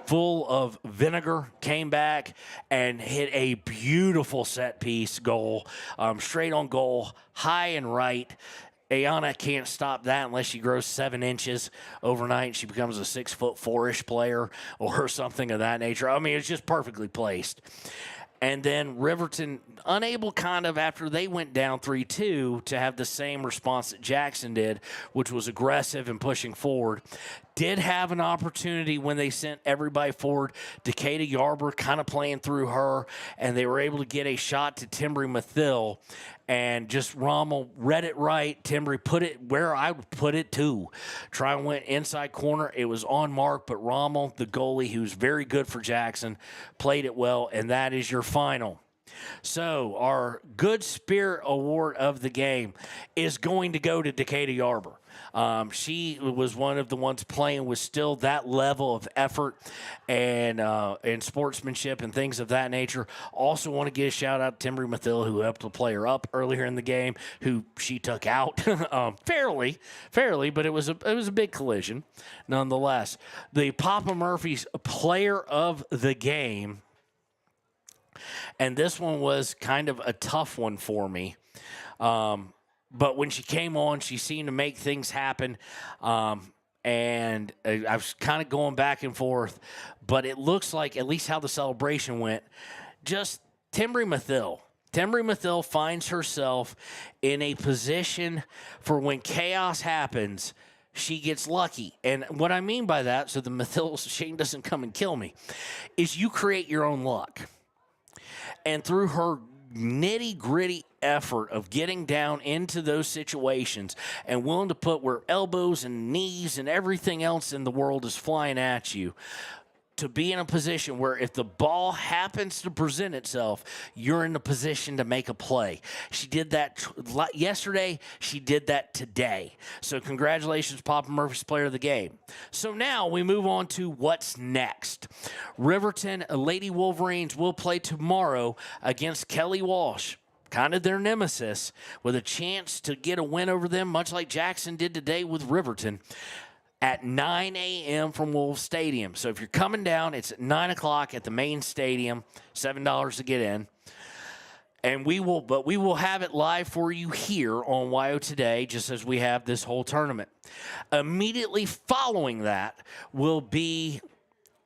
full of vinegar, came back and hit a beautiful set-piece goal, straight on goal, high and right. Ayana can't stop that unless she grows 7 inches overnight. She becomes a 6'4" player or something of that nature. I mean, it's just perfectly placed. And then Riverton, unable kind of after they went down 3-2 to have the same response that Jackson did, which was aggressive and pushing forward, did have an opportunity when they sent everybody forward. Decatur Yarborough kind of playing through her, and they were able to get a shot to Timbri Mathill. And just Rommel read it right. Timbri put it where I would put it too. Try and went inside corner. It was on mark, but Rommel, the goalie, who's very good for Jackson, played it well, and that is your final. So our Good Spirit Award of the game is going to go to Decatur Yarborough. She was one of the ones playing with still that level of effort and sportsmanship and things of that nature. Also want to give a shout out to Timbri Mathill, who helped to play her up earlier in the game, who she took out fairly, but it was a big collision nonetheless. The Papa Murphy's player of the game, and this one was kind of a tough one for me. But when she came on, she seemed to make things happen. And I was kind of going back and forth. But it looks like, at least how the celebration went, just Timbri Mathill. Timbri Mathill finds herself in a position for when chaos happens, she gets lucky. And what I mean by that, so the Mathill Shane doesn't come and kill me, is you create your own luck. And through her nitty-gritty effort of getting down into those situations and willing to put where elbows and knees and everything else in the world is flying at you, to be in a position where if the ball happens to present itself, you're in a position to make a play. She did that yesterday. She did that today. So congratulations, Papa Murphy's player of the game. So now we move on to what's next. Riverton Lady Wolverines will play tomorrow against Kelly Walsh, kind of their nemesis, with a chance to get a win over them, much like Jackson did today with Riverton, at 9 a.m. from Wolves Stadium. So if you're coming down, it's at 9 o'clock at the main stadium, $7 to get in. And we will have it live for you here on WYO Today, just as we have this whole tournament. Immediately following that will be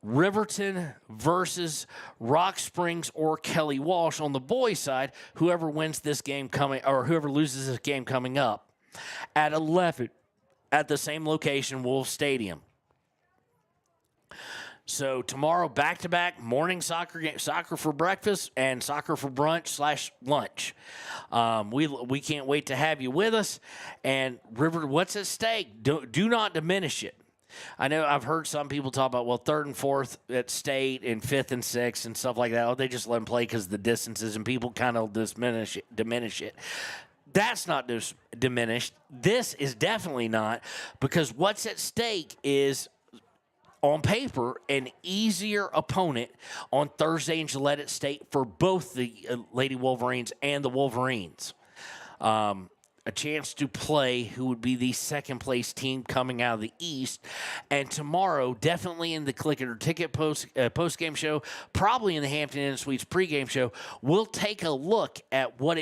Riverton versus Rock Springs or Kelly Walsh on the boys' side. Whoever wins this game coming, or whoever loses this game coming up, at 11 at the same location, Wolves Stadium. So tomorrow, back-to-back morning soccer game, soccer for breakfast and soccer for brunch/lunch. We can't wait to have you with us. And River, what's at stake? Do not diminish it. I know I've heard some people talk about, well, 3rd and 4th at state and 5th and 6th and stuff like that. Oh, they just let them play because of the distances, and people kind of diminish it. That's not diminished. This is definitely not, because what's at stake is, on paper, an easier opponent on Thursday in Gillette at State for both the Lady Wolverines and the Wolverines. A chance to play who would be the second-place team coming out of the East. And tomorrow, definitely in the Click It or Ticket post-game show, probably in the Hampton Inn Suites pregame show, we'll take a look at what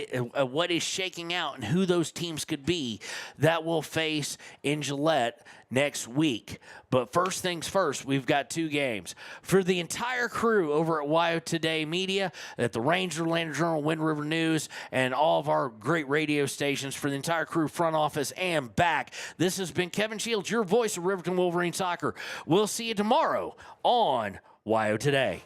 is shaking out and who those teams could be that we'll face in Gillette next week. But first things first, we've got 2 games. For the entire crew over at WYO Today Media, at the Ranger, Lander Journal, Wind River News, and all of our great radio stations, for the entire crew, front office, and back, this has been Kevin Shields, your voice of Riverton Wolverine Soccer. We'll see you tomorrow on WYO Today.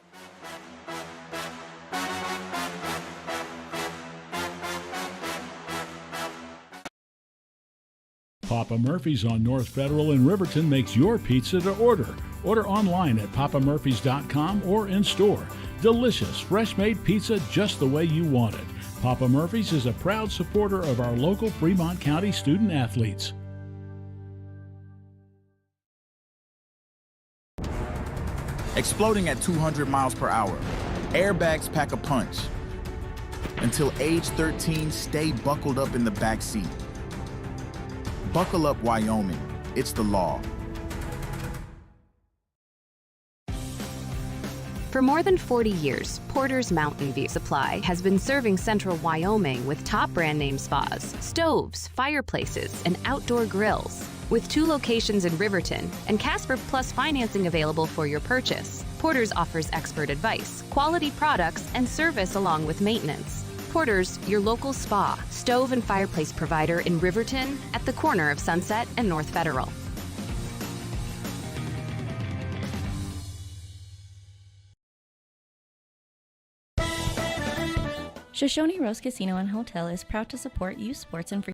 Papa Murphy's on North Federal in Riverton makes your pizza to order. Order online at papamurphys.com or in store. Delicious, fresh-made pizza just the way you want it. Papa Murphy's is a proud supporter of our local Fremont County student athletes. Exploding at 200 miles per hour. Airbags pack a punch. Until age 13, stay buckled up in the back seat. Buckle up, Wyoming. It's the law. For more than 40 years, Porter's Mountain View Supply has been serving central Wyoming with top brand name spas, stoves, fireplaces, and outdoor grills. With 2 locations in Riverton and Casper Plus financing available for your purchase, Porter's offers expert advice, quality products, and service along with maintenance. Porter's, your local spa, stove, and fireplace provider in Riverton at the corner of Sunset and North Federal. Shoshone Rose Casino and Hotel is proud to support youth sports and free